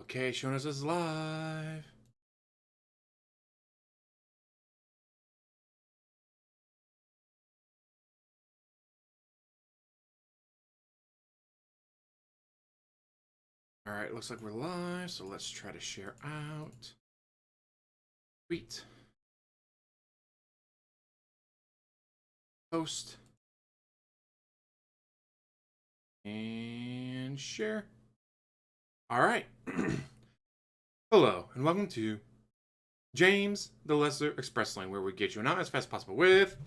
Okay, showing us as live. All right, looks like we're live, so let's try to share out. Tweet. Post. And share. All right. Hello, and welcome to James the Lesser Express Lane, where we get you an out as fast as possible with.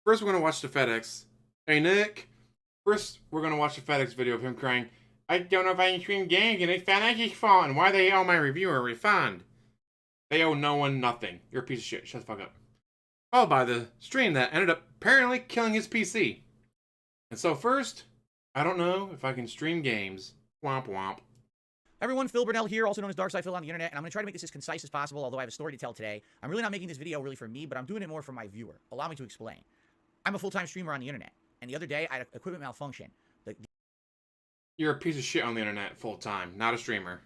First, we're going to watch the FedEx. Hey, Nick. First, we're going to watch the FedEx video of him crying, I don't know if I can stream games, and it's FedEx's fault, and why they owe my reviewer a refund. They owe no one nothing. You're a piece of shit. Shut the fuck up. Followed by the stream that ended up apparently killing his PC. And so first, I don't know if I can stream games. Womp womp. Everyone, Phil Burnell here, also known as Darkside Phil on the internet, and I'm going to try to make this as concise as possible, although I have a story to tell today. I'm really not making this video really for me, but I'm doing it more for my viewer. Allow me to explain. I'm a full-time streamer on the internet, and the other day, I had an equipment malfunction. You're a piece of shit on the internet full-time, not a streamer.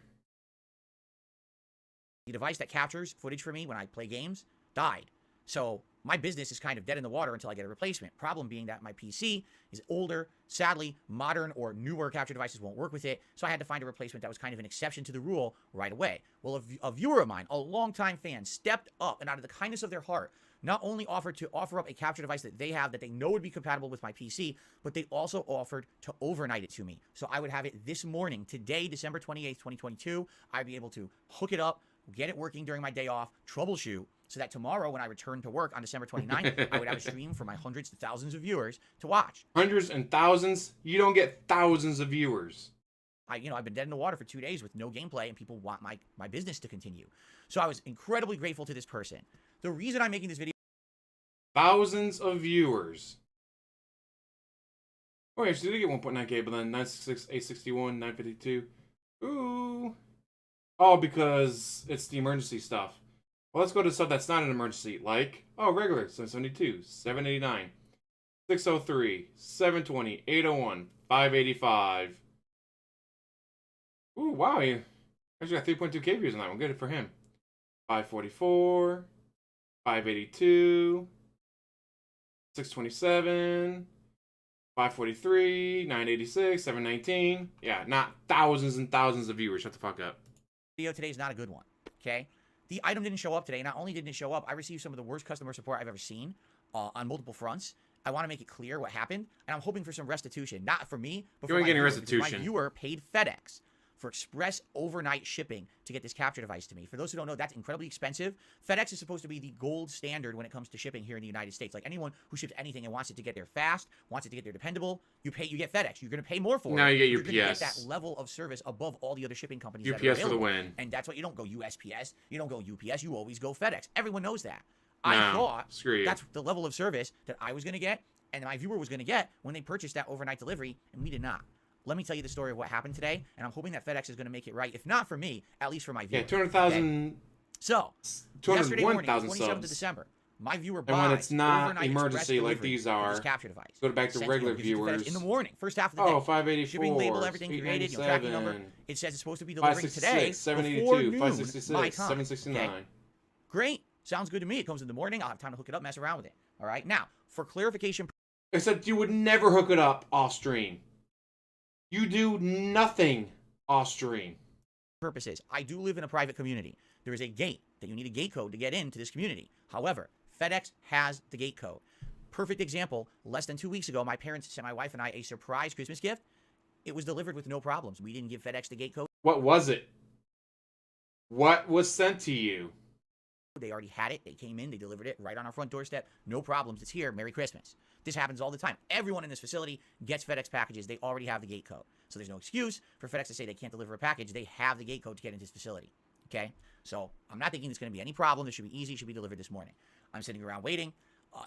The device that captures footage for me when I play games died. So my business is kind of dead in the water until I get a replacement. Problem being that my PC is older. Sadly, modern or newer capture devices won't work with it. So I had to find a replacement that was kind of an exception to the rule right away. Well, a viewer of mine, a longtime fan, stepped up and out of the kindness of their heart, not only offered to offer up a capture device that they have that they know would be compatible with my PC, but they also offered to overnight it to me. So I would have it this morning, today, December 28th, 2022. I'd be able to hook it up, get it working during my day off, troubleshoot, so that tomorrow when I return to work on December 29th, I would have a stream for my hundreds to thousands of viewers to watch. Hundreds and thousands? You don't get thousands of viewers. I've been dead in the water for 2 days with no gameplay, and people want my business to continue. So I was incredibly grateful to this person. The reason I'm making this video... Thousands of viewers. Oh, yeah, she did get 1.9K, but then 966, 861, 952. Ooh. Oh, because it's the emergency stuff. Well, let's go to stuff that's not an emergency, like, regular, 772, 789, 603, 720, 801, 585. Ooh, wow, he actually got 3.2K views on that one. Good for him. 544, 582, 627, 543, 986, 719. Yeah, not thousands and thousands of viewers. Shut the fuck up. Video today is not a good one, okay? The item didn't show up today. Not only didn't it show up, I received some of the worst customer support I've ever seen on multiple fronts. I want to make it clear what happened, and I'm hoping for some restitution. Not for me, but for my viewer, restitution. My viewer paid FedEx for express overnight shipping to get this capture device to me. For those who don't know, that's incredibly expensive. FedEx is supposed to be the gold standard when it comes to shipping here in the United States. Like anyone who ships anything and wants it to get there fast, wants it to get there dependable, you get FedEx. You're going to pay more for it. Now you get UPS. You're going to get that level of service above all the other shipping companies that are UPS available. for the win. And that's why you don't go USPS, you don't go UPS, you always go FedEx. Everyone knows that. I thought that's the level of service that I was going to get and my viewer was going to get when they purchased that overnight delivery, and we did not. Let me tell you the story of what happened today, and I'm hoping that FedEx is going to make it right. If not for me, at least for my viewer. Yeah, 200,000. Okay? So, yesterday morning, 27th of December, my viewer buys and when it's not overnight emergency like these are, capture device. Go back to regular viewers. In the morning, first half of the day. 584. Shipping label, everything created, tracking number. It says it's supposed to be delivering today. 782, 566, 769. Okay? Great. Sounds good to me. It comes in the morning. I'll have time to hook it up, mess around with it. All right. Now, for clarification. Except you would never hook it up off stream. You do nothing off stream. Purposes. I do live in a private community. There is a gate that you need a gate code to get into this community. However, FedEx has the gate code. Perfect example. Less than 2 weeks ago, my parents sent my wife and I a surprise Christmas gift. It was delivered with no problems. We didn't give FedEx the gate code. What was it? What was sent to you? They already had it. They came in. They delivered it right on our front doorstep. No problems. It's here. Merry Christmas. This happens all the time. Everyone in this facility gets FedEx packages. They already have the gate code. So there's no excuse for FedEx to say they can't deliver a package. They have the gate code to get into this facility. Okay? So I'm not thinking there's going to be any problem. This should be easy. It should be delivered this morning. I'm sitting around waiting.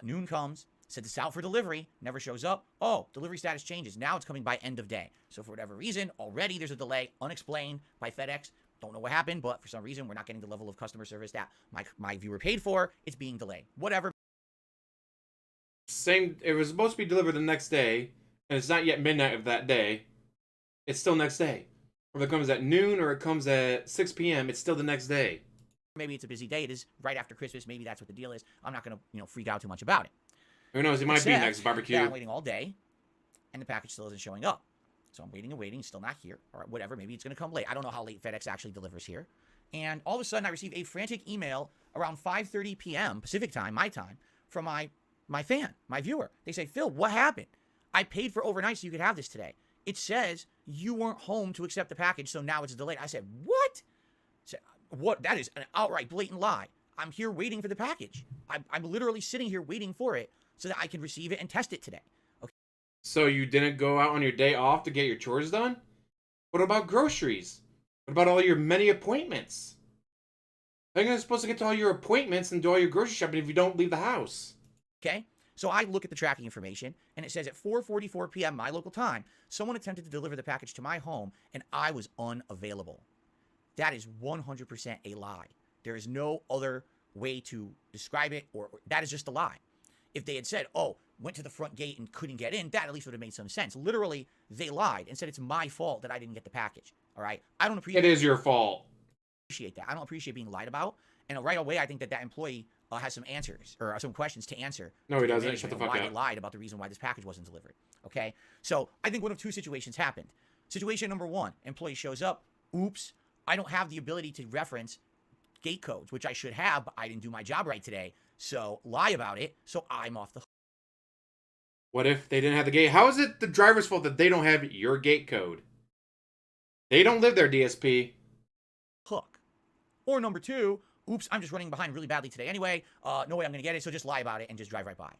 Noon comes. Said it's out for delivery. Never shows up. Oh, delivery status changes. Now it's coming by end of day. So for whatever reason, already there's a delay unexplained by FedEx. Don't know what happened, but for some reason, we're not getting the level of customer service that my viewer paid for. It's being delayed. Whatever. It was supposed to be delivered the next day, and it's not yet midnight of that day. It's still next day. Whether it comes at noon or it comes at 6 p.m., it's still the next day. Maybe it's a busy day. It is right after Christmas. Maybe that's what the deal is. I'm not going to, freak out too much about it. Who knows? It might be next barbecue. I'm waiting all day, and the package still isn't showing up. So I'm waiting and waiting. It's still not here. Or whatever. Maybe it's going to come late. I don't know how late FedEx actually delivers here. And all of a sudden, I receive a frantic email around 5:30 p.m. Pacific time, my time, from my fan, my viewer. They say, Phil, what happened? I paid for overnight so you could have this today. It says you weren't home to accept the package, so now it's delayed. I said, what? What? That is an outright blatant lie. I'm here waiting for the package. I'm literally sitting here waiting for it so that I can receive it and test it today. Okay. So you didn't go out on your day off to get your chores done? What about groceries? What about all your many appointments? How are you supposed to get to all your appointments and do all your grocery shopping if you don't leave the house? Okay. So I look at the tracking information, and it says at 4:44 p.m. my local time, someone attempted to deliver the package to my home, and I was unavailable. That is 100% a lie. There is no other way to describe it, or that is just a lie. If they had said, oh, went to the front gate and couldn't get in, that at least would have made some sense. Literally, they lied and said it's my fault that I didn't get the package. All right? I don't appreciate it. It is your fault. Appreciate that. I don't appreciate being lied about. And right away, I think that employee has some answers or some questions to answer. No, he doesn't. Shut the fuck up. Why they lied about the reason why this package wasn't delivered. Okay? So I think one of two situations happened. Situation number one, employee shows up. Oops, I don't have the ability to reference gate codes, which I should have, but I didn't do my job right today. So lie about it. So I'm off the hook. What if they didn't have the gate? How is it the driver's fault that they don't have your gate code? They don't live there, DSP. Hook. Or number two, oops, I'm just running behind really badly today anyway. No way I'm going to get it, so just lie about it and just drive right by.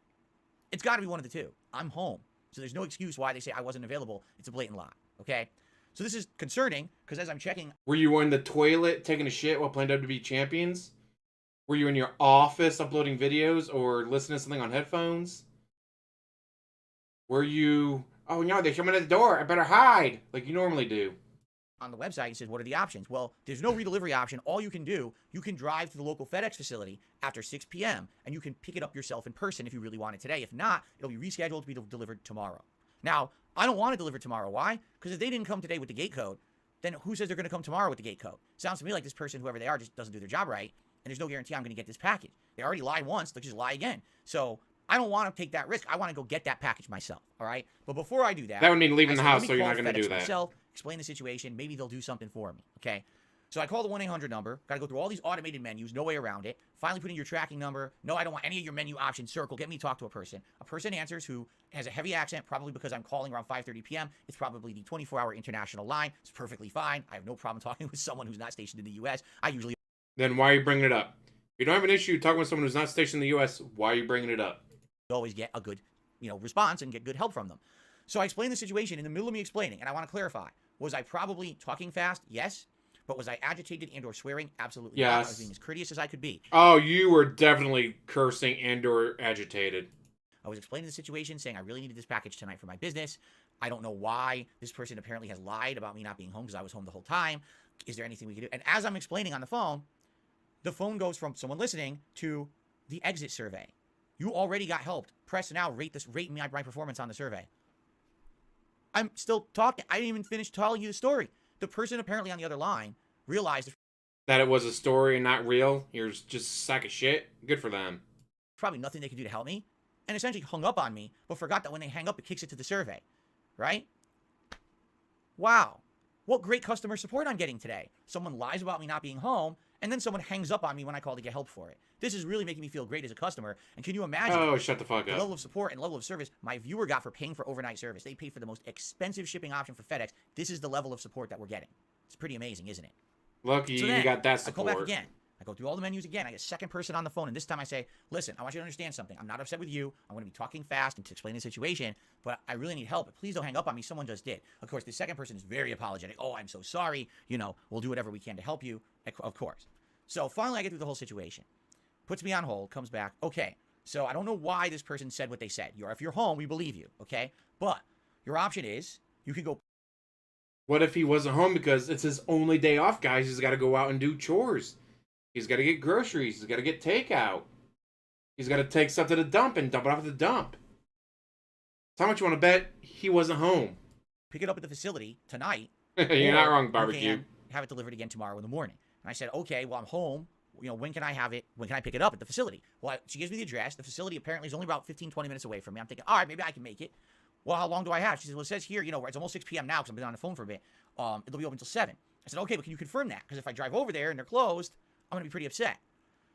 It's got to be one of the two. I'm home. So there's no excuse why they say I wasn't available. It's a blatant lie. Okay? So this is concerning because as I'm checking... Were you in the toilet taking a shit while playing WWE Champions? Were you in your office uploading videos or listening to something on headphones? Were you... Oh, no, they're coming at the door. I better hide. Like you normally do. On the website, it says, what are the options? Well, there's no redelivery option. All you can do, you can drive to the local FedEx facility after 6 p.m. and you can pick it up yourself in person if you really want it today. If not, it'll be rescheduled to be delivered tomorrow. Now, I don't want to deliver tomorrow. Why? Because if they didn't come today with the gate code, then who says they're going to come tomorrow with the gate code? Sounds to me like this person, whoever they are, just doesn't do their job right, and there's no guarantee I'm going to get this package. They already lied once, they'll just lie again. So I don't want to take that risk. I want to go get that package myself, all right? But before I do that... That would mean leaving the house, so you're not going to do that. Myself, explain the situation. Maybe they'll do something for me, okay? So I call the 1-800 number. Got to go through all these automated menus. No way around it. Finally put in your tracking number. No, I don't want any of your menu options. Circle. Get me to talk to a person. A person answers who has a heavy accent, probably because I'm calling around 5:30 p.m. It's probably the 24-hour international line. It's perfectly fine. I have no problem talking with someone who's not stationed in the U.S. I usually... Then why are you bringing it up? If you don't have an issue talking with someone who's not stationed in the U.S., why are you bringing it up? Always get a good, response and get good help from them. So I explained the situation in the middle of me explaining, and I want to clarify. Was I probably talking fast? Yes. But was I agitated and or swearing? Absolutely yes. Not. I was being as courteous as I could be. Oh, you were definitely cursing and or agitated. I was explaining the situation, saying I really needed this package tonight for my business. I don't know why this person apparently has lied about me not being home because I was home the whole time. Is there anything we can do? And as I'm explaining on the phone goes from someone listening to the exit survey. You already got helped. Press now, rate my performance on the survey. I'm still talking. I didn't even finish telling you the story. The person apparently on the other line realized that it was a story and not real. You're just a sack of shit. Good for them. Probably nothing they could do to help me. And essentially hung up on me, but forgot that when they hang up, it kicks it to the survey. Right? Wow. What great customer support I'm getting today. Someone lies about me not being home, and then someone hangs up on me when I call to get help for it. This is really making me feel great as a customer. And can you imagine shut the fuck up. The level of support and level of service my viewer got for paying for overnight service? They paid for the most expensive shipping option for FedEx. This is the level of support that we're getting. It's pretty amazing, isn't it? Lucky so you got that support. I call back again. I go through all the menus again. I get a second person on the phone, and this time I say, listen, I want you to understand something. I'm not upset with you. I'm going to be talking fast and to explain the situation, but I really need help. Please don't hang up on me. Someone just did. Of course, the second person is very apologetic. Oh, I'm so sorry. We'll do whatever we can to help you. Of course. So finally, I get through the whole situation. Puts me on hold, comes back. Okay, so I don't know why this person said what they said. If you're home, we believe you, okay? But your option is you can go... What if he wasn't home because it's his only day off, guys? He's got to go out and do chores. He's got to get groceries. He's got to get takeout. He's got to take stuff to the dump and dump it off at the dump. So how much you want to bet he wasn't home? Pick it up at the facility tonight, You're not Or wrong, you barbecue. can have it delivered again tomorrow in the morning. And I said, okay, well, I'm home. When can I have it? When can I pick it up at the facility? Well, she gives me the address. The facility apparently is only about 15, 20 minutes away from me. I'm thinking, all right, maybe I can make it. Well, how long do I have? She said, well, it says here, it's almost 6 p.m. now because I've been on the phone for a bit. It'll be open until 7. I said, okay, but can you confirm that? Because if I drive over there and they're closed, I'm going to be pretty upset.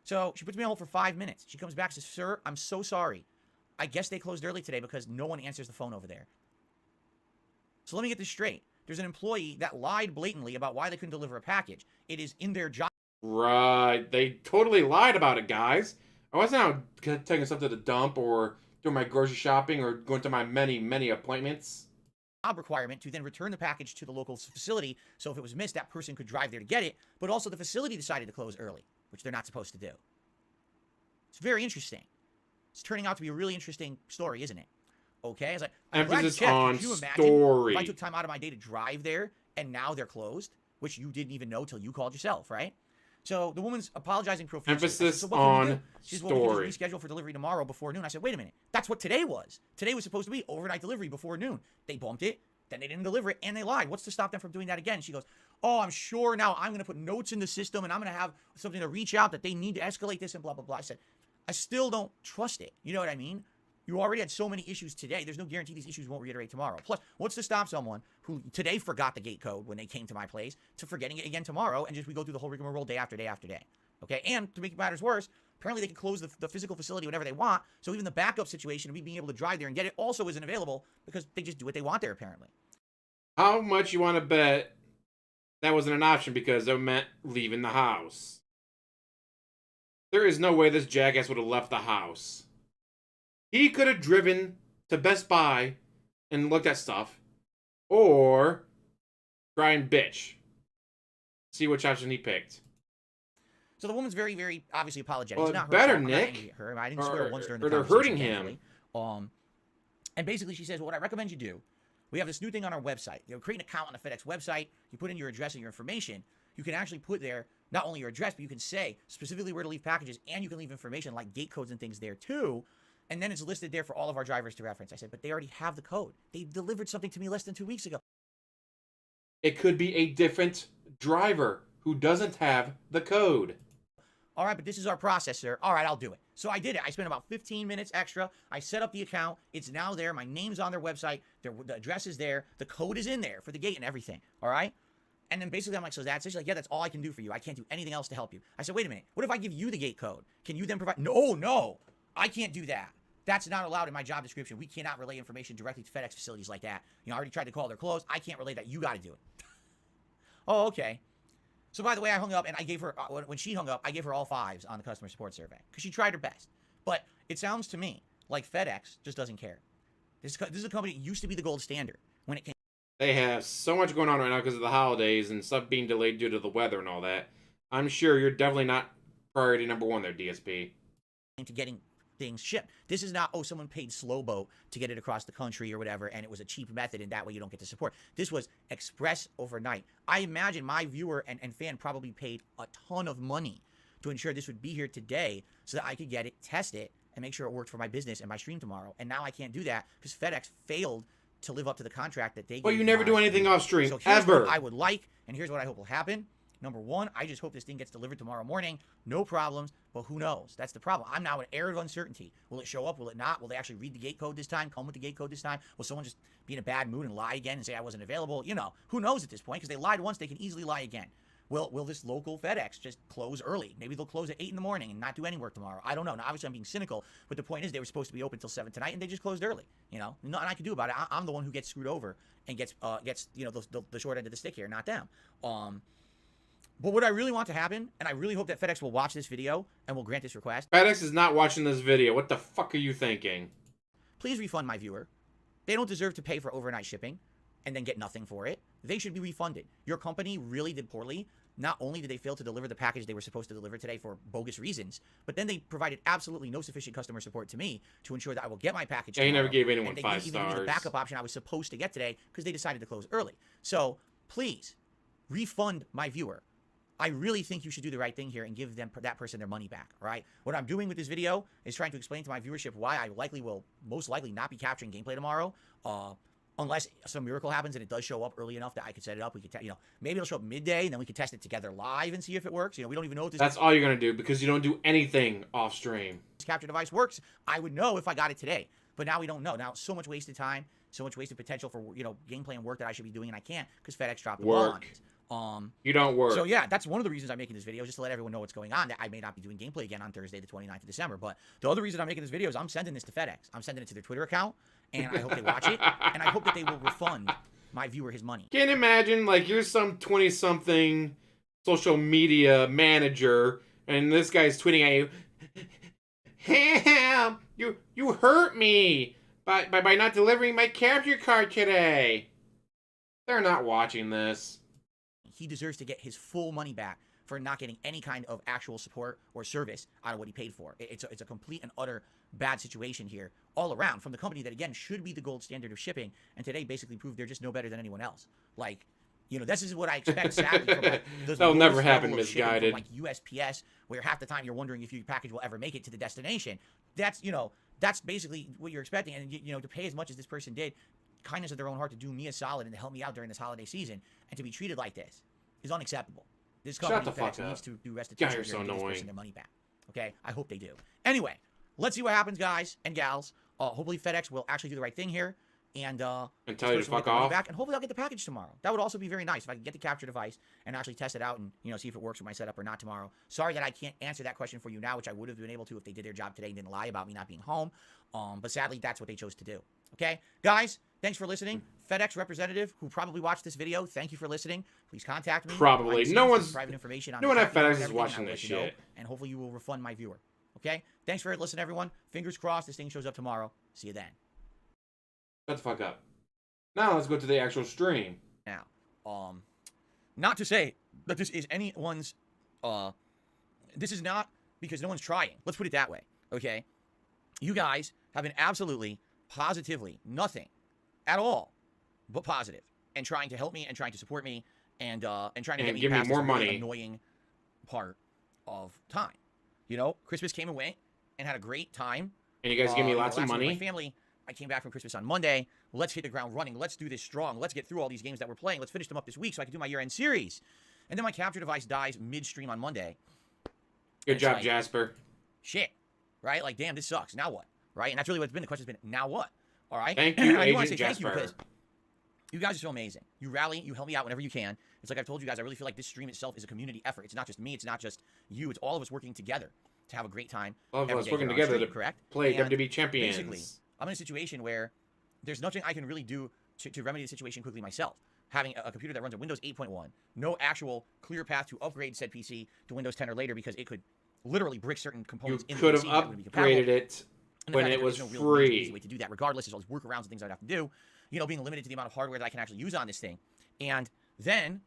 So she puts me on hold for 5 minutes. She comes back and says, sir, I'm so sorry. I guess they closed early today because no one answers the phone over there. So let me get this straight. There's an employee that lied blatantly about why they couldn't deliver a package. It is in their job. Right. They totally lied about it, guys. I wasn't out taking stuff to the dump or doing my grocery shopping or going to my many, many appointments. Requirement to then return the package to the local facility. So if it was missed, that person could drive there to get it. But also the facility decided to close early, which they're not supposed to do. It's very interesting. It's turning out to be a really interesting story, isn't it? Okay, I was like, emphasis on Could you imagine story. if I took time out of my day to drive there and now they're closed, which you didn't even know till you called yourself, right? So the woman's apologizing profusely. Emphasis said, on She says, story. well, we can just reschedule for delivery tomorrow before noon. I said, wait a minute. That's what today was. Today was supposed to be overnight delivery before noon. They bumped it. Then they didn't deliver it, and they lied. What's to stop them from doing that again? She goes, oh, I'm sure now I'm going to put notes in the system, and I'm going to have something to reach out that they need to escalate this and blah, blah, blah. I said, I still don't trust it. You know what I mean? You already had so many issues today. There's no guarantee these issues won't reiterate tomorrow. Plus, what's to stop someone who today forgot the gate code when they came to my place to forgetting it again tomorrow, and just we go through the whole rigmarole day after day after day? Okay, and to make matters worse, apparently they can close the physical facility whenever they want, so even the backup situation of me being able to drive there and get it also isn't available because they just do what they want there, apparently. How much you want to bet that wasn't an option because it meant leaving the house? There is no way this jackass would have left the house. He could have driven to Best Buy and looked at stuff, or try and bitch. See which option he picked. So the woman's very, very obviously apologetic. Well, it's not her better, fault. Nick. I didn't swear once during the or they're conversation, hurting him. thankfully. And basically she says, well, what I recommend you do, we have this new thing on our website. Create an account on the FedEx website. You put in your address and your information. You can actually put there not only your address, but you can say specifically where to leave packages, and you can leave information like gate codes and things there too. And then it's listed there for all of our drivers to reference. I said, but they already have the code. They delivered something to me less than 2 weeks ago. It could be a different driver who doesn't have the code. All right, but this is our process, sir. All right, I'll do it. So I did it. I spent about 15 minutes extra. I set up the account. It's now there. My name's on their website. The address is there. The code is in there for the gate and everything. All right? And then basically I'm like, so that's it? She's like, yeah, that's all I can do for you. I can't do anything else to help you. I said, wait a minute. What if I give you the gate code? Can you then provide? No. I can't do that. That's not allowed in my job description. We cannot relay information directly to FedEx facilities like that. I already tried to call. They're closed. I can't relay that. You got to do it. Oh, okay. So by the way, I hung up and I gave her, when she hung up, I gave her all 5s on the customer support survey because she tried her best. But it sounds to me like FedEx just doesn't care. This is a company that used to be the gold standard when it came. They have so much going on right now because of the holidays and stuff being delayed due to the weather and all that. I'm sure you're definitely not priority number 1 there, DSP. To getting things shipped. This is not, oh, someone paid Slow Boat to get it across the country or whatever, and it was a cheap method, and that way you don't get the support. This was express overnight. I imagine my viewer and fan probably paid a ton of money to ensure this would be here today so that I could get it, test it, and make sure it worked for my business and my stream tomorrow. And now I can't do that because FedEx failed to live up to the contract that they gave. Well, you never do anything off stream, so here's ever. What I would like, and here's what I hope will happen. Number 1, I just hope this thing gets delivered tomorrow morning. No problems, but who knows? That's the problem. I'm now in an air of uncertainty. Will it show up? Will it not? Will they actually read the gate code this time? Come with the gate code this time? Will someone just be in a bad mood and lie again and say I wasn't available? Who knows at this point? Because they lied once, they can easily lie again. Will this local FedEx just close early? Maybe they'll close at 8 in the morning and not do any work tomorrow. I don't know. Now, obviously, I'm being cynical, but the point is they were supposed to be open till 7 tonight, and they just closed early. Nothing I can do about it. I'm the one who gets screwed over and gets the short end of the stick here, not them. But what I really want to happen, and I really hope that FedEx will watch this video and will grant this request. FedEx is not watching this video. What the fuck are you thinking? Please refund my viewer. They don't deserve to pay for overnight shipping and then get nothing for it. They should be refunded. Your company really did poorly. Not only did they fail to deliver the package they were supposed to deliver today for bogus reasons, but then they provided absolutely no sufficient customer support to me to ensure that I will get my package tomorrow. They never gave anyone and they 5 didn't even give me stars. the backup option I was supposed to get today because they decided to close early. So please refund my viewer. I really think you should do the right thing here and give them that person their money back, all right? What I'm doing with this video is trying to explain to my viewership why I will most likely not be capturing gameplay tomorrow. unless some miracle happens and it does show up early enough that I could set it up. We could, maybe it'll show up midday, and then we could test it together live and see if it works. We don't even know if this. That's all you're gonna do because you don't do anything off stream. This capture device works. I would know if I got it today, but now we don't know. Now so much wasted time, so much wasted potential for gameplay and work that I should be doing, and I can't because FedEx dropped the ball on it. You don't work. So yeah, that's one of the reasons I'm making this video, just to let everyone know what's going on. That I may not be doing gameplay again on Thursday, the 29th of December. But the other reason I'm making this video is I'm sending this to FedEx. I'm sending it to their Twitter account, and I hope they watch it, and I hope that they will refund my viewer his money. Can't imagine, like, you're some 20-something social media manager, and this guy's tweeting at you, "Help! You hurt me by not delivering my capture card today." They're not watching this. He deserves to get his full money back for not getting any kind of actual support or service out of what he paid for. It's a complete and utter bad situation here all around from the company that, again, should be the gold standard of shipping, and today basically proved they're just no better than anyone else. Like, this is what I expect, sadly, from like, that'll never happen, misguided. From, like, USPS, where half the time you're wondering if your package will ever make it to the destination. That's basically what you're expecting. And, to pay as much as this person did, kindness of their own heart, to do me a solid and to help me out during this holiday season, and to be treated like this is unacceptable. This company needs to do restitution and give this person their money back. Okay? I hope they do. Anyway, let's see what happens, guys and gals. Hopefully FedEx will actually do the right thing here and tell you to fuck off. Back, and hopefully I'll get the package tomorrow. That would also be very nice if I could get the capture device and actually test it out and see if it works with my setup or not tomorrow. Sorry that I can't answer that question for you now, which I would have been able to if they did their job today and didn't lie about me not being home. But sadly, that's what they chose to do. Okay? Guys, thanks for listening. FedEx representative who probably watched this video, thank you for listening. Please contact me. Probably. No one's private information on no one at FedEx is watching this shit. And hopefully you will refund my viewer. Okay? Thanks for listening, everyone. Fingers crossed this thing shows up tomorrow. See you then. Shut the fuck up. Now let's go to the actual stream. Now, not to say that this is anyone's, this is not because no one's trying. Let's put it that way. Okay? You guys have been absolutely, positively, nothing at all but positive, and trying to help me and trying to support me and trying to get me give me more money. Annoying part of time. Christmas came and went and had a great time. And you guys give me lots of money. My family, I came back from Christmas on Monday. Let's hit the ground running. Let's do this strong. Let's get through all these games that we're playing. Let's finish them up this week so I can do my year-end series. And then my capture device dies midstream on Monday. Good job, Jasper. Shit. Right? Like, damn, this sucks. Now what? Right? And that's really what's been. The question's been, now what? All right? Thank you, I want to say Jasper. thank you because you guys are so amazing. You rally, you help me out whenever you can. It's like I've told you guys, I really feel like this stream itself is a community effort. It's not just me. It's not just you. It's all of us working together to have a great time. All of us working together stream, to play and WWE champions. Basically, I'm in a situation where there's nothing I can really do to remedy the situation quickly myself. Having a computer that runs on Windows 8.1, no actual clear path to upgrade said PC to Windows 10 or later because it could literally brick certain components in the PC. You could have upgraded it when it was free. Easy way to do that, regardless. There's all these workarounds and things I'd have to do. Being limited to the amount of hardware that I can actually use on this thing, and then,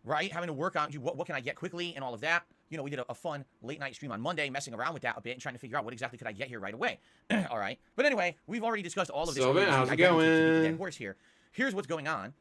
right, having to work on what can I get quickly and all of that. We did a fun late night stream on Monday, messing around with that a bit and trying to figure out what exactly could I get here right away. All right, but anyway, we've already discussed all of this. So, how's it going? Dead horse here. Here's what's going on.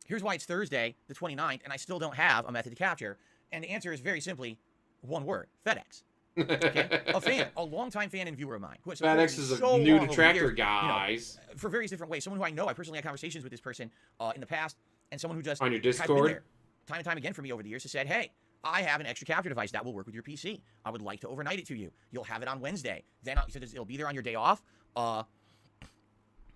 Here's why it's Thursday, the 29th, and I still don't have a method to capture. And the answer is very simply one word: FedEx. Okay? A longtime fan and viewer of mine. Who has FedEx is a new detractor, guys. For various different ways. Someone who I know, I personally had conversations with this person in the past, and someone who just on your has been Discord, there time and time again for me over the years, has said, "Hey, I have an extra capture device that will work with your PC. I would like to overnight it to you. You'll have it on Wednesday. Then it'll be there on your day off.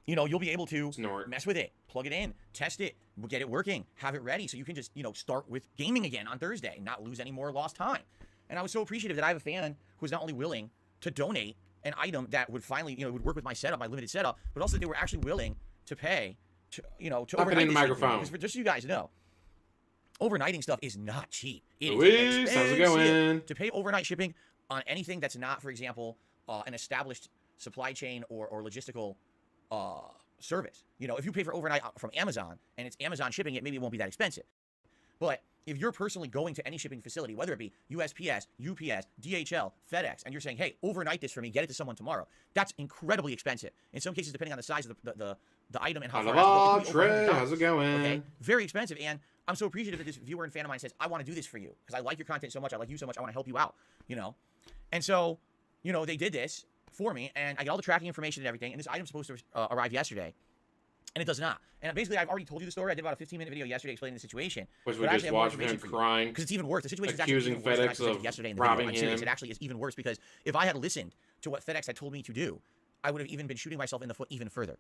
You'll be able to mess with it, plug it in, test it, get it working, have it ready, so you can just start with gaming again on Thursday, not lose any more lost time." And I was so appreciative that I have a fan who was not only willing to donate an item that would finally, would work with my setup, my limited setup, but also that they were actually willing to pay to overnight the microphone. Because just so you guys know, overnighting stuff is not cheap. It Luis, is how's it going? to pay overnight shipping on anything that's not, for example, an established supply chain or logistical service. If you pay for overnight from Amazon and it's Amazon shipping it, maybe it won't be that expensive. But if you're personally going to any shipping facility, whether it be USPS, UPS, DHL, FedEx, and you're saying, "Hey, overnight this for me, get it to someone tomorrow," that's incredibly expensive. In some cases, depending on the size of the item and how far it Trey, how's it going? Okay, very expensive. And I'm so appreciative that this viewer and fan of mine says, "I want to do this for you because I like your content so much, I like you so much, I want to help you out." And so, they did this for me, and I got all the tracking information and everything. And this item's supposed to arrive yesterday. And it does not. And basically, I've already told you the story. I did about a 15-minute video yesterday explaining the situation. Which we just watched him crying. Because it's even worse. The situation is actually accusing even worse than I FedEx presented of yesterday in the robbing video. I'm serious. him. It actually is even worse because if I had listened to what FedEx had told me to do, I would have even been shooting myself in the foot even further.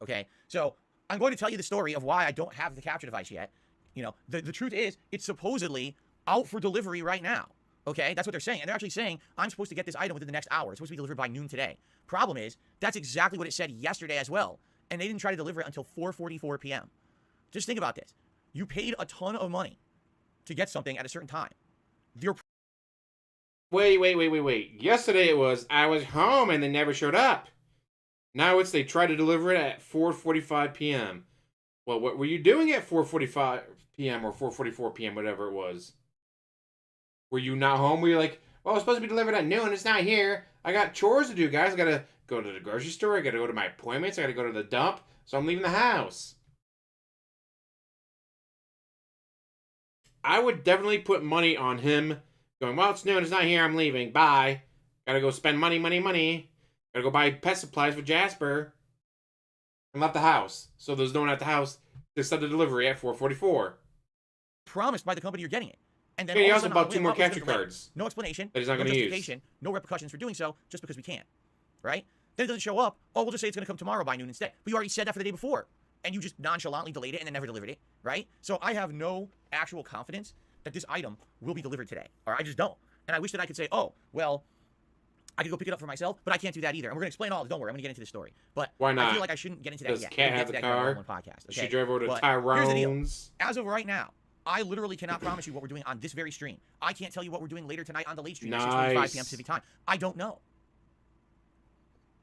Okay? So I'm going to tell you the story of why I don't have the capture device yet. You know, the truth is, it's supposedly out for delivery right now. Okay? That's what they're saying. And they're actually saying, I'm supposed to get this item within the next hour. It's supposed to be delivered by noon today. Problem is, that's exactly what it said yesterday as well. And they didn't try to deliver it until 4:44 p.m. Just think about this. You paid a ton of money to get something at a certain time. Wait. Yesterday it was, I was home and they never showed up. Now it's, they tried to deliver it at 4:45 p.m. Well, what were you doing at 4:45 p.m. or 4:44 p.m., whatever it was? Were you not home? Were you like, well, it's supposed to be delivered at noon. It's not here. I got chores to do, guys. I got to go to the grocery store. I got to go to my appointments. I got to go to the dump. So I'm leaving the house. I would definitely put money on him going, well, it's noon. It's not here. I'm leaving. Bye. Got to go spend money. Got to go buy pet supplies with Jasper. And left the house. So there's no one at the house to set the delivery at 4:44. Promised by the company you're getting it. And then he also bought 2 more capture cards. No explanation. That he's not no going to justification. No repercussions for doing so, just because we can. Right? Then it doesn't show up. Oh, we'll just say it's going to come tomorrow by noon instead. But you already said that for the day before. And you just nonchalantly delayed it and then never delivered it. Right? So I have no actual confidence that this item will be delivered today. Or I just don't. And I wish that I could say, oh, well, I could go pick it up for myself, but I can't do that either. And we're going to explain all of it. Don't worry. I'm going to get into the story. But why not? I feel like I shouldn't get into that Does yet. Cat have the car? Podcast, okay? She drove over to but Tyrone's. As of right now, I literally cannot promise you what we're doing on this very stream. I can't tell you what we're doing later tonight on the late stream at 6:45 p.m. Pacific time. I don't know.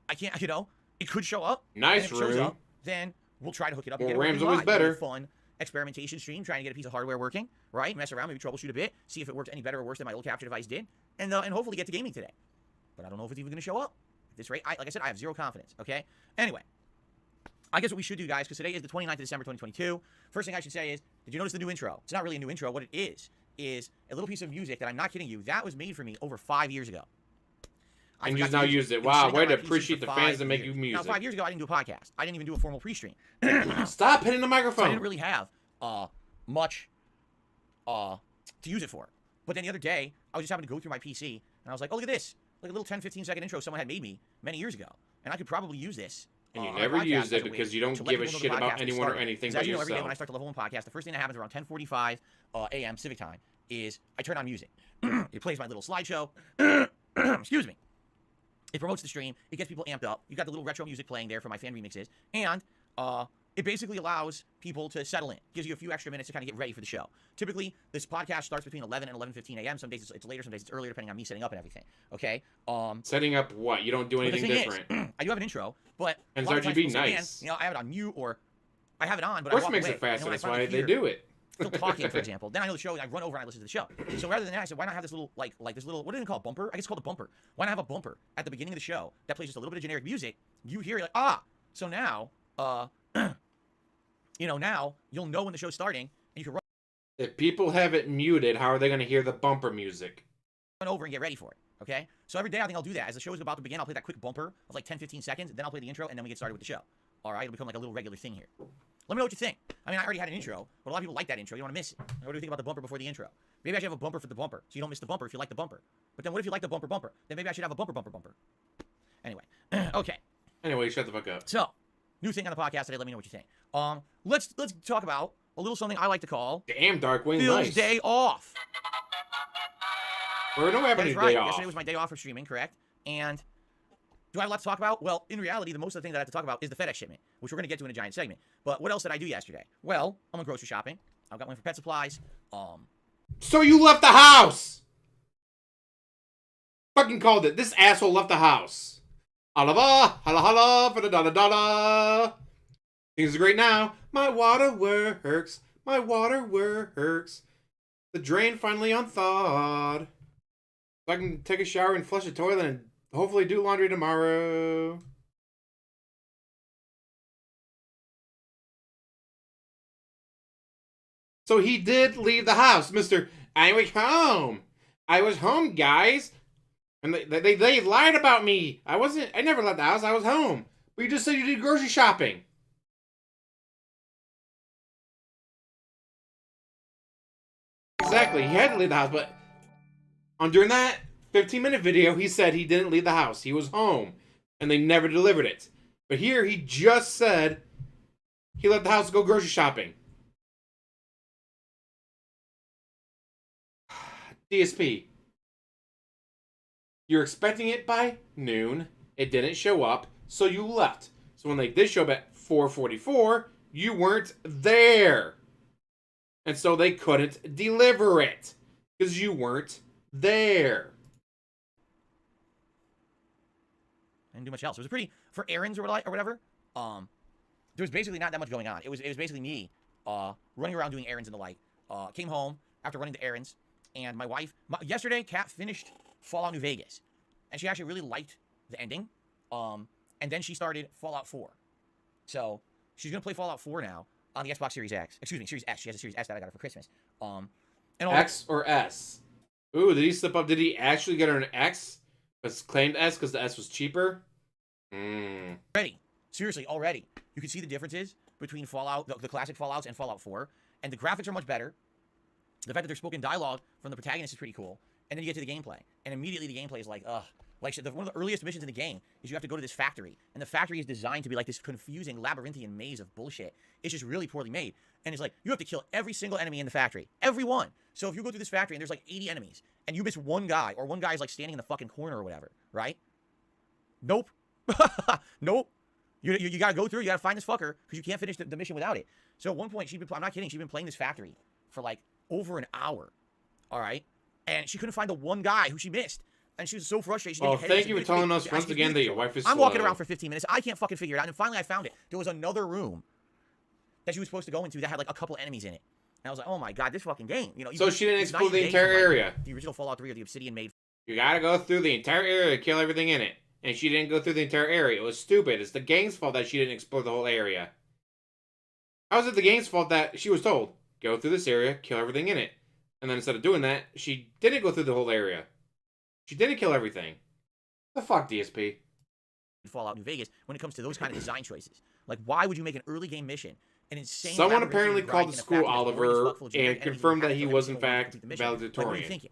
I can't, you know, it could show up. Nice, and if it shows up, then we'll try to hook it up. Well, and get Ram's it always live. better. Fun experimentation stream, trying to get a piece of hardware working, right? Mess around, maybe troubleshoot a bit, see if it works any better or worse than my old capture device did, and hopefully get to gaming today. But I don't know if it's even going to show up. At this rate, like I said, I have zero confidence, okay? Anyway, I guess what we should do, guys, because today is the 29th of December, 2022. First thing I should say is, did you notice the new intro? It's not really a new intro. What it is a little piece of music that I'm not kidding you. That was made for me over 5 years ago. And you've now used it. Wow, way to appreciate the fans that make you music. Now, 5 years ago, I didn't do a podcast. I didn't even do a formal pre-stream. Stop hitting the microphone. So I didn't really have much to use it for. But then the other day, I was just having to go through my PC, and I was like, oh, look at this. Like a little 10, 15-second intro someone had made me many years ago. And I could probably use this. And you never used it because you don't give a shit about anyone or anything but yourself. As you know, every day when I yourself. start the level 1 podcast, the first thing that happens around 10:45 a.m. Pacific time is I turn on music. It plays my little slideshow. Excuse me. It promotes the stream. It gets people amped up. You got the little retro music playing there for my fan remixes. And it basically allows people to settle in. Gives you a few extra minutes to kind of get ready for the show. Typically, this podcast starts between 11 and 11:15 a.m. Some days it's later, some days it's earlier, depending on me setting up and everything. Okay? Setting up what? You don't do anything different. I do have an intro, but and it's RGB nice. You know, I have it on mute or I have it on, but Of course, it makes it faster. That's why they do it. Still talking, for example. Then I know the show, and I run over and I listen to the show. So rather than that, I said, why not have this little, like this little, what do they call it, bumper? I guess it's called a bumper. Why not have a bumper at the beginning of the show that plays just a little bit of generic music? You hear it like, ah, so now, you know, now you'll know when the show's starting, and you can run If people have it muted, how are they going to hear the bumper music? over and get ready for it, okay? So every day I think I'll do that. As the show is about to begin, I'll play that quick bumper of like 10, 15 seconds, then I'll play the intro, and then we get started with the show. All right, it'll become like a little regular thing here. Let me know what you think. I mean, I already had an intro, but a lot of people like that intro. You don't want to miss it. What do you think about the bumper before the intro? Maybe I should have a bumper for the bumper, so you don't miss the bumper if you like the bumper. But then what if you like the bumper? Then maybe I should have a bumper. Anyway, okay. Anyway, shut the fuck up. So, new thing on the podcast today. Let me know what you think. Let's talk about a little something I like to call Damn, Darkwing, Phil's nice. Day Off. We're not having a day off. Yesterday was my day off from streaming, correct? And do I have a lot to talk about? Well, in reality, the most of the thing that I have to talk about is the FedEx shipment, which we're going to get to in a giant segment. But what else did I do yesterday? Well, I'm going grocery shopping. I've got one for pet supplies. So you left the house! Fucking called it. This asshole left the house. Alava, hala hala, da da da da. Things are great now. My water works. My water works. The drain finally unthawed. So I can take a shower and flush the toilet and hopefully do laundry tomorrow. So he did leave the house, Mr. I was home. I was home, guys. And they lied about me. I never left the house. I was home. But you just said you did grocery shopping. Exactly. He had to leave the house, but during that 15-minute video, he said he didn't leave the house. He was home, and they never delivered it. But here, he just said he left the house to go grocery shopping. DSP. You're expecting it by noon. It didn't show up, so you left. So when they did show up at 4:44, you weren't there. And so they couldn't deliver it because you weren't there. I didn't do much else. It was pretty, for errands or whatever, there was basically not that much going on. It was basically me running around doing errands and the like. Came home after running the errands, and my wife, yesterday, Kat finished Fallout New Vegas, and she actually really liked the ending. And then she started Fallout 4. So she's going to play Fallout 4 now on the Xbox Series X. Excuse me, Series S. She has a Series S that I got her for Christmas. And X or S? Ooh, did he slip up? Did he actually get her an X? But claimed S because the S was cheaper? Already. Seriously, already. You can see the differences between Fallout, the classic Fallouts and Fallout 4. And the graphics are much better. The fact that there's spoken dialogue from the protagonist is pretty cool. And then you get to the gameplay. And immediately the gameplay is like, ugh. Like, one of the earliest missions in the game is you have to go to this factory. And the factory is designed to be like this confusing labyrinthian maze of bullshit. It's just really poorly made. And it's like, you have to kill every single enemy in the factory. Every one. So if you go through this factory and there's like 80 enemies, and you miss one guy, or one guy is like standing in the fucking corner or whatever, right? Nope. Nope. You gotta go through, you gotta find this fucker, because you can't finish the mission without it. So at one point, I'm not kidding, she'd been playing this factory for like over an hour. All right? And she couldn't find the one guy who she missed. And she was so frustrated. Well, thank you for telling us once again that your wife is slow. I'm walking around for 15 minutes. I can't fucking figure it out. And finally I found it. There was another room that she was supposed to go into that had like a couple enemies in it. And I was like, oh my god, this fucking game. You know. So she didn't explore the entire area. The original Fallout 3 or the Obsidian made. You gotta go through the entire area to kill everything in it. And she didn't go through the entire area. It was stupid. It's the gang's fault that she didn't explore the whole area. How is it the gang's fault that she was told, go through this area, kill everything in it? And then instead of doing that, she didn't go through the whole area. She didn't kill everything. The fuck, DSP? Fallout New Vegas when it comes to those kind of design choices. Like, why would you make an early game mission an insane? Someone apparently called the school Oliver and confirmed that he was in fact valedictorian. Like, what are you thinking?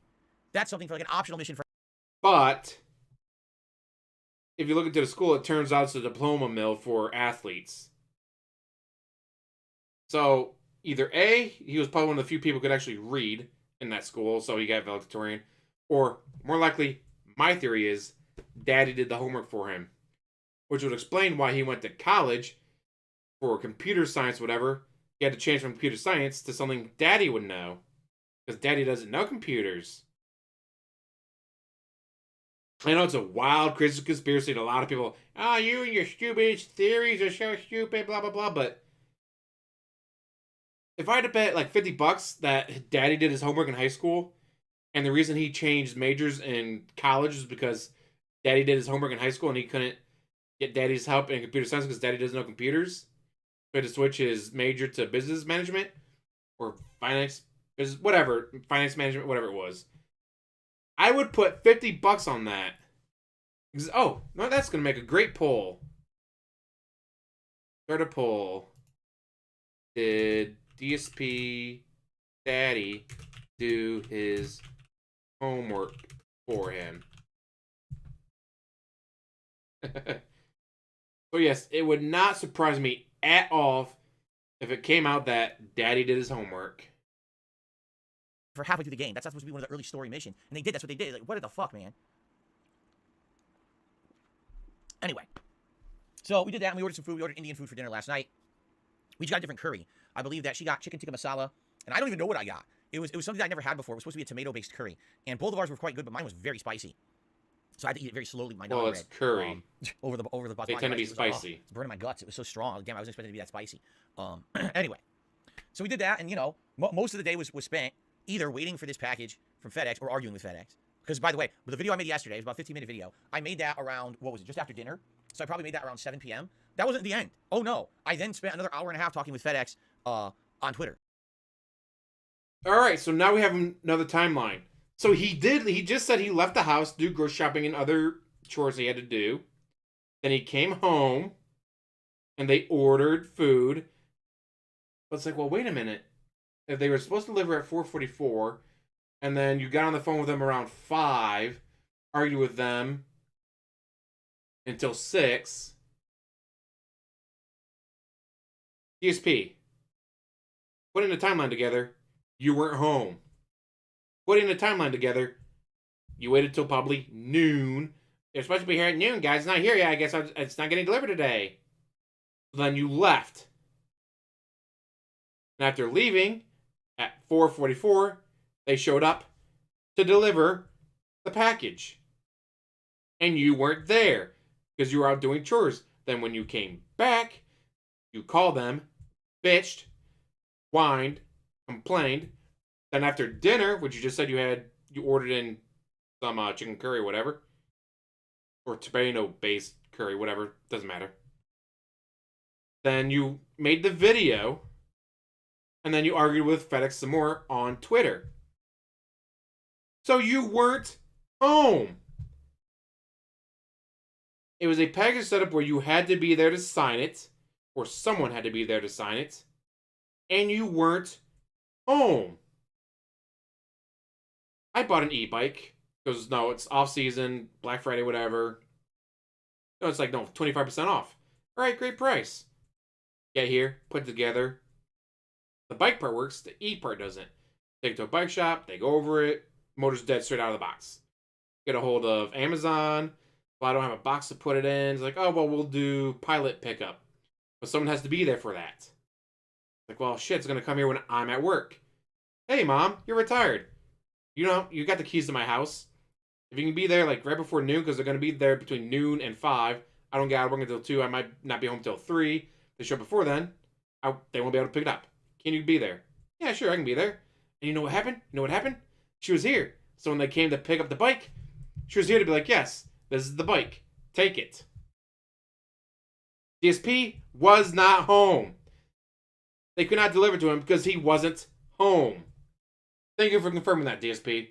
That's something for like an optional mission for. But if you look into the school, it turns out it's a diploma mill for athletes. So either A, he was probably one of the few people who could actually read in that school, so he got valedictorian, or more likely, my theory is, Daddy did the homework for him, which would explain why he went to college for computer science, whatever. He had to change from computer science to something Daddy would know, because Daddy doesn't know computers. I know it's a wild, crazy conspiracy to a lot of people. Oh, you and your stupid theories are so stupid, blah, blah, blah. But if I had to bet like $50 that Daddy did his homework in high school, and the reason he changed majors in college is because Daddy did his homework in high school and he couldn't get Daddy's help in computer science because Daddy doesn't know computers. He had to switch his major to business management or finance, business, whatever, finance management, whatever it was. I would put $50 on that. Oh, no, that's going to make a great poll. Start a poll. Did DSP Daddy do his homework for him? So yes, it would not surprise me at all if it came out that Daddy did his homework. For halfway through the game. That's not supposed to be one of the early story missions. And they did. That's what they did. Like, what the fuck, man? Anyway. So, we did that, and we ordered some food. We ordered Indian food for dinner last night. We just got a different curry. I believe that she got chicken tikka masala, and I don't even know what I got. It was something that I never had before. It was supposed to be a tomato-based curry. And both of ours were quite good, but mine was very spicy. So I had to eat it very slowly. Well, it's curry. Over the basmati. They tend to be spicy. It's burning my guts. It was so strong. Damn, I wasn't expecting it to be that spicy. Anyway. So we did that, and, you know, most of the day was spent either waiting for this package from FedEx or arguing with FedEx. Because, by the way, with the video I made yesterday, it was about a 15-minute video. I made that around, what was it, just after dinner? So I probably made that around 7 p.m. That wasn't the end. Oh, no. I then spent another hour and a half talking with FedEx on Twitter. All right, so now we have another timeline. So he just said he left the house to do grocery shopping and other chores he had to do. Then he came home, and they ordered food. But it's like, well, wait a minute. if they were supposed to deliver at 4:44, and then you got on the phone with them around 5, argued with them until 6. DSP, putting the timeline together, you weren't home. Putting the timeline together, you waited till probably noon. They're supposed to be here at noon, guys. It's not here yet. I guess it's not getting delivered today. So then you left. And after leaving at 4:44, they showed up to deliver the package. And you weren't there because you were out doing chores. Then when you came back, you called them, bitched, whined, complained. Then after dinner, which you just said you ordered in some chicken curry or whatever, or tomato-based curry, whatever, doesn't matter. Then you made the video, and then you argued with FedEx some more on Twitter. So you weren't home. It was a package setup where you had to be there to sign it, or someone had to be there to sign it, and you weren't home. I bought an e-bike because, no, it's off-season, Black Friday, whatever. No, it's like, no, 25% off. All right, great price. Get here, put it together. The bike part works, the e part doesn't. Take it to a bike shop, they go over it, motor's dead straight out of the box. Get a hold of Amazon. Well, I don't have a box to put it in. It's like, oh, well, we'll do pilot pickup. But someone has to be there for that. Like, well, shit, it's going to come here when I'm at work. Hey, Mom, you're retired. You know, you got the keys to my house. If you can be there, like, right before noon, because they're going to be there between noon and 5. I don't get out of work until 2. I might not be home until 3. If they show up before then, they won't be able to pick it up. Can you be there? Yeah, sure, I can be there. And you know what happened? You know what happened? She was here. So when they came to pick up the bike, she was here to be like, yes, this is the bike. Take it. DSP was not home. They could not deliver to him because he wasn't home. Thank you for confirming that, DSP.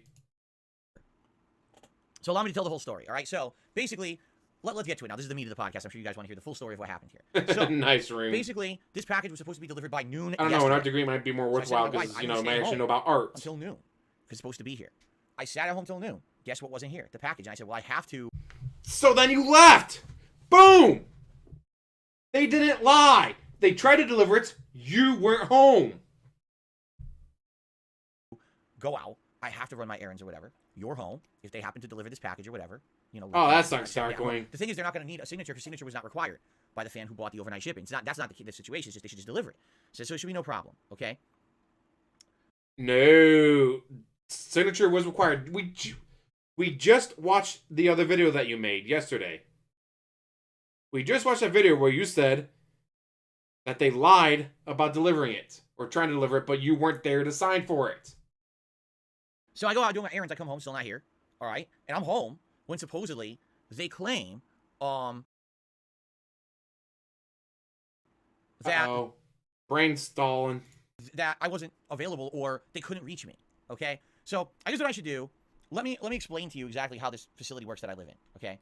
So allow me to tell the whole story, all right? So basically, let's get to it now. This is the meat of the podcast. I'm sure you guys want to hear the full story of what happened here. So nice, Reee. basically, this package was supposed to be delivered by noon. I don't know. An art degree might be more worthwhile because, I you know, might actually know about art. Until noon. Because it's supposed to be here. I sat at home till noon. Guess what wasn't here? The package. And I said, well, I have to. So then you left. Boom. They didn't lie. They tried to deliver it. You weren't home. Go out. I have to run my errands or whatever. You're home. If they happen to deliver this package or whatever, you know. Oh, that's not startling. The thing is, they're not going to need a signature because signature was not required by the fan who bought the overnight shipping. That's not the situation. It's just they should just deliver it. So it should be no problem. Okay. No, signature was required. We just watched the other video that you made yesterday. We just watched that video where you said that they lied about delivering it or trying to deliver it, but you weren't there to sign for it. So I go out doing my errands. I come home, still not here. All right, and I'm home when supposedly they claim that brain stalling, that I wasn't available or they couldn't reach me. Okay, so I guess what I should do. Let me explain to you exactly how this facility works that I live in. Okay,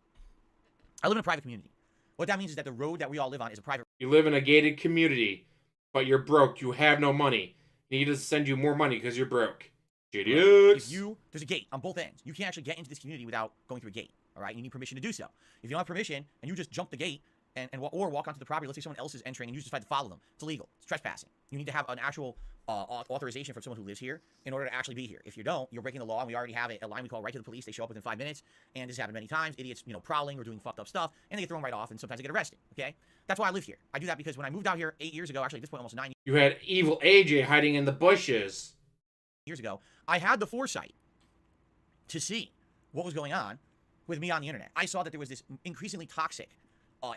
I live in a private community. What that means is that the road that we all live on is a private. You live in a gated community, but you're broke. You have no money. They need to send you more money because you're broke. Idiots. There's a gate on both ends. You can't actually get into this community without going through a gate. All right, you need permission to do so. If you don't have permission and you just jump the gate or walk onto the property, let's say someone else is entering and you just decide to follow them, it's illegal. It's trespassing. You need to have an actual authorization from someone who lives here in order to actually be here. If you don't, you're breaking the law, and we already have a line we call right to the police. They show up within 5 minutes, and this has happened many times. Idiots, prowling or doing fucked up stuff, and they get thrown right off, and sometimes they get arrested. Okay, that's why I live here. I do that because when I moved out here 8 years ago, actually at this point almost 9 you had evil AJ hiding in the bushes. Years ago, I had the foresight to see what was going on with me on the internet. I saw that there was this increasingly toxic,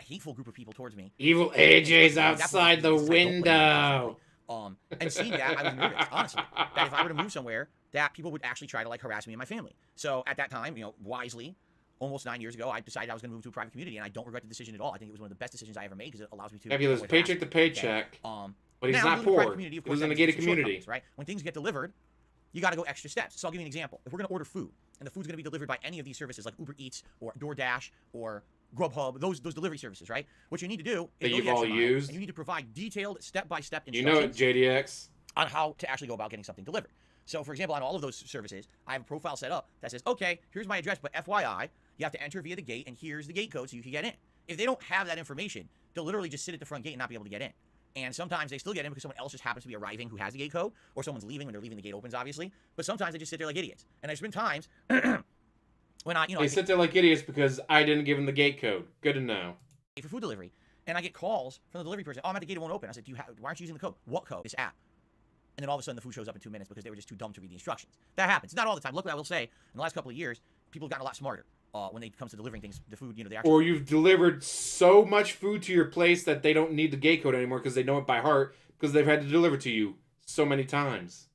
hateful group of people towards me. Evil AJ's outside the window. And seeing that, I was nervous, honestly, that if I were to move somewhere, that people would actually try to harass me and my family. So at that time, wisely, almost 9 years ago, I decided I was going to move to a private community, and I don't regret the decision at all. I think it was one of the best decisions I ever made because it allows me to. Yeah, he lives paycheck to paycheck. Okay? But he's not poor. He lives in a gated community. Right? When things get delivered, you got to go extra steps. So I'll give you an example. If we're going to order food, and the food's going to be delivered by any of these services like Uber Eats or DoorDash or Grubhub, those delivery services, right? What you need to do is that you've all used. and you need to provide detailed step-by-step instructions. You know it, JDX. on how to actually go about getting something delivered. So, for example, on all of those services, I have a profile set up that says, okay, here's my address, but FYI, you have to enter via the gate, and here's the gate code so you can get in. If they don't have that information, they'll literally just sit at the front gate and not be able to get in. And sometimes they still get in because someone else just happens to be arriving who has the gate code, or someone's leaving when they're leaving, the gate opens, obviously. But sometimes they just sit there like idiots. And there's been times when they sit there like idiots because I didn't give them the gate code. Good to know. For food delivery, and I get calls from the delivery person. Oh, I'm at the gate, it won't open. I said, why aren't you using the code? What code? This app. And then all of a sudden the food shows up in 2 minutes because they were just too dumb to read the instructions. That happens. Not all the time. Luckily, I will say, in the last couple of years, people have gotten a lot smarter when it comes to delivering things, the food, they actually... Or you've delivered so much food to your place that they don't need the gate code anymore because they know it by heart because they've had to deliver to you so many times.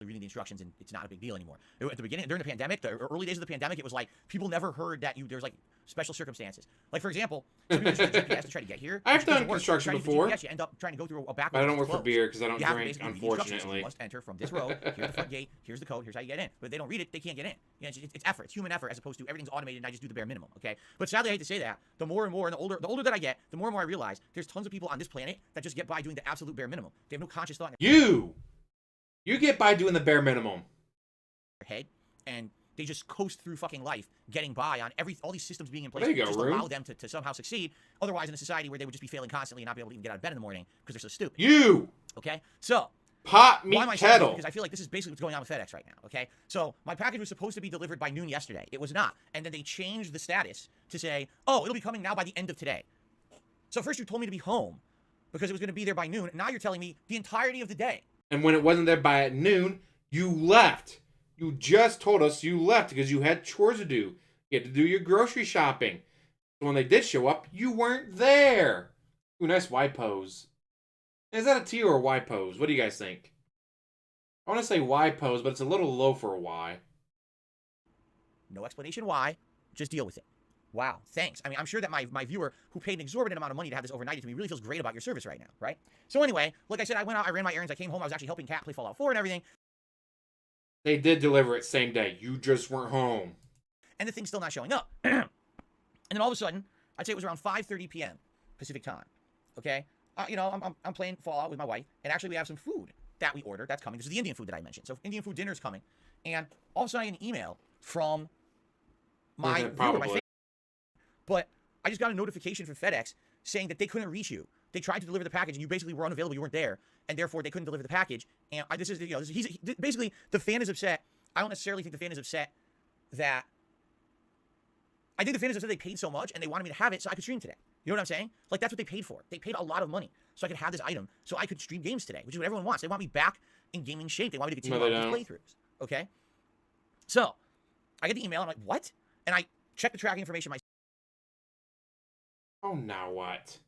Reading the instructions, and it's not a big deal anymore. At the beginning, during the pandemic, the early days of the pandemic, it was like people never heard that there's like special circumstances. Like, for example, some people use GPS to try to get here. I've done construction before. GPS, you end up trying to go through a back road. But I don't work for beer because I don't drink, unfortunately. You must enter from this road. Here's the front gate. Here's the code. Here's how you get in. But if they don't read it, they can't get in. It's effort. It's human effort as opposed to everything's automated and I just do the bare minimum. Okay. But sadly, I hate to say that. The more and more, and the older that I get, the more and more I realize there's tons of people on this planet that just get by doing the absolute bare minimum. They have no conscious thought. You get by doing the bare minimum. Head, and they just coast through fucking life, getting by on all these systems being in place to allow them to somehow succeed. Otherwise, in a society where they would just be failing constantly and not be able to even get out of bed in the morning because they're so stupid. Okay, so pot meat why am I kettle? Because I feel like this is basically what's going on with FedEx right now. Okay, so my package was supposed to be delivered by noon yesterday. It was not, and then they changed the status to say, oh, it'll be coming now by the end of today. So first you told me to be home because it was going to be there by noon. Now you're telling me the entirety of the day. And when it wasn't there by noon, you left. You just told us you left because you had chores to do. You had to do your grocery shopping. So when they did show up, you weren't there. Ooh, nice Y pose. Is that a T or a Y pose? What do you guys think? I want to say Y pose, but it's a little low for a Y. No explanation why. Just deal with it. Wow, thanks. I mean, I'm sure that my viewer who paid an exorbitant amount of money to have this overnighted to me really feels great about your service right now, right? So anyway, like I said, I went out, I ran my errands, I came home, I was actually helping Kat play Fallout 4 and everything. They did deliver it same day. You just weren't home. And the thing's still not showing up. And then all of a sudden, I'd say it was around 5:30 p.m. Pacific time. Okay? I'm playing Fallout with my wife, and actually we have some food that we ordered that's coming. This is the Indian food that I mentioned. So Indian food dinner is coming. And all of a sudden I get an email from my viewer, but I just got a notification from FedEx saying that they couldn't reach you. They tried to deliver the package, and you basically were unavailable. You weren't there, and therefore they couldn't deliver the package. And basically the fan is upset. I don't necessarily think the fan is upset that. I think the fan is upset they paid so much, and they wanted me to have it so I could stream today. You know what I'm saying? Like, that's what they paid for. They paid a lot of money so I could have this item so I could stream games today, which is what everyone wants. They want me back in gaming shape. They want me to continue on these playthroughs. Okay? So I get the email. I'm like, what? And I check the tracking information myself. Oh, now what?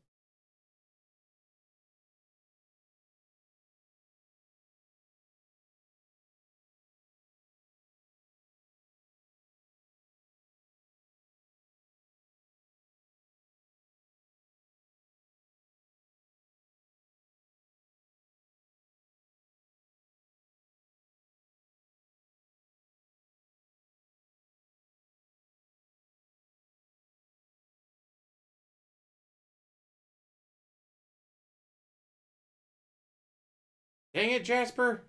Dang it, Jasper.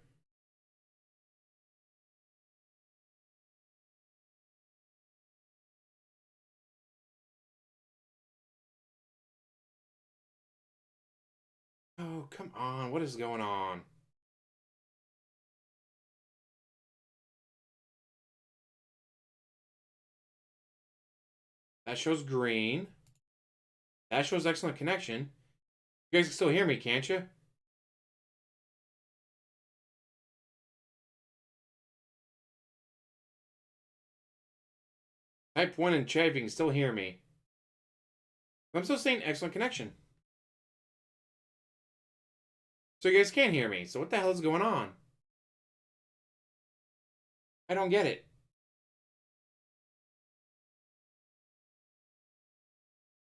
Oh, come on. What is going on? That shows green. That shows excellent connection. You guys can still hear me, can't you? Type 1 in chat if you can still hear me. I'm still saying excellent connection. So you guys can't hear me. So what the hell is going on? I don't get it.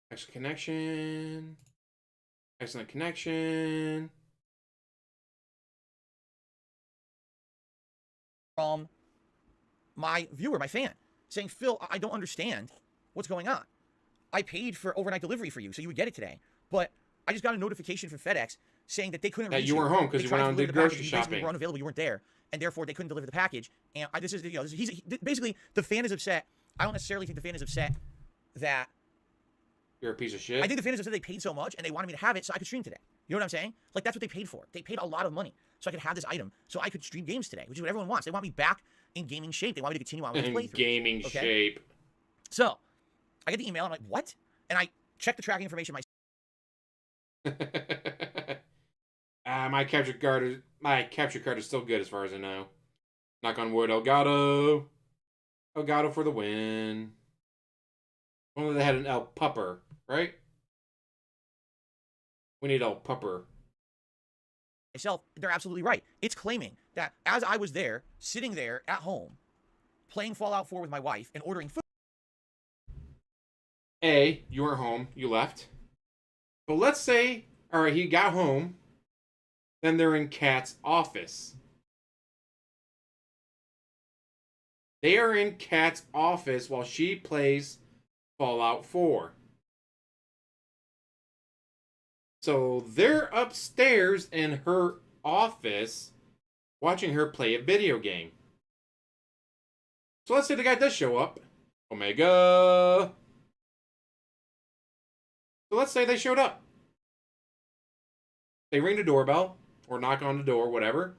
Excellent connection. Excellent connection. From my viewer, my fan, saying, Phil, I don't understand what's going on. I paid for overnight delivery for you, so you would get it today. But I just got a notification from FedEx saying that they couldn't That reach you weren't home because They you tried went to out and deliver did the package, grocery you basically shopping. were unavailable, you weren't there, and therefore they couldn't deliver the package. And this is, basically the fan is upset. I don't necessarily think the fan is upset that You're a piece of shit. I think the fan is upset they paid so much and they wanted me to have it so I could stream today. You know what I'm saying? Like, that's what they paid for. They paid a lot of money so I could have this item so I could stream games today, which is what everyone wants. They want me back in gaming shape. They want me to continue on with this In playthrough. gaming shape. So I get the email and I'm like, what? And I check the tracking information myself. My capture card is still good as far as I know. Knock on wood, Elgato. Elgato for the win. Only they had an El Pupper, right? We need El Pupper. They're absolutely right. It's claiming that as I was there, sitting there at home, playing Fallout 4 with my wife and ordering food. A, you weren't home, you left. But let's say, all right, he got home, then they're in Kat's office. They are in Kat's office while she plays Fallout 4. So they're upstairs in her office watching her play a video game. So let's say the guy does show up. Omega. So let's say they showed up. They ring the doorbell or knock on the door, whatever,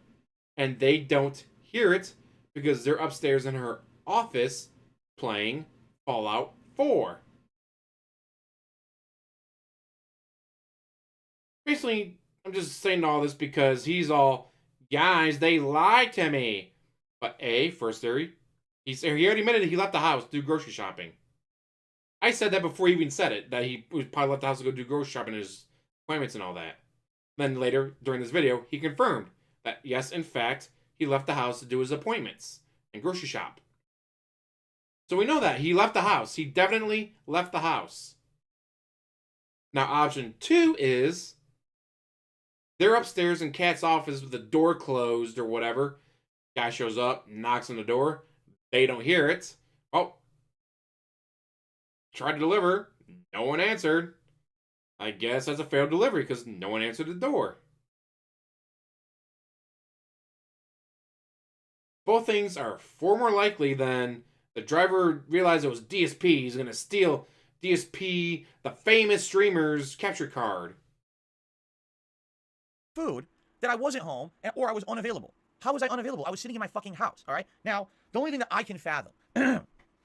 and they don't hear it because they're upstairs in her office playing Fallout 4. Basically, I'm just saying all this because he's all, guys, they lied to me. But A, first theory, he already admitted he left the house to do grocery shopping. I said that before he even said it, that he probably left the house to go do grocery shopping and his appointments and all that. Then later, during this video, he confirmed that, yes, in fact, he left the house to do his appointments and grocery shop. So we know that. He left the house. He definitely left the house. Now, option 2 is they're upstairs in Kat's office with the door closed or whatever. Guy shows up, knocks on the door. They don't hear it. Oh. Tried to deliver. No one answered. I guess that's a failed delivery because no one answered the door. Both things are far more likely than the driver realized it was DSP. He's going to steal DSP, the famous streamer's capture card. Food that I wasn't home or I was unavailable. How was I unavailable? I was sitting in my fucking house, all right? Now, the only thing that I can fathom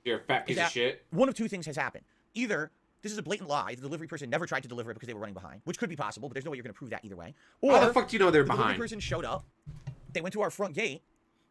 You're a fat piece of shit. One of two things has happened. Either this is a blatant lie, the delivery person never tried to deliver it because they were running behind, which could be possible, but there's no way you're going to prove that either way. Or how the fuck do you know they're the behind? delivery person showed up, they went to our front gate,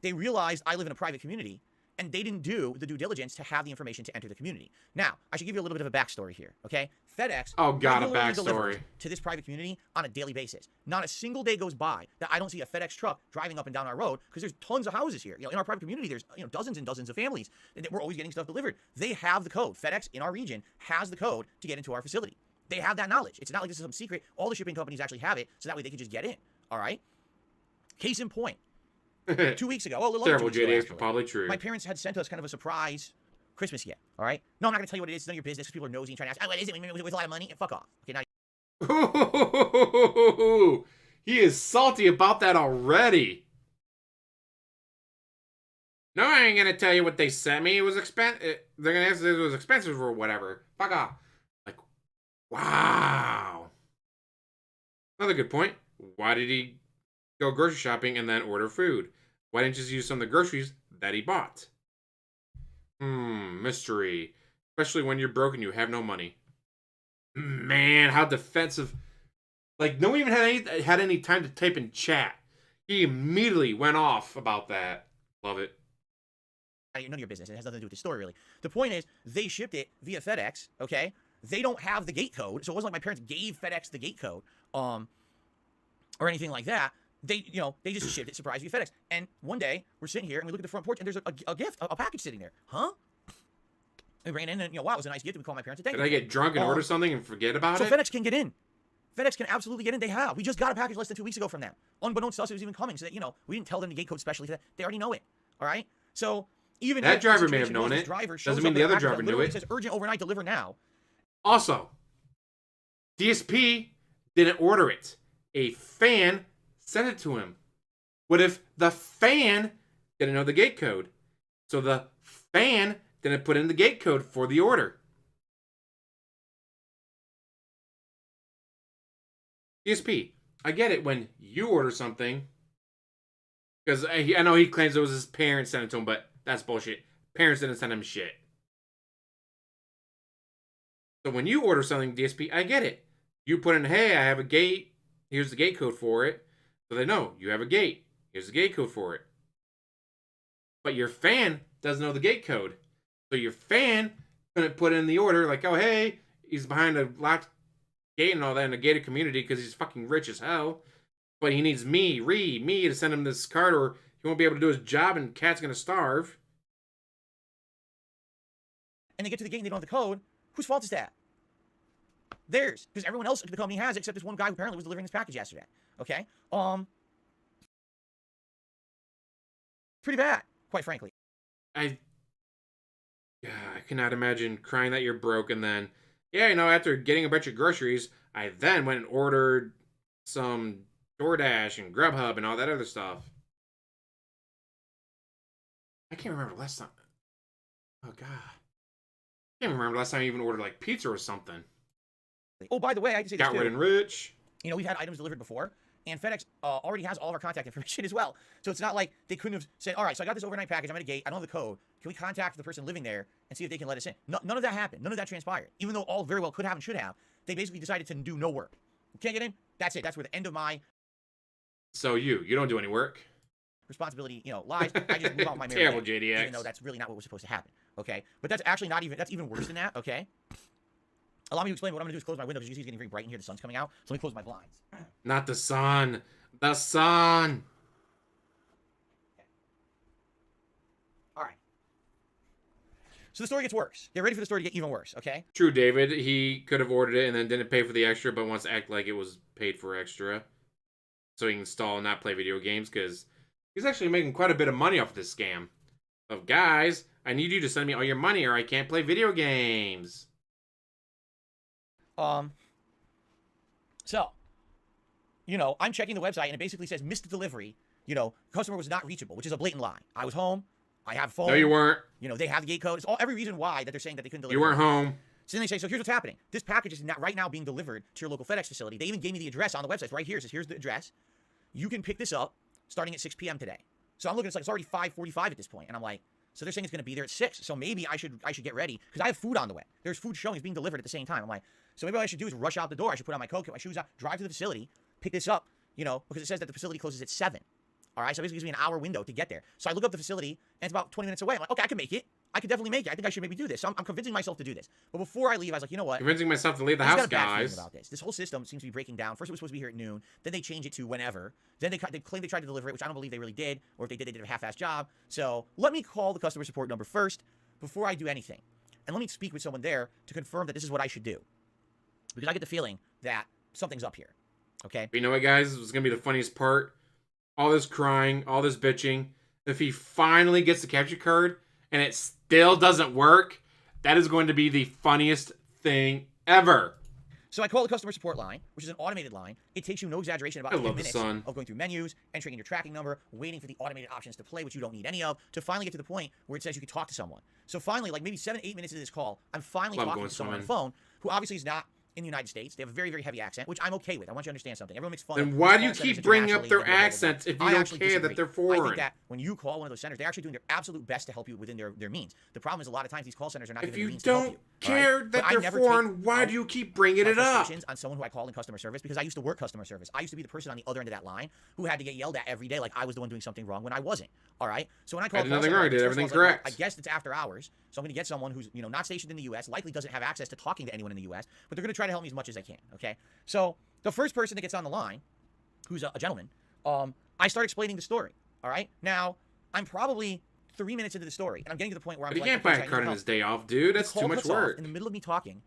they realized I live in a private community, and they didn't do the due diligence to have the information to enter the community. Now, I should give you a little bit of a backstory here, okay? FedEx regularly delivers to this private community on a daily basis. Not a single day goes by that I don't see a FedEx truck driving up and down our road because there's tons of houses here. In our private community, there's dozens and dozens of families that we're always getting stuff delivered. They have the code. FedEx in our region has the code to get into our facility. They have that knowledge. It's not like this is some secret. All the shipping companies actually have it, so that way they can just get in. All right? Case in point. 2 weeks ago, terrible JDX, but probably true. My parents had sent us kind of a surprise Christmas gift. All right. No, I'm not gonna tell you what it is. It's none of your business. People are nosy and trying to ask, "Oh, what is it? With a lot of money?" And fuck off. Okay, now. He is salty about that already. No, I ain't gonna tell you what they sent me. It was expensive. They're gonna ask if it was expensive or whatever. Fuck off. Like, wow. Another good point. Why did he go grocery shopping and then order food? Why didn't you just use some of the groceries that he bought? Mystery. Especially when you're broke and you have no money. Man, how defensive. Like, no one even had any time to type in chat. He immediately went off about that. Love it. None of your business. It has nothing to do with the story, really. The point is, they shipped it via FedEx, okay? They don't have the gate code, so it wasn't like my parents gave FedEx the gate code, or anything like that. They just shipped it surprise via FedEx. And one day, we're sitting here and we look at the front porch and there's a gift, a package sitting there. Huh? We ran in and, wow, it was a nice gift. And we called my parents. Did I get drunk and order something and forget about it? So FedEx can get in. FedEx can absolutely get in. They have. We just got a package less than 2 weeks ago from them. Unbeknownst to us, it was even coming. So that, we didn't tell them the gate code specially for that. They already know it. All right? So even that driver may have known it. Doesn't mean the other driver knew it. It says urgent overnight, deliver now. Also, DSP didn't order it. a fan sent it to him? What if the fan didn't know the gate code? So the fan didn't put in the gate code for the order. DSP, I get it when you order something. Because I know he claims it was his parents sent it to him, but that's bullshit. Parents didn't send him shit. So when you order something, DSP, I get it. You put in, hey, I have a gate. Here's the gate code for it. So they know you have a gate. Here's the gate code for it. But your fan doesn't know the gate code. So your fan couldn't put in the order like, oh, hey, he's behind a locked gate and all that in a gated community because he's fucking rich as hell. But he needs Reee, to send him this card or he won't be able to do his job and Cat's going to starve. And they get to the gate and they don't have the code. Whose fault is that? Theirs. Because everyone else at the company has, except this one guy who apparently was delivering this package yesterday. Okay? Pretty bad, quite frankly. I cannot imagine crying that you're broke and then, after getting a bunch of groceries, I then went and ordered some DoorDash and Grubhub and all that other stuff. I can't remember last time. Oh, God. I can't remember last time I even ordered, like, pizza or something. Oh, by the way, I can say this Got too. rid and rich. You know, we've had items delivered before, and FedEx already has all of our contact information as well. So it's not like they couldn't have said, all right, so I got this overnight package, I'm at a gate, I don't have the code. Can we contact the person living there and see if they can let us in? No, none of that happened. None of that transpired. Even though all very well could have and should have, they basically decided to do no work. You can't get in? That's it. That's where the end of my... So you don't do any work? Responsibility, lies. I just move on my Terrible day, JDX. even though that's really not what was supposed to happen, okay? But that's actually not even, that's even worse than that, okay? Allow me to explain. What I'm going to do is close my window because you see it's getting very bright in here. The sun's coming out. So let me close my blinds. Not the sun. The sun. Okay. All right. So the story gets worse. Get ready for the story to get even worse, okay? True, David. He could have ordered it and then didn't pay for the extra, but wants to act like it was paid for extra. So he can install and not play video games because he's actually making quite a bit of money off this scam. Of guys, I need you to send me all your money or I can't play video games. So, I'm checking the website and it basically says missed delivery. Customer was not reachable, which is a blatant lie. I was home. I have phone. No, you weren't. They have the gate code. It's every reason why that they're saying that they couldn't deliver. You weren't home. So then they say, so here's what's happening. This package is right now being delivered to your local FedEx facility. They even gave me the address on the website. It's right here. It says, here's the address. You can pick this up starting at 6 p.m. today. So I'm looking, it's already 5:45 at this point. And I'm like, so they're saying it's going to be there at 6. So maybe I should get ready because I have food on the way. There's food showing it's being delivered at the same time. I'm like, so maybe what I should do is rush out the door. I should put on my coat, get my shoes out, drive to the facility, pick this up, because it says that the facility closes at 7. All right, so it basically gives me an hour window to get there. So I look up the facility, and it's about 20 minutes away. I'm like, okay, I can make it. I could definitely make it. I think I should maybe do this. So I'm convincing myself to do this. But before I leave, I was like, you know what? Convincing myself to leave the I just house, got a bad feeling guys. about this. This whole system seems to be breaking down. First, it was supposed to be here at noon. Then they change it to whenever. Then they claim they tried to deliver it, which I don't believe they really did. Or if they did a half-assed job. So let me call the customer support number first before I do anything. And let me speak with someone there to confirm that this is what I should do. Because I get the feeling that something's up here. Okay? But you know what, guys? This is going to be the funniest part. All this crying, all this bitching. If he finally gets the capture card and it still doesn't work, that is going to be the funniest thing ever. So I call the customer support line, which is an automated line. It takes you, no exaggeration, about 10 minutes of going through menus, entering in your tracking number, waiting for the automated options to play, which you don't need any of, to finally get to the point where it says you can talk to someone. So finally, like maybe 7, 8 minutes into this call, I'm finally talking to someone on the phone who obviously is not in the United States. They have a very, very heavy accent, which I'm okay with. I want you to understand something. Everyone makes fun of. Then why do you keep bringing up their accents if you don't care that they're foreign? I think that when you call one of those centers, they're actually doing their absolute best to help you within their means. The problem is a lot of times these call centers are not given the means to help you. If you don't care that they're foreign, why do you keep bringing it up? On someone who I call in customer service, because I used to work customer service. I used to be the person on the other end of that line who had to get yelled at every day like I was the one doing something wrong when I wasn't. All right? So when I call, I did nothing wrong. I did everything correct. I guess it's after hours, so I'm going to get someone who's not stationed in the U.S., likely doesn't have access to talking to anyone in the U.S., but they're going to try to help me as much as they can. Okay? So the first person that gets on the line, who's a gentleman, I start explaining the story. All right? Now, I'm probably 3 minutes into the story, and I'm getting to the point where I'm like, you can't buy a card on his day off, dude. That's too much work. In the middle of me talking,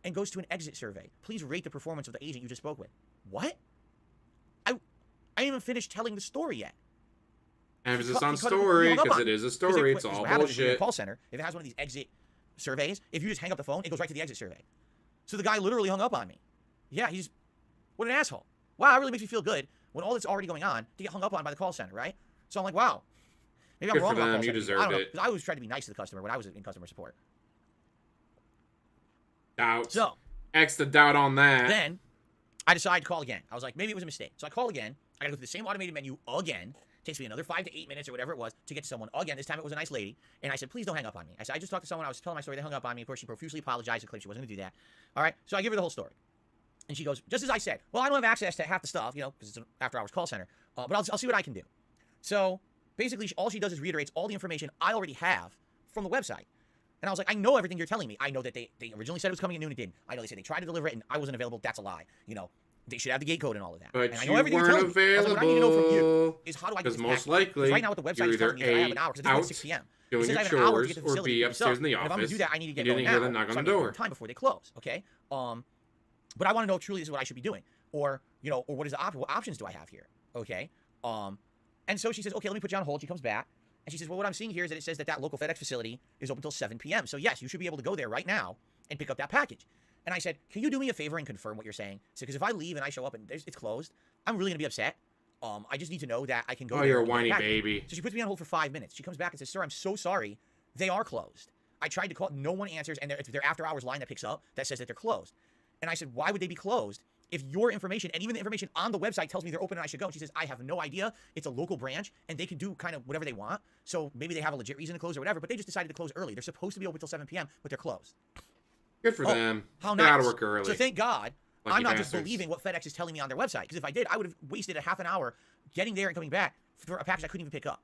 and goes to an exit survey. Please rate the performance of the agent you just spoke with. What? I didn't even finish telling the story yet. Emphasis on story, because it is a story. It's all bullshit. Call center, if it has one of these exit surveys, if you just hang up the phone, it goes right to the exit survey. So the guy literally hung up on me. Yeah, what an asshole. wow, it really makes me feel good when all that's already going on to get hung up on by the call center, right? So I'm like, wow. Maybe I'm wrong about call center. You deserved I don't know, it. because I always tried to be nice to the customer when I was in customer support. Doubt. So, X the doubt on that. then I decided to call again. I was like, maybe it was a mistake. So I call again. I gotta go through the same automated menu again. Takes me another 5 to 8 minutes or whatever it was to get to someone again. This time it was a nice lady. And I said, please don't hang up on me. I said, I just talked to someone. I was telling my story. They hung up on me. Of course, she profusely apologized and claimed she wasn't gonna do that. All right. So I give her the whole story. And she goes, just as I said, well, I don't have access to half the stuff, you know, because it's an after-hours call center. But I'll see what I can do. So basically, all she does is reiterates all the information I already have from the website. And I was like, I know everything you're telling me. I know that they originally said it was coming at noon. It didn't. I know they said they tried to deliver it and I wasn't available. That's a lie. You know, they should have the gate code and all of that. But and I you know everything you're weren't telling me. I was like, what I need to know from you is how do I get because this most package? likely, Right now, what the website is telling me is I have an hour because it's 6 p.m. doing your chores or be upstairs in the office. And if I'm going to do that, I need to get you going didn't hear now. them knock on So the door. time before they close, okay? But I want to know truly this is what I should be doing. Or, you know, or what is the what options do I have here? Okay? And so she says, okay, let me put you on hold. She comes back. And she says, well, what I'm seeing here is that it says that that local FedEx facility is open until 7 p.m. So, yes, you should be able to go there right now and pick up that package. And I said, can you do me a favor and confirm what you're saying? So, because if I leave and I show up and it's closed, I'm really going to be upset. I just need to know that I can go there. Oh, you're a whiny baby. So she puts me on hold for 5 minutes. She comes back and says, sir, I'm so sorry. They are closed. I tried to call. No one answers. And it's their after-hours line that picks up that says that they're closed. And I said, why would they be closed? If your information and even the information on the website tells me they're open and I should go. And she says, I have no idea. It's a local branch and they can do kind of whatever they want. So maybe they have a legit reason to close or whatever, but they just decided to close early. They're supposed to be open until 7 p.m., but they're closed. Good for them. How Get nice. out of work early. So thank God Lucky I'm not bastards. just believing what FedEx is telling me on their website. Because if I did, I would have wasted a half an hour getting there and coming back for a package I couldn't even pick up.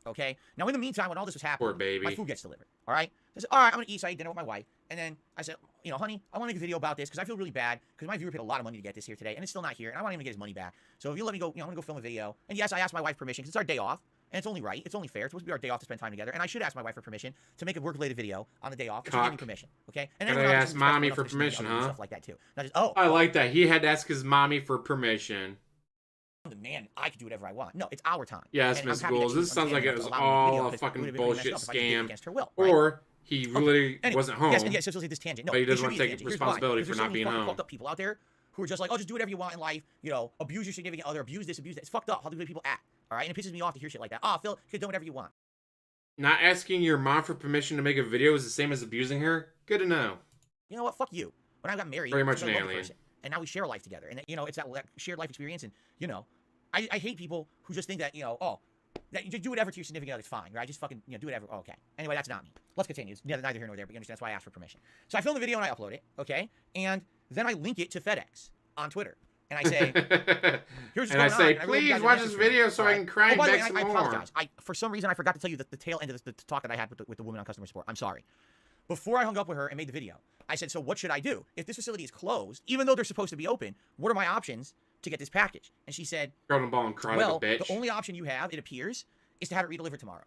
Okay? Now, in the meantime, when all this was happening, Poor baby. my food gets delivered. All right? I said, all right, I'm going to eat. So I ate dinner with my wife. And then I said, you know, honey, I want to make a video about this because I feel really bad because my viewer paid a lot of money to get this here today and it's still not here. And I want him to get his money back. So if you let me go, you know, I'm going to go film a video. And yes, I asked my wife permission because it's our day off. And it's only right. It's only fair. It's supposed to be our day off to spend time together. And I should ask my wife for permission to make a work-related video on the day off. She gave me permission. Okay? And Gotta then ask mommy for permission, huh? Stuff like that too. Not just, oh. I like that. He had to ask his mommy for permission. Man, I can do whatever I want. No, it's our time. Yes, And Miss I'm happy that Goals. she This sounds like it was allowed me to all video a because fucking it would have been really bullshit messed up if I did it scam. against her will, right? Or he really Anyway, wasn't home. Yes, and yes, so this tangent. No, But he it doesn't should want be to a take tangent. Here's responsibility why. for There's not so many being fucking home. fucked up people out there who are just like, oh, just do whatever you want in life. You know, abuse your significant other, abuse this, abuse that. It's fucked up how the way people act. All right, and it pisses me off to hear shit like that. Oh, Phil, you can do whatever you want. Not asking your mom for permission to make a video is the same as abusing her? Good to know. You know what? Fuck you. When I got married, Very much I was a an lovely alien. person, and now we share a life together. And you know, it's that shared life experience. And you know, I hate people who just think that, you know, oh, that you just do whatever to your significant other, it's fine, right? Just fucking, you know, do whatever. Oh, okay. Anyway, that's not me. Let's continue. It's neither here nor there, but you understand that's why I asked for permission. So I film the video and I upload it, okay? And then I link it to FedEx on Twitter. And I say, here's what's And I going say, on. I really please got watch your this message video here, so all I right? can cry Oh, by the way, back some I more. apologize. For some reason, I forgot to tell you the tail end of the talk that I had with the woman on customer support. I'm sorry. Before I hung up with her and made the video, I said, so what should I do? If this facility is closed, even though they're supposed to be open, what are my options to get this package? And she said, Girl on the ball and cry well, like a bitch. the only option you have, it appears, is to have it redelivered tomorrow.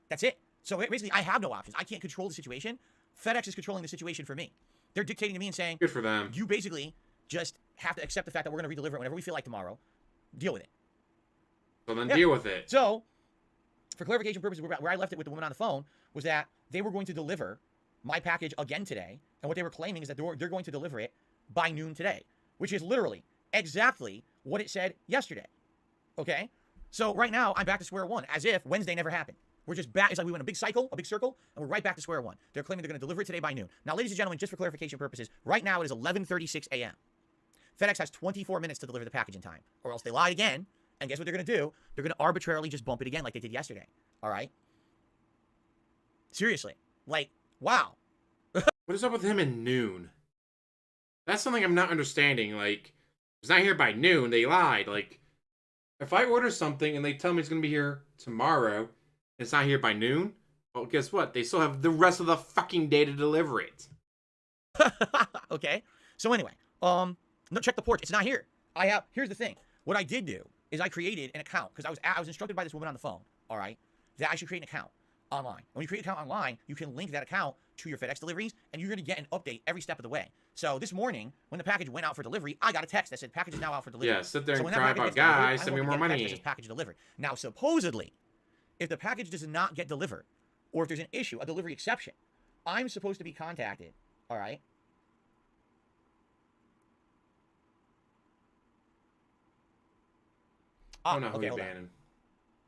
That's it. So basically, I have no options. I can't control the situation. FedEx is controlling the situation for me. They're dictating to me and saying, Good for them. you basically just have to accept the fact that we're going to redeliver it whenever we feel like tomorrow. Deal with it. So then Yeah. deal with it. So, for clarification purposes, where I left it with the woman on the phone was that they were going to deliver my package again today. And what they were claiming is that they're going to deliver it by noon today, which is literally exactly what it said yesterday. Okay? So right now, I'm back to square one, as if Wednesday never happened. We're just back. It's like we went a big circle, and we're right back to square one. They're claiming they're going to deliver it today by noon. Now, ladies and gentlemen, just for clarification purposes, right now it is 11:36 a.m. FedEx has 24 minutes to deliver the package in time, or else they lied again. And guess what they're going to do? They're going to arbitrarily just bump it again like they did yesterday. All right? Seriously. Like, wow. What is up with him in noon? That's something I'm not understanding. Like, it's not here by noon. They lied. Like, if I order something and they tell me it's going to be here tomorrow, and it's not here by noon, well, guess what? They still have the rest of the fucking day to deliver it. Okay? So anyway, no, check the porch. It's not here. Here's the thing. What I did do is I created an account because I was instructed by this woman on the phone, all right, that I should create an account online. When you create an account online, you can link that account to your FedEx deliveries, and you're going to get an update every step of the way. So this morning, when the package went out for delivery, I got a text that said, package is now out for delivery. Yeah, sit there So and when that cry package about, gets delivered, guys, I send me hope more you get a text that money. says package delivered. Now, supposedly, if the package does not get delivered, or if there's an issue, a delivery exception, I'm supposed to be contacted, all right? Oh no, okay, he's hold on. banning.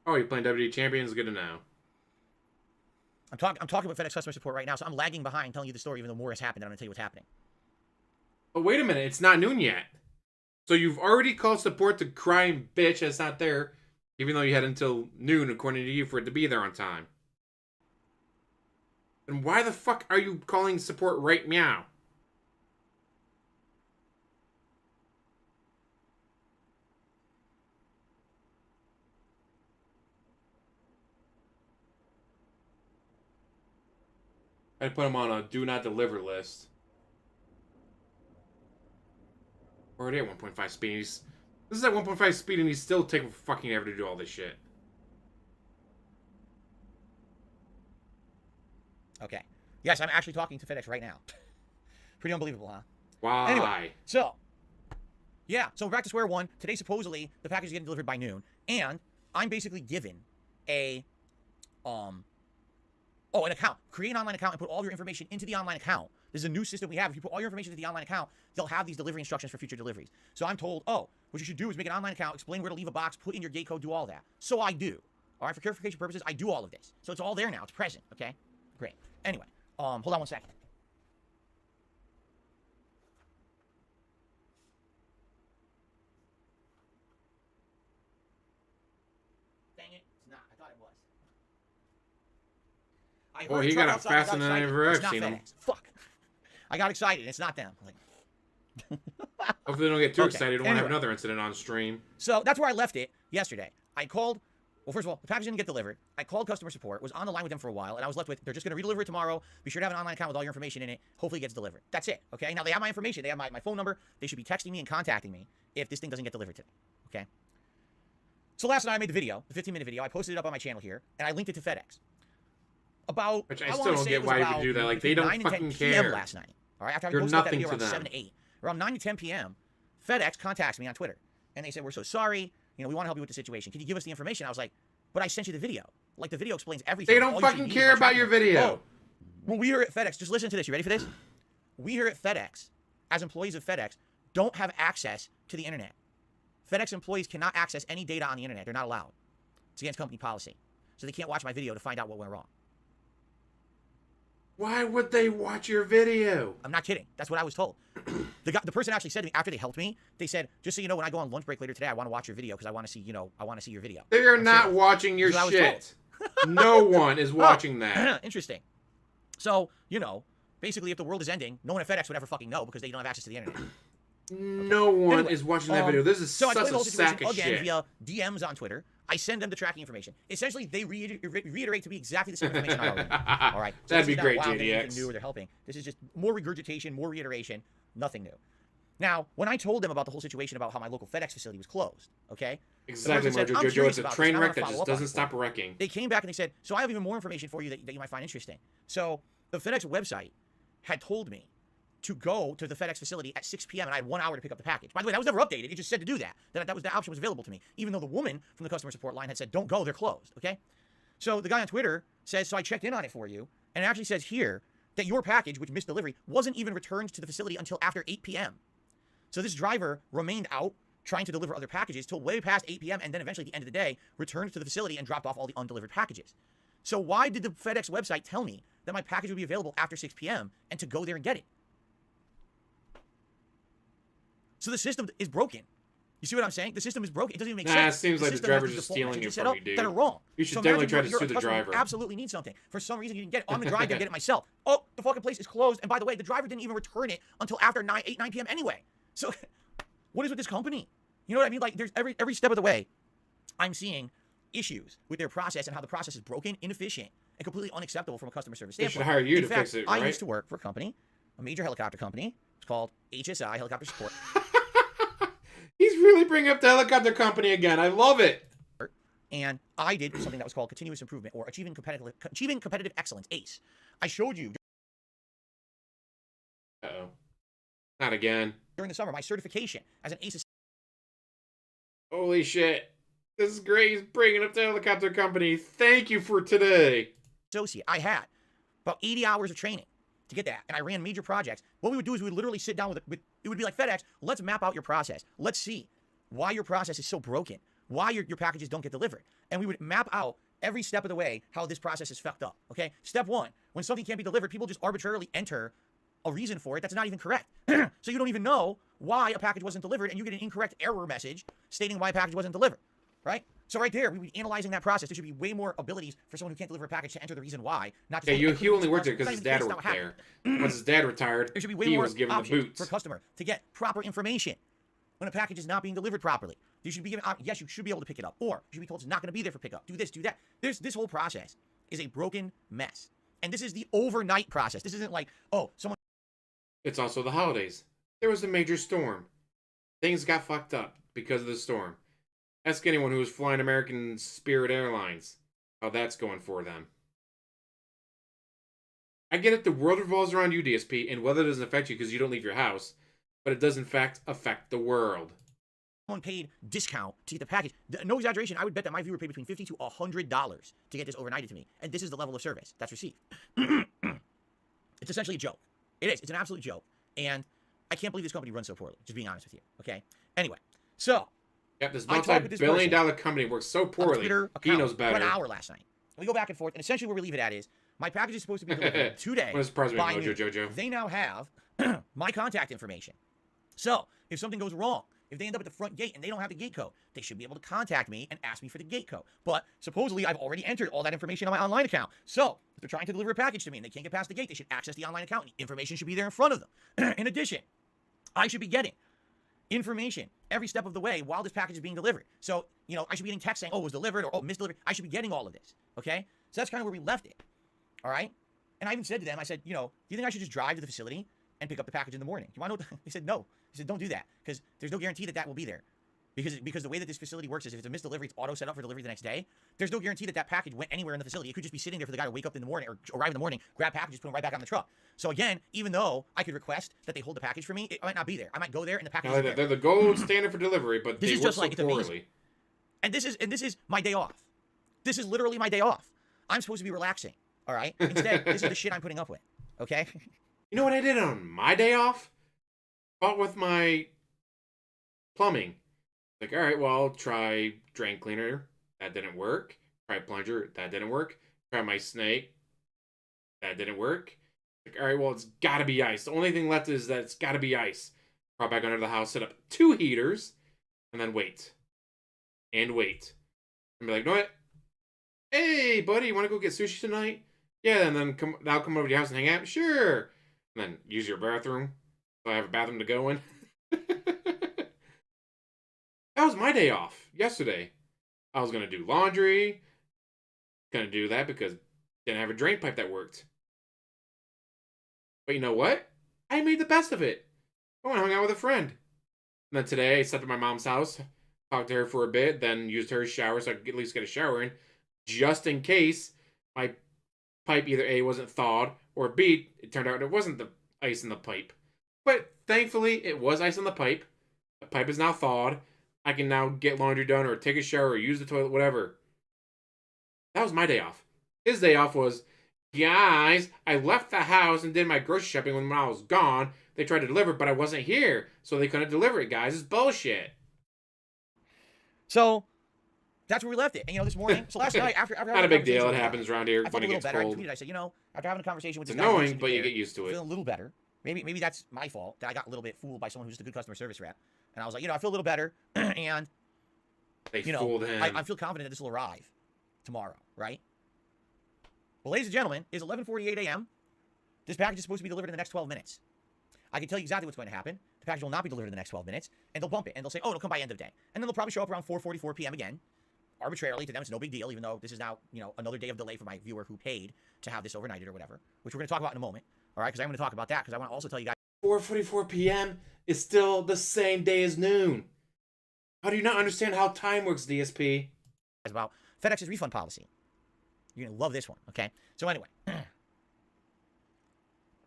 Oh, you're playing WWE Champions? Good to know. I'm talking about FedEx customer support right now, so I'm lagging behind telling you the story even though more has happened, and I'm going to tell you what's happening. But wait a minute, it's not noon yet. So you've already called support to crying bitch that's not there, even though you had until noon, according to you, for it to be there on time. Then why the fuck are you calling support right meow? I put him on a do not deliver list. Already at 1.5 speed. This is at 1.5 speed and he's still taking fucking ever to do all this shit. Okay. Yes, I'm actually talking to FedEx right now. Pretty unbelievable, huh? Why? Anyway, so, yeah, so we're back to square one. Today, supposedly, the package is getting delivered by noon, and I'm basically given an account. Create an online account and put all your information into the online account. This is a new system we have. If you put all your information into the online account, they'll have these delivery instructions for future deliveries. So I'm told, oh, what you should do is make an online account, explain where to leave a box, put in your gate code, do all that. So I do. All right, for clarification purposes, I do all of this. So it's all there now. It's present, okay? Great. Anyway, hold on one second. Dang it, it's not. I thought it was. Oh, he got it faster than I ever have seen him. Fuck. I got excited. It's not them. Like, hopefully they don't get too excited. Don't want to Anyway. have another incident on stream. So that's where I left it yesterday. I called. Well, first of all, the package didn't get delivered. I called customer support, was on the line with them for a while, and I was left with, they're just going to redeliver it tomorrow. Be sure to have an online account with all your information in it. Hopefully it gets delivered. That's it, okay? Now, they have my information. They have my phone number. They should be texting me and contacting me if this thing doesn't get delivered today, okay? So last night I made the video, the 15-minute video. I posted it up on my channel here, and I linked it to FedEx. Which I still don't get why you would do that. Like, they don't fucking care. Last night, all right? After I You're posted that nothing video to around them. 7 to 8. Around 9 to 10 p.m., FedEx contacts me on Twitter, and they said, we're so sorry. You know, we want to help you with the situation. Can you give us the information? I was like, but I sent you the video. Like, the video explains everything. They don't fucking care about your video. Oh, well, we here at FedEx, just listen to this. You ready for this? We here at FedEx, as employees of FedEx, don't have access to the internet. FedEx employees cannot access any data on the internet. They're not allowed. It's against company policy. So they can't watch my video to find out what went wrong. Why would they watch your video? I'm not kidding. That's what I was told. The person actually said to me, after they helped me, they said, just so you know, when I go on lunch break later today, I want to watch your video because I want to see, I want to see your video. They're not watching your shit. No one is watching that. Interesting. So, basically, if the world is ending, no one at FedEx would ever fucking know because they don't have access to the internet. No one is watching that video. This is such a sack of shit. Via DMs on Twitter. I send them the tracking information. Essentially, they reiterate to me exactly the same information I already know. All right? So That'd be great, wow, JDX. Anything new or they're helping. This is just more regurgitation, more reiteration, nothing new. Now, when I told them about the whole situation about how my local FedEx facility was closed, okay? Exactly, Jojo. It's a train wreck that just doesn't stop wrecking. They came back and they said, so I have even more information for you that you might find interesting. So the FedEx website had told me to go to the FedEx facility at 6 p.m. and I had 1 hour to pick up the package. By the way, that was never updated. It just said to do that. That was the option was available to me, even though the woman from the customer support line had said, don't go, they're closed, okay? So the guy on Twitter says, so I checked in on it for you, and it actually says here that your package, which missed delivery, wasn't even returned to the facility until after 8 p.m. So this driver remained out trying to deliver other packages till way past 8 p.m. and then eventually at the end of the day, returned to the facility and dropped off all the undelivered packages. So why did the FedEx website tell me that my package would be available after 6 p.m. and to go there and get it? So the system is broken. You see what I'm saying? The system is broken. It doesn't even make sense. It seems like the driver's just stealing it from you, dude. That are wrong. You should definitely try to sue the driver. You absolutely need something. For some reason, you didn't get it. I'm going to drive there and get it myself. Oh, the fucking place is closed. And by the way, the driver didn't even return it until after 9 p.m. anyway. So what is with this company? You know what I mean? Like, there's every step of the way, I'm seeing issues with their process and how the process is broken, inefficient, and completely unacceptable from a customer service standpoint. They should hire you to fact, fix it, right? I used to work for a company, a major helicopter company. It's called HSI, Helicopter Support. He's really bringing up the helicopter company again. I love it. And I did something that was called continuous improvement or achieving competitive excellence, ACE. I showed you Uh-oh. Not again. during the summer my certification as an ACE Holy shit. This is great. He's bringing up the helicopter company. Thank you for today. associate. I had about 80 hours of training to get that, and I ran major projects. What we would do is we would literally sit down with it would be like, FedEx, let's map out your process. Let's see why your process is so broken. why your packages don't get delivered. And we would map out every step of the way how this process is fucked up, okay? Step 1, when something can't be delivered, people just arbitrarily enter a reason for it that's not even correct. So you don't even know why a package wasn't delivered, and you get an incorrect error message stating why a package wasn't delivered, right? So right there, we would be analyzing that process. There should be way more abilities for someone who can't deliver a package to enter the reason why, not just... Yeah, he only worked there because his dad worked there. Once his dad retired, there should be way he more was given the options boots. for a customer to get proper information when a package is not being delivered properly. You should be given, yes, you should be able to pick it up, or you should be told it's not going to be there for pickup. Do this, do that. This whole process is a broken mess. And this is the overnight process. This isn't like, oh, someone... It's also the holidays. There was a major storm. Things got fucked up because of the storm. Ask anyone who was flying American Spirit Airlines how that's going for them. I get it, the world revolves around you, DSP, and weather doesn't affect you because you don't leave your house, but it does in fact affect the world. Someone paid discount to get the package. No exaggeration, I would bet that my viewer paid between $50 to $100 to get this overnighted to me. And this is the level of service that's received. It's essentially a joke. It is. It's an absolute joke. And I can't believe this company runs so poorly, just being honest with you, okay? Anyway, so... Yep, this multi-billion-dollar company works so poorly, he knows better. For an hour last night. We go back and forth, and essentially where we leave it at is, my package is supposed to be delivered today by noon. Jojo. They now have my contact information. So, if something goes wrong, if they end up at the front gate and they don't have the gate code, they should be able to contact me and ask me for the gate code. But supposedly, I've already entered all that information on my online account. So, if they're trying to deliver a package to me and they can't get past the gate, they should access the online account. And the information should be there in front of them. In addition, I should be getting information every step of the way while this package is being delivered. So, you know, I should be getting text saying, oh, it was delivered, or oh, misdelivered. I should be getting all of this, okay? So that's kind of where we left it, all right? And I even said to them, I said, you know, do you think I should just drive to the facility and pick up the package in the morning? Do you want to know? They said, no. They said, don't do that, because there's no guarantee that that will be there. Because the way that this facility works is if it's a missed delivery, it's auto set up for delivery the next day. There's no guarantee that that package went anywhere in the facility. It could just be sitting there for the guy to wake up in the morning or arrive in the morning, grab packages, put them right back on the truck. So again, even though I could request that they hold the package for me, it might not be there. I might go there and the package is there. They're the gold standard for delivery, but this they is work just like, so poorly. And this is my day off. This is literally my day off. I'm supposed to be relaxing, all right? Instead, this is the shit I'm putting up with, okay? You know what I did on my day off? Fought with my plumbing. Like, all right, well, I'll try drain cleaner. That didn't work. Try plunger. That didn't work. Try my snake. That didn't work. Like, all right, well, it's got to be ice. The only thing left is that it's got to be ice. Crawl back under the house, set up 2 heaters, and then wait. And wait. And be like, you know what? Hey, buddy, you want to go get sushi tonight? Yeah, and then I'll come over to your house and hang out? Sure. And then use your bathroom. So I have a bathroom to go in. That was my day off yesterday. I was going to do laundry. Going to do that because I didn't have a drain pipe that worked. But you know what? I made the best of it. I went and hung out with a friend. And then today I stepped to my mom's house, talked to her for a bit, then used her shower so I could at least get a shower in, just in case my pipe either A, wasn't thawed, or B, it turned out it wasn't the ice in the pipe. But thankfully, it was ice in the pipe. The pipe is now thawed. I can now get laundry done or take a shower or use the toilet, whatever. That was my day off. His day off was, guys, I left the house and did my grocery shopping when I was gone. They tried to deliver, but I wasn't here, so they couldn't deliver it, guys. It's bullshit. So, that's where we left it. And, you know, this morning, so last night, after not a big deal. It happens around here I felt when a it little gets better. cold. I said, you know, after having a conversation with It's this guy, annoying, but you get used to it. Feeling a little better. Maybe that's my fault that I got a little bit fooled by someone who's just a good customer service rep. And I was like, you know, I feel a little better, and They you know, fooled him. I feel confident that this will arrive tomorrow, right? Well, ladies and gentlemen, it's 11:48 a.m. This package is supposed to be delivered in the next 12 minutes. I can tell you exactly what's going to happen. The package will not be delivered in the next 12 minutes, and they'll bump it, and they'll say, oh, it'll come by end of day. And then they'll probably show up around 4:44 p.m. again. Arbitrarily, to them, it's no big deal, even though this is now, you know, another day of delay for my viewer who paid to have this overnighted or whatever, which we're going to talk about in a moment, all right? Because I'm going to talk about that, because I want to also tell you guys. 4:44 p.m. is still the same day as noon. How do you not understand how time works, DSP? About FedEx's refund policy. You're going to love this one, okay? So anyway.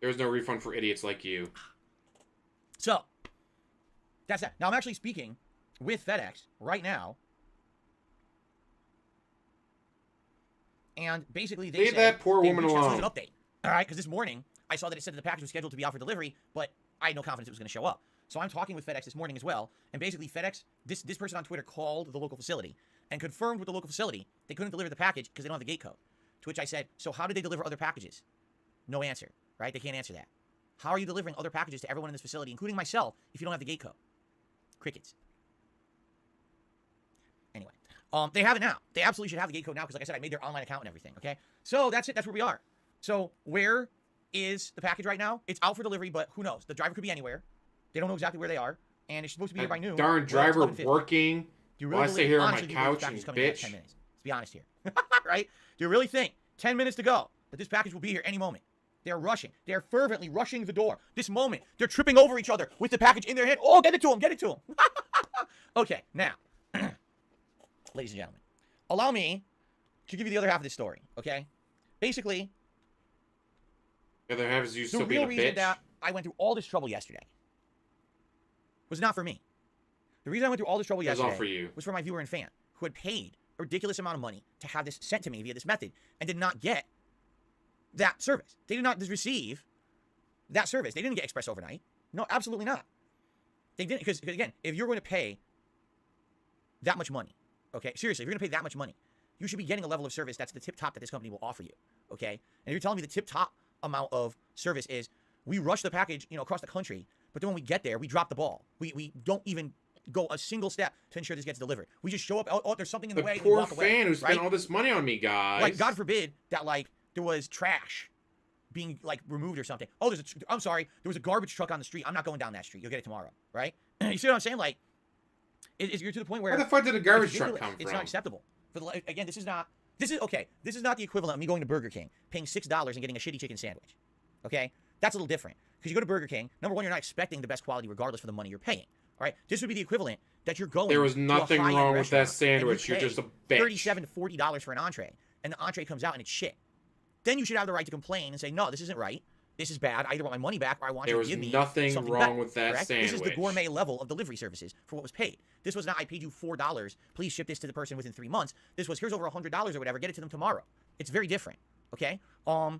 There's no refund for idiots like you. So, that's that. Now, I'm actually speaking with FedEx right now. And basically, they leave that poor woman alone. An update. All right, because this morning, I saw that it said that the package was scheduled to be out for delivery, but I had no confidence it was going to show up. So I'm talking with FedEx this morning as well, and basically FedEx, this person on Twitter called the local facility and confirmed with the local facility they couldn't deliver the package because they don't have the gate code. To which I said, so how did they deliver other packages? No answer, right? They can't answer that. How are you delivering other packages to everyone in this facility, including myself, if you don't have the gate code? Crickets. Anyway, they have it now. They absolutely should have the gate code now because, like I said, I made their online account and everything, okay? So that's it. That's where we are. So where is the package right now? It's out for delivery, but who knows? The driver could be anywhere. They don't know exactly where they are, and it's supposed to be here by noon. Darn driver working. Do you really while I stay here on my couch and bitch. 10 minutes. Let's be honest here, right? Do you really think 10 minutes to go that this package will be here any moment? They're rushing. They're fervently rushing the door. This moment, they're tripping over each other with the package in their hand. Oh, get it to them. Get it to them. Okay, now, ladies and gentlemen, allow me to give you the other half of this story, okay? Basically, the other half is you still the being real a reason bitch. that I went through all this trouble yesterday was not for me. The reason I went through all this trouble yesterday all for you. was for my viewer and fan who had paid a ridiculous amount of money to have this sent to me via this method and did not get that service. They did not receive that service. They didn't get express overnight. No, absolutely not. They didn't, because again, if you're going to pay that much money, okay, seriously, if you're going to pay that much money, you should be getting a level of service that's the tip top that this company will offer you, okay? And if you're telling me the tip top amount of service is we rush the package, across the country, but then when we get there, we drop the ball. We don't even go a single step to ensure this gets delivered. We just show up, oh, there's something in the way. The poor walk away, fan who spent right? all this money on me, guys. Like, God forbid that, there was trash being, removed or something. Oh, I'm sorry, there was a garbage truck on the street. I'm not going down that street. You'll get it tomorrow, right? You see what I'm saying? You're to the point where... Where the fuck did a garbage truck come from? It's not acceptable. Again, this is not the equivalent of me going to Burger King, paying $6 and getting a shitty chicken sandwich, okay? That's a little different. Because you go to Burger King, number one, you're not expecting the best quality regardless for the money you're paying. All right, this would be the equivalent that you're going. There was nothing wrong with that sandwich. You're just a bitch. $37 to $40 for an entree, and the entree comes out and it's shit. Then you should have the right to complain and say, no, this isn't right. This is bad. I either want my money back or I want you to give me something better. There was nothing wrong with that correct? sandwich. This is the gourmet level of delivery services for what was paid. This was not, I paid you $4. Please ship this to the person within 3 months. This was, here's over $100 or whatever. Get it to them tomorrow. It's very different. Okay. And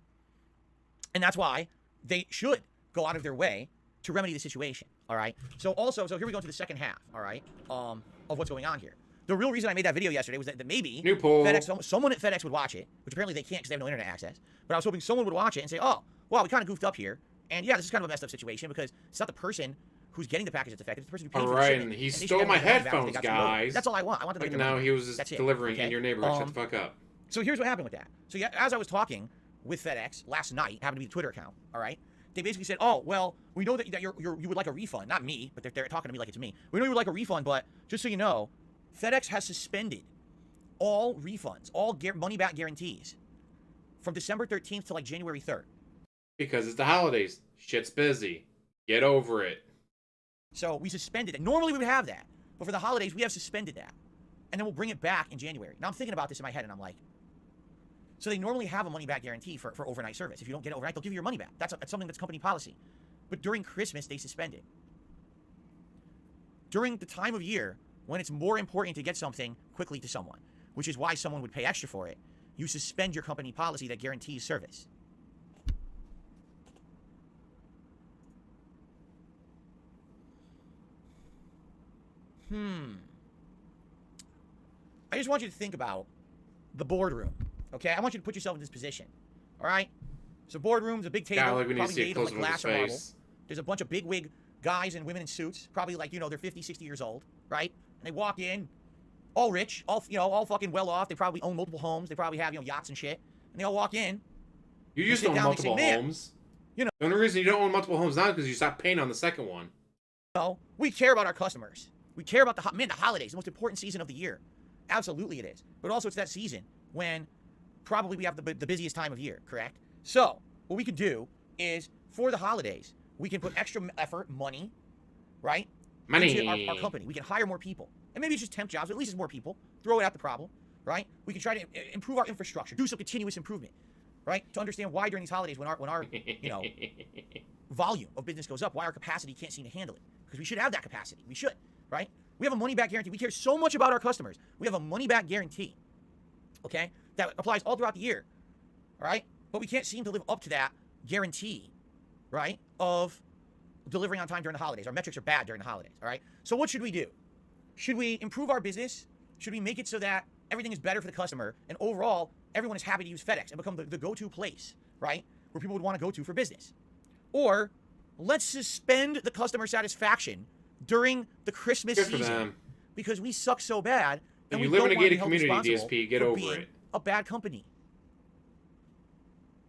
that's why they should go out of their way to remedy the situation. All right. So here we go to the second half. All right. Of what's going on here. The real reason I made that video yesterday was that maybe FedEx, someone at FedEx would watch it, which apparently they can't because they have no internet access. But I was hoping someone would watch it and say, oh, well, we kind of goofed up here. And yeah, this is kind of a messed up situation because it's not the person who's getting the package that's affected. It's the person who paid for the shipment. And he stole my headphones, guys. That's all I want. I want them to get their now money. he was just delivering in your neighborhood. Shut the fuck up. So here's what happened with that. So yeah, as I was talking with FedEx last night, happened to be the Twitter account, all right? They basically said, oh, well, we know that you would like a refund. Not me, but they're talking to me like it's me. We know you would like a refund, but just so you know, FedEx has suspended all refunds, all money-back guarantees from December 13th to January 3rd. Because it's the holidays. Shit's busy. Get over it. So we suspended it. Normally we would have that. But for the holidays, we have suspended that. And then we'll bring it back in January. Now I'm thinking about this in my head and I'm like, so they normally have a money-back guarantee for overnight service. If you don't get it overnight, they'll give you your money back. That's something that's company policy. But during Christmas, they suspend it. During the time of year when it's more important to get something quickly to someone, which is why someone would pay extra for it, you suspend your company policy that guarantees service. I just want you to think about the boardroom, okay? I want you to put yourself in this position, all right? So boardroom's a big table, probably made of glass or marble. There's a bunch of big-wig guys and women in suits, probably they're 50, 60 years old, right? And they walk in, all rich, all fucking well off. They probably own multiple homes. They probably have, yachts and shit. And they all walk in. You used to own multiple homes. The only reason you don't own multiple homes now is because you stopped paying on the second one. No, we care about our customers. We care about the holidays, the most important season of the year. Absolutely it is. But also it's that season when probably we have the busiest time of year, correct? So what we can do is for the holidays, we can put extra effort, money, right? Money. Into our company. We can hire more people. And maybe it's just temp jobs, but at least it's more people. Throw it at the problem, right? We can try to improve our infrastructure, do some continuous improvement, right? To understand why during these holidays when our volume of business goes up, why our capacity can't seem to handle it. Because we should have that capacity. We should, right? We have a money-back guarantee. We care so much about our customers. We have a money-back guarantee, okay, that applies all throughout the year, all right? But we can't seem to live up to that guarantee, right, of delivering on time during the holidays. Our metrics are bad during the holidays, all right? So what should we do? Should we improve our business? Should we make it so that everything is better for the customer and overall everyone is happy to use FedEx and become the go-to place, right? Where people would want to go to for business. Or let's suspend the customer satisfaction during the Christmas season because we suck so bad and you we live in don't a want to gated be community, DSP. Get over it. A bad company.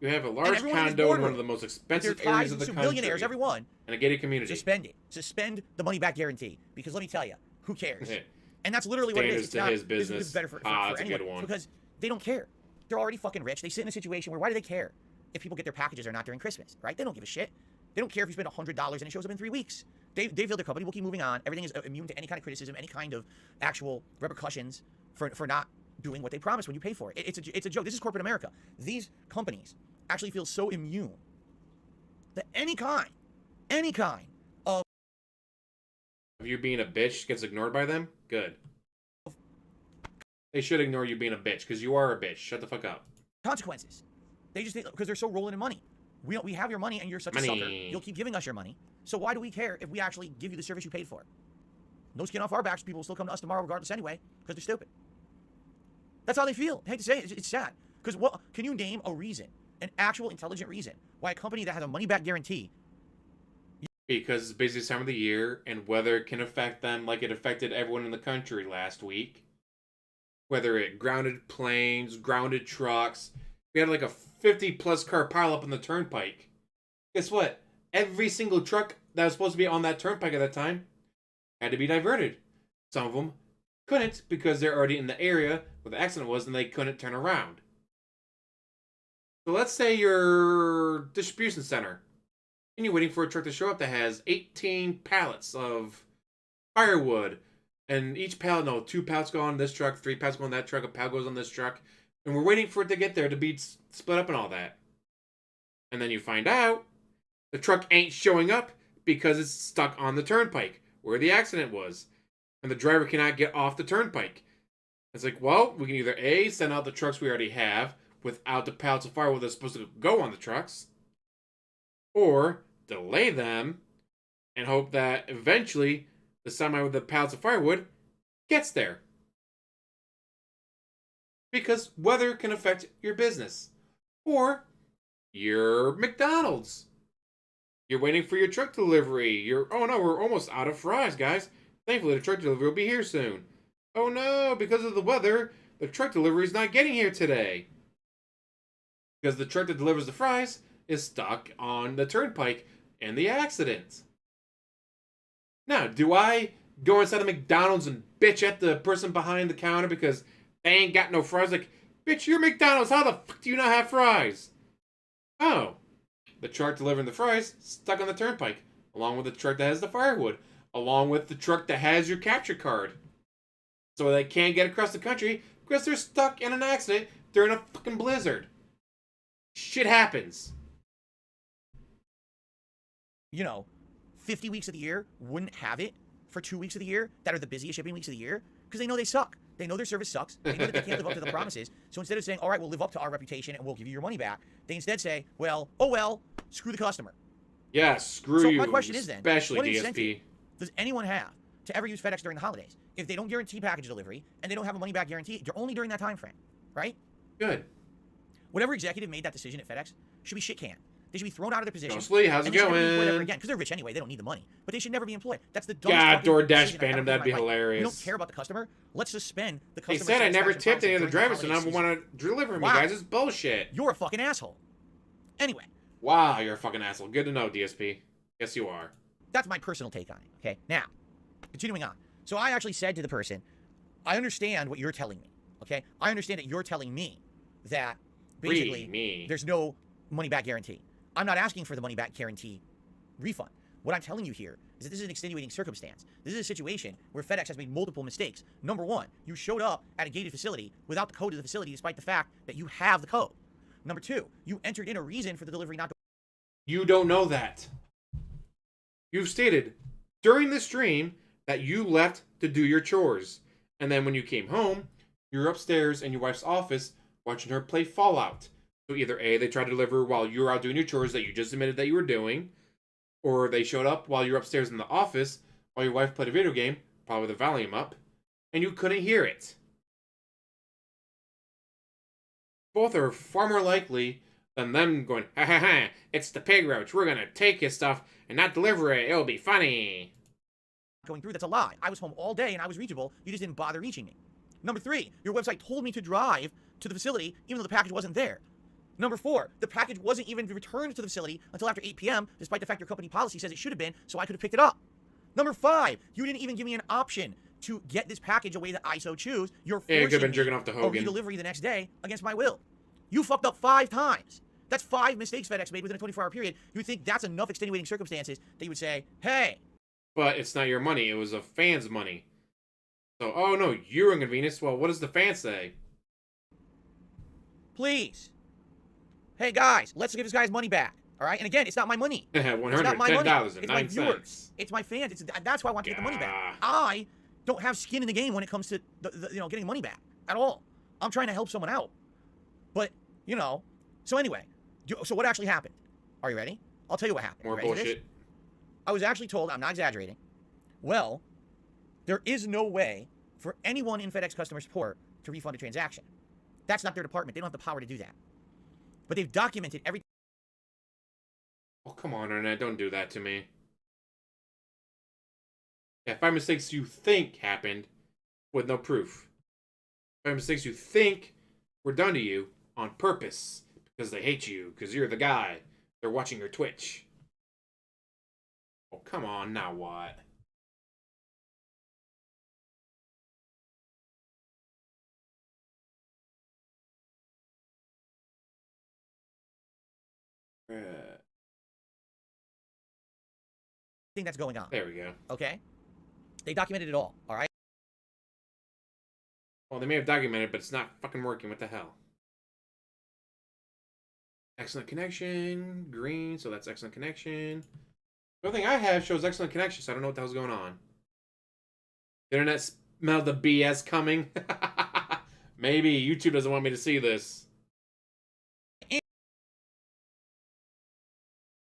You have a large condo in one of the most expensive areas of the country. Millionaires, everyone. And a gated community. Suspend it. Suspend the money back guarantee. Because let me tell you, who cares? And that's literally what it is. It's not, his business. It's better for that's anyone. A good one. Because they don't care. They're already fucking rich. They sit in a situation where why do they care if people get their packages or not during Christmas, right? They don't give a shit. They don't care if you spend $100 and it shows up in 3 weeks. They feel their company will keep moving on. Everything is immune to any kind of criticism, any kind of actual repercussions for not doing what they promised when you pay for it. It's a joke. This is corporate America. These companies actually feel so immune that any kind of you being a bitch gets ignored by them, good. They should ignore you being a bitch because you are a bitch. Shut the fuck up. Consequences. They just because they're so rolling in money. We have your money and you're such a sucker. You'll keep giving us your money. So why do we care if we actually give you the service you paid for? No skin off our backs. People will still come to us tomorrow regardless anyway because they're stupid. That's how they feel. I hate to say it. It's sad. Because what can you name a reason, an actual intelligent reason, why a company that has a money-back guarantee? Because it's busiest time of the year, and weather can affect them like it affected everyone in the country last week. Whether it grounded planes, grounded trucks. We had like a 50-plus car pileup on the turnpike. Guess what? Every single truck that was supposed to be on that turnpike at that time had to be diverted. Some of them couldn't because they're already in the area where the accident was and they couldn't turn around. So let's say your distribution center and you're waiting for a truck to show up that has 18 pallets of firewood. And each pallet, no, 2 pallets go on this truck, 3 pallets go on that truck, a pallet goes on this truck. And we're waiting for it to get there to be split up and all that. And then you find out the truck ain't showing up because it's stuck on the turnpike where the accident was. And the driver cannot get off the turnpike. It's like, well, we can either A, send out the trucks we already have without the pallets of firewood that's supposed to go on the trucks, or delay them and hope that eventually the semi with the pallets of firewood gets there. Because weather can affect your business. Or your McDonald's. You're waiting for your truck delivery. Oh no, we're almost out of fries, guys. Thankfully, the truck delivery will be here soon. Oh no, because of the weather, the truck delivery is not getting here today. Because the truck that delivers the fries is stuck on the turnpike in the accident. Now, do I go inside the McDonald's and bitch at the person behind the counter because they ain't got no fries? Like, bitch, you're McDonald's. How the fuck do you not have fries? Oh, the truck delivering the fries stuck on the turnpike, along with the truck that has the firewood, along with the truck that has your capture card. So they can't get across the country because they're stuck in an accident during a fucking blizzard. Shit happens. 50 weeks of the year wouldn't have it for 2 weeks of the year that are the busiest shipping weeks of the year because they know they suck. They know their service sucks. They know that they can't live up to the promises. So instead of saying, all right, we'll live up to our reputation and we'll give you your money back, they instead say, well, screw the customer. Yeah, screw you. So my question is then, especially what DSP. incentive does anyone have to ever use FedEx during the holidays if they don't guarantee package delivery and they don't have a money back guarantee? You're only during that time frame, right? Good. Whatever executive made that decision at FedEx should be shit canned. They should be thrown out of their position. Ghostly, how's it going? Because they're rich anyway. They don't need the money. But they should never be employed. That's the dumbest God, fucking DoorDash decision banned them. That'd be hilarious. We don't care about the customer. Let's suspend the customer. They said I never tipped any of the drivers, so now we we want to deliver me, guys. It's bullshit. You're a fucking asshole. Anyway. Wow, you're a fucking asshole. Good to know, DSP. Yes, you are. That's my personal take on it. Okay, now, continuing on. So I actually said to the person, I understand what you're telling me. Okay, I understand that you're telling me that basically there's no money back guarantee. I'm not asking for the money back guarantee refund. What I'm telling you here is that this is an extenuating circumstance. This is a situation where FedEx has made multiple mistakes. Number one, you showed up at a gated facility without the code of the facility despite the fact that you have the code. Number two, you entered in a reason for the delivery not to... You don't know that. You've stated during the stream that you left to do your chores. And then when you came home, you're upstairs in your wife's office watching her play Fallout. So either A, they tried to deliver while you were out doing your chores that you just admitted that you were doing, Or they showed up while you were upstairs in the office while your wife played a video game, probably with the volume up, and you couldn't hear it. Both are far more likely than them going, ha ha ha, it's the pig roach, we're gonna take his stuff and not deliver it, it'll be funny. Going through, that's a lie. I was home all day and I was reachable. You just didn't bother reaching me. Number 3, your website told me to drive to the facility even though the package wasn't there. Number 4, the package wasn't even returned to the facility until after 8 p.m., despite the fact your company policy says it should have been, so I could have picked it up. Number 5, you didn't even give me an option to get this package away that I so choose. You're forcing could have been jerking off to Hogan. a redelivery the next day against my will. You fucked up 5 times. That's 5 mistakes FedEx made within a 24-hour period. You think that's enough extenuating circumstances that you would say, hey. But it's not your money, it was a fan's money. So, oh no, you're inconvenienced. Well, what does the fan say? Please. Hey guys, let's give this guy's money back. All right? And again, it's not my money. It's not my money. It's my viewers. It's my fans. That's why I want to get the money back. I don't have skin in the game when it comes to getting money back at all. I'm trying to help someone out. But, so anyway, so what actually happened? Are you ready? I'll tell you what happened. More bullshit. I was actually told, I'm not exaggerating, well, there is no way for anyone in FedEx customer support to refund a transaction. That's not their department. They don't have the power to do that. But they've documented every... Oh, come on, Internet. Don't do that to me. Yeah, 5 mistakes you think happened with no proof. 5 mistakes you think were done to you on purpose because they hate you, because you're the guy. They're watching your Twitch. Oh, come on. Now what? thing that's going on. There we go. Okay? They documented it all right? Well, they may have documented, but it's not fucking working. What the hell? Excellent connection. Green, so that's excellent connection. The only thing I have shows excellent connection, so I don't know what the hell's going on. The internet smelled the BS coming. Maybe YouTube doesn't want me to see this.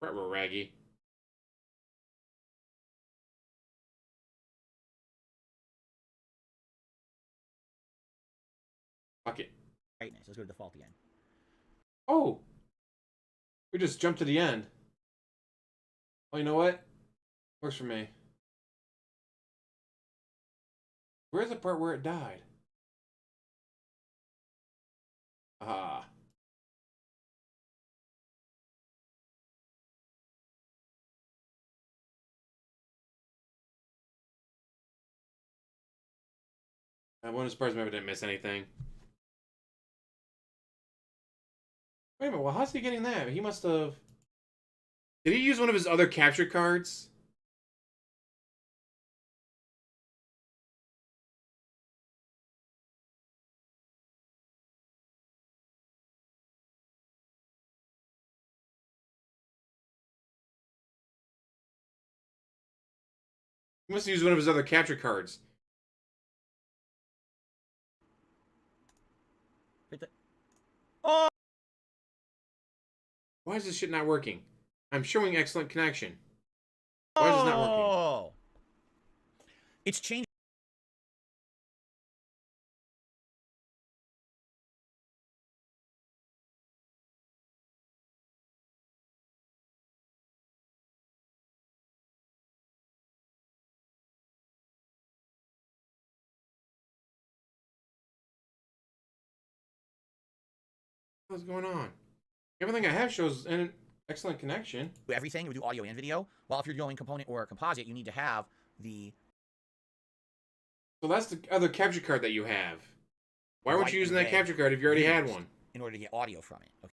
We're raggy. Fuck it. Brightness. Let's go to default again. Oh! We just jumped to the end. Oh, you know what? Works for me. Where's the part where it died? Ah. I wouldn't surprise me if I didn't miss anything. Wait a minute, well, how's he getting that? He must have... Did he use one of his other capture cards? He must have used one of his other capture cards. Oh! Why is this shit not working? I'm showing excellent connection. Why is this not working? It's changed. What's going on? Everything I have shows an excellent connection. Everything, we do audio and video. Well, if you're doing component or composite, you need to have the... So that's the other capture card that you have. Why weren't you using that capture card if you already had one? In order to get audio from it. Okay.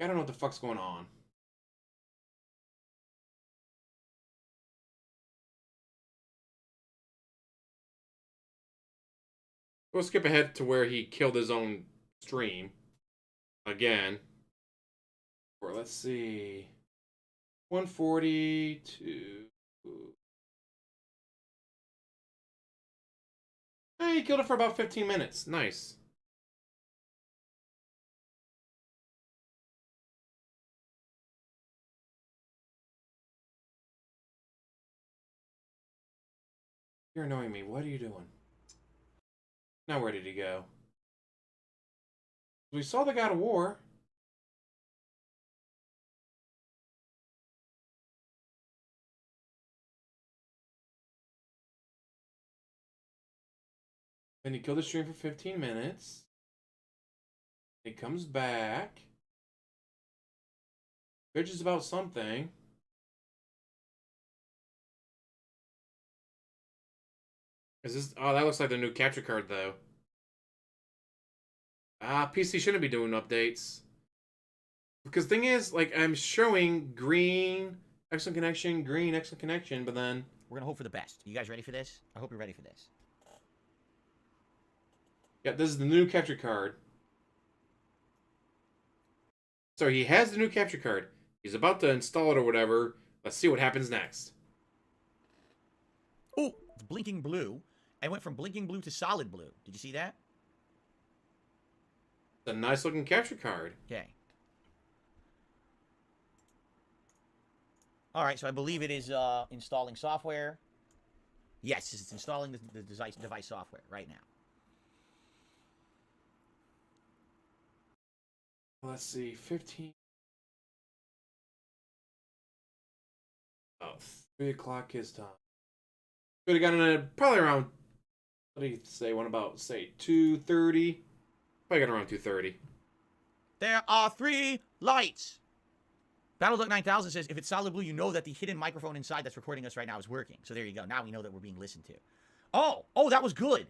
I don't know what the fuck's going on. We'll skip ahead to where he killed his own stream. Again. Or let's see. 142. Hey, he killed it for about 15 minutes. Nice. You're annoying me. What are you doing? Now where did he go? We saw the God of War. Then he killed the stream for 15 minutes. He comes back. Bitches about something. Is this? Oh, that looks like the new capture card, though. PC shouldn't be doing updates. Because the thing is, like, I'm showing green, excellent connection, green, excellent connection, but then... We're going to hope for the best. You guys ready for this? I hope you're ready for this. Yeah, this is the new capture card. So he has the new capture card. He's about to install it or whatever. Let's see what happens next. Oh, it's blinking blue. I went from blinking blue to solid blue. Did you see that? It's a nice looking capture card. Okay. All right, so I believe it is installing software. Yes, it's installing the device software right now. Let's see, 15. Oh, 3 o'clock his time. Could have gotten it probably around, what do you say, one about, say, 2:30? Probably got around 2:30. There are 3 lights. BattleDuck 9000 says, if it's solid blue, you know that the hidden microphone inside that's recording us right now is working. So there you go. Now we know that we're being listened to. Oh, that was good.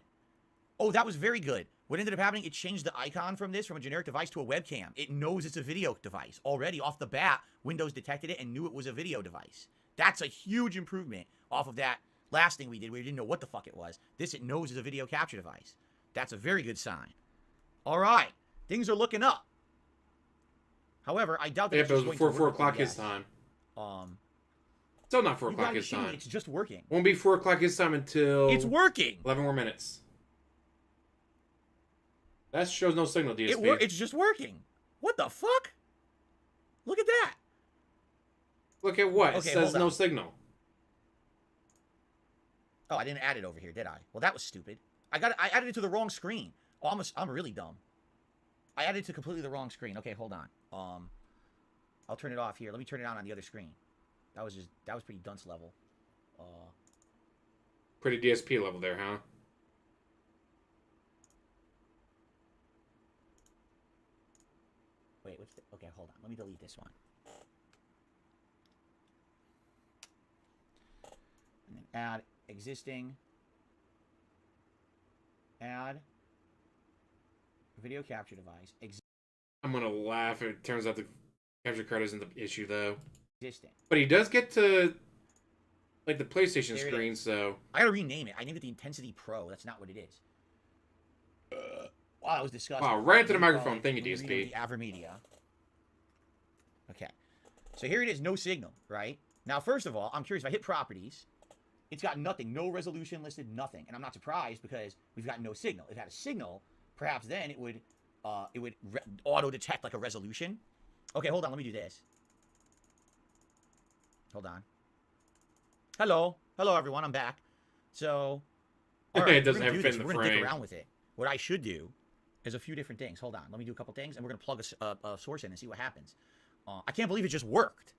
Oh, that was very good. What ended up happening, it changed the icon from a generic device to a webcam. It knows it's a video device. Already off the bat, Windows detected it and knew it was a video device. That's a huge improvement off of that last thing we did where we didn't know what the fuck it was. This, it knows is a video capture device. That's a very good sign. All right. Things are looking up. However, I doubt that Yeah, but it was before 4 o'clock his time. Still not 4 o'clock his time. It's just working. Won't be 4 o'clock his time until... It's working! 11 more minutes. That shows no signal, DSP. It's just working. What the fuck? Look at that. Look at what? Okay, it says no signal. Oh, I didn't add it over here, did I? Well, that was stupid. I added it to the wrong screen. Oh, I'm really dumb. I added it to completely the wrong screen. Okay, hold on. I'll turn it off here. Let me turn it on the other screen. That was pretty dunce level. Pretty DSP level there, huh? Wait, okay, hold on. Let me delete this one. And then add existing. Add video capture device. I'm gonna laugh. It turns out the capture card isn't the issue though. Existing. But he does get to like the PlayStation screen, so I gotta rename it. I named it the Intensity Pro. That's not what it is. Wow, that was disgusting. Wow, right into the microphone. Thank you, DSP. The AverMedia. Okay. So here it is, no signal, right? Now, first of all, I'm curious, if I hit properties, it's got nothing, no resolution listed, nothing. And I'm not surprised because we've got no signal. If it had a signal, perhaps then it would auto-detect like a resolution. Okay, hold on, let me do this. Hold on. Hello, everyone, I'm back. So, all right, it doesn't have fit in the we're frame. gonna dick around with it. What I should do is a few different things. Hold on, let me do a couple things, and we're gonna plug a source in and see what happens. I can't believe it just worked.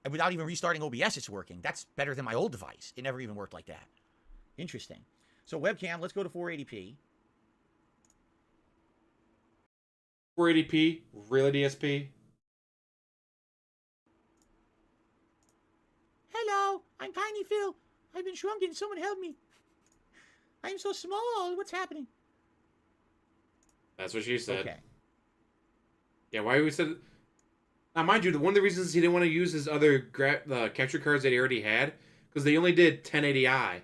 And without even restarting OBS, it's working. That's better than my old device. It never even worked like that. Interesting. So webcam, let's go to 480p. 480p, really DSP? Hello, I'm Tiny Phil. I've been shrunken. Someone help me. I am so small. What's happening? That's what she said. Okay. Yeah, why we said... Now, mind you, one of the reasons he didn't want to use his other capture cards that he already had, because they only did 1080i.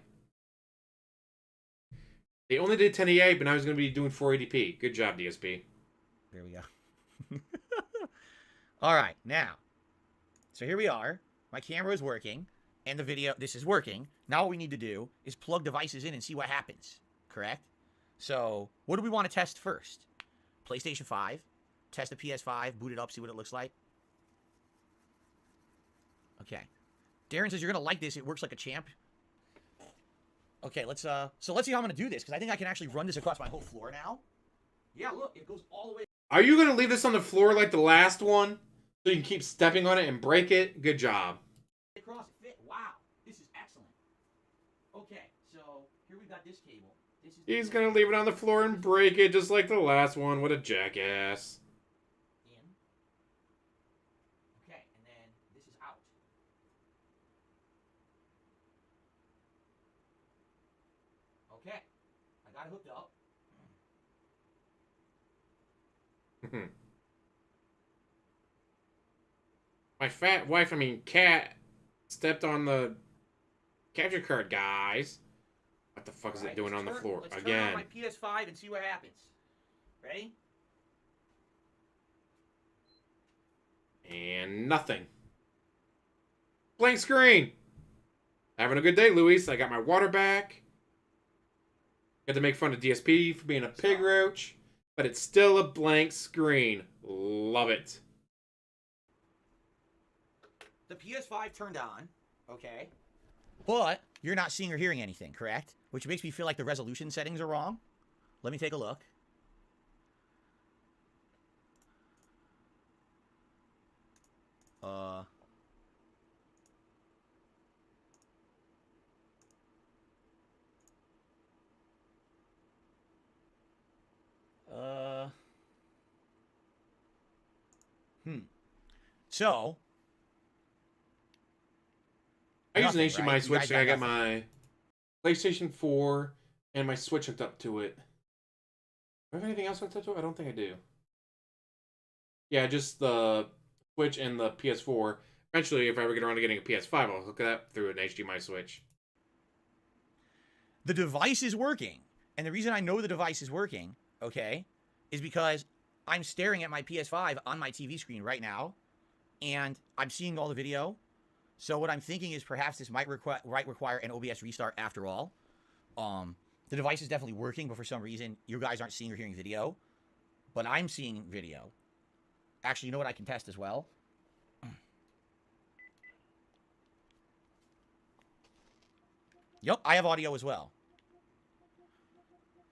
They only did 1080i, but now he's going to be doing 480p. Good job, DSP. There we go. All right, now. So here we are. My camera is working, and the video, this is working. Now what we need to do is plug devices in and see what happens, correct? So what do we want to test first? PlayStation 5. Test the PS5, boot it up, see what it looks like. Okay. Darren says, you're going to like this. It works like a champ. Okay, let's see how I'm gonna do this, because I think I can actually run this across my whole floor now. Yeah, look, it goes all the way. Are you gonna leave this on the floor like the last one, so you can keep stepping on it and break it? Good job. Across it fit. Wow, this is excellent. Okay, so here we've got this cable. He's gonna leave it on the floor and break it just like the last one. What a jackass. In. Okay, and then this is out. Okay, I got it hooked up. My fat wife, cat, stepped on the capture card, guys. What the fuck is it doing on the floor? Let's Again. turn on my PS5 and see what happens. Ready? And nothing. Blank screen. Having a good day, Luis. I got my water back. Got to make fun of DSP for being a pig roach. But it's still a blank screen. Love it. The PS5 turned on. Okay. But you're not seeing or hearing anything, correct? Which makes me feel like the resolution settings are wrong. Let me take a look. So I use an nothing, HDMI right? switch. You guys I got nothing. my PlayStation 4 and my Switch hooked up to it. Do I have anything else hooked up to it? I don't think I do. Yeah, just the Switch and the PS4. Eventually, if I ever get around to getting a PS5, I'll hook it up through an HDMI switch. The device is working. And the reason I know the device is working, okay, is because I'm staring at my PS5 on my TV screen right now, and I'm seeing all the video. So what I'm thinking is perhaps this might require an OBS restart after all. The device is definitely working, but for some reason, you guys aren't seeing or hearing video. But I'm seeing video. Actually, you know what I can test as well? Yep, I have audio as well.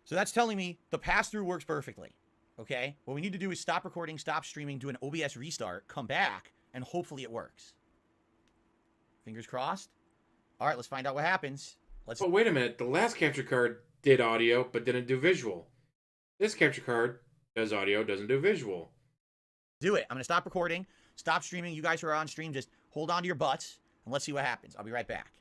So that's telling me the pass-through works perfectly. Okay? What we need to do is stop recording, stop streaming, do an OBS restart, come back, and hopefully it works. Fingers crossed. All right, let's find out what happens. Oh, wait a minute. The last capture card did audio, but didn't do visual. This capture card does audio, doesn't do visual. Do it. I'm going to stop recording, stop streaming. You guys who are on stream, just hold on to your butts, and let's see what happens. I'll be right back.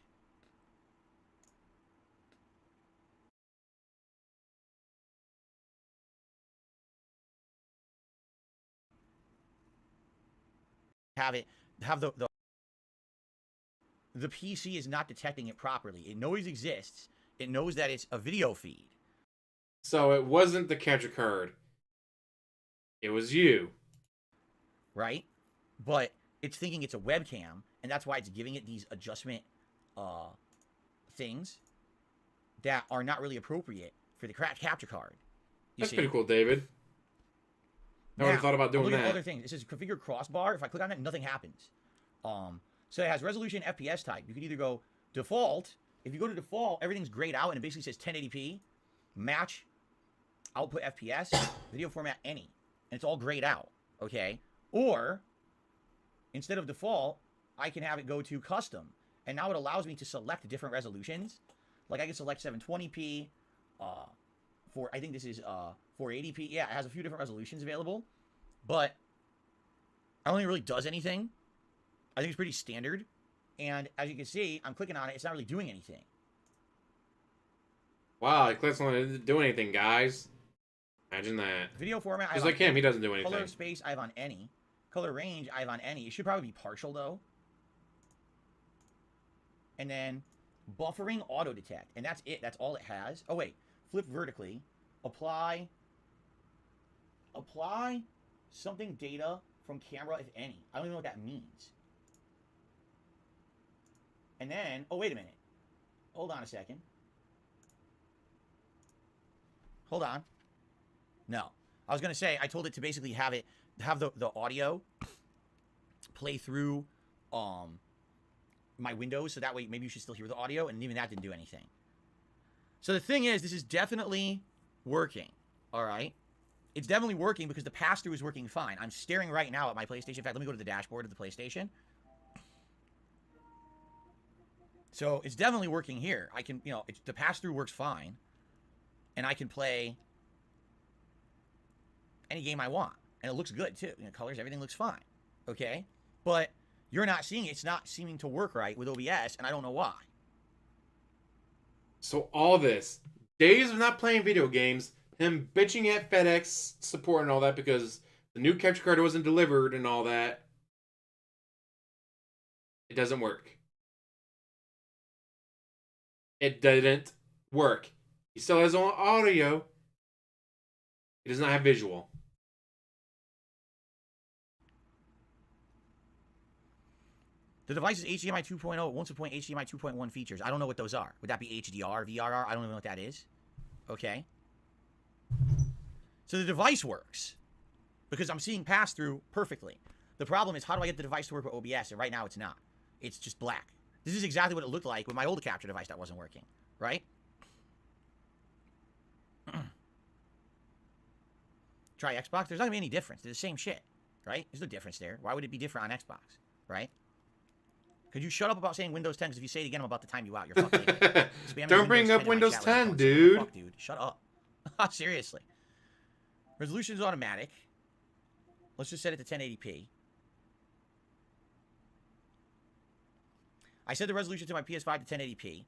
Have the PC is not detecting it properly. It knows it exists. It knows that it's a video feed. So it wasn't the capture card. It was you. Right? But it's thinking it's a webcam, and that's why it's giving it these adjustment things that are not really appropriate for the capture card. That's pretty cool, David. I would have thought about doing that. Other things. This is configure crossbar. If I click on it, nothing happens. So it has resolution FPS type. You can either go default. If you go to default, everything's grayed out and it basically says 1080p, match, output FPS, video format any, and it's all grayed out. Okay. Or instead of default, I can have it go to custom, and now it allows me to select different resolutions. Like I can select 720p. I think this is 480p. Yeah, it has a few different resolutions available, but I don't think it really does anything. I think it's pretty standard. And as you can see, I'm clicking on it. It's not really doing anything. Wow, I clicked on it. It didn't do anything, guys. Imagine that. Video format. Just like him, he doesn't do anything. Color space, I have on any. Color range, I have on any. It should probably be partial, though. And then buffering auto detect. And that's it. That's all it has. Oh, wait. Flip vertically. Apply something data from camera, if any. I don't even know what that means. And then, oh, wait a minute. Hold on a second. Hold on. No. I was going to say, I told it to basically have the audio play through my windows, so that way maybe you should still hear the audio, and even that didn't do anything. So the thing is, this is definitely working, all right? It's definitely working because the pass-through is working fine. I'm staring right now at my PlayStation. In fact, let me go to the dashboard of the PlayStation. So it's definitely working here. I can, the pass-through works fine. And I can play any game I want. And it looks good, too. Colors, everything looks fine. Okay? But you're not seeing it. It's not seeming to work right with OBS, and I don't know why. So all this, days of not playing video games, him bitching at FedEx support and all that because the new capture card wasn't delivered and all that, it doesn't work. It didn't work. He still has on audio. He does not have visual. The device is HDMI 2.0. It won't support HDMI 2.1 features. I don't know what those are. Would that be HDR, VRR? I don't even know what that is. Okay. So the device works because I'm seeing pass-through perfectly. The problem is, how do I get the device to work with OBS? And right now, it's not. It's just black. This is exactly what it looked like with my old capture device that wasn't working, right? Try Xbox. There's not going to be any difference. They're the same shit, right? There's no difference there. Why would it be different on Xbox, right? Could you shut up about saying Windows 10? Because if you say it again, I'm about to time you out. You're fucking Don't bring up Windows 10, dude. Fuck, dude. Shut up. Seriously. Resolution is automatic. Let's just set it to 1080p. I set the resolution to my PS5 to 1080p.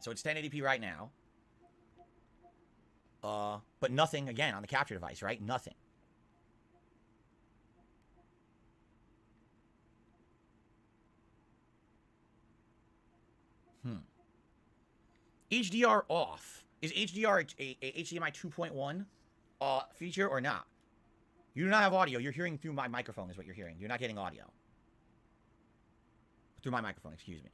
So it's 1080p right now. But nothing, again, on the capture device, right? Nothing. HDR off. Is HDR a HDMI 2.1 feature or not? You do not have audio. You're hearing through my microphone is what you're hearing. You're not getting audio. Through my microphone, excuse me.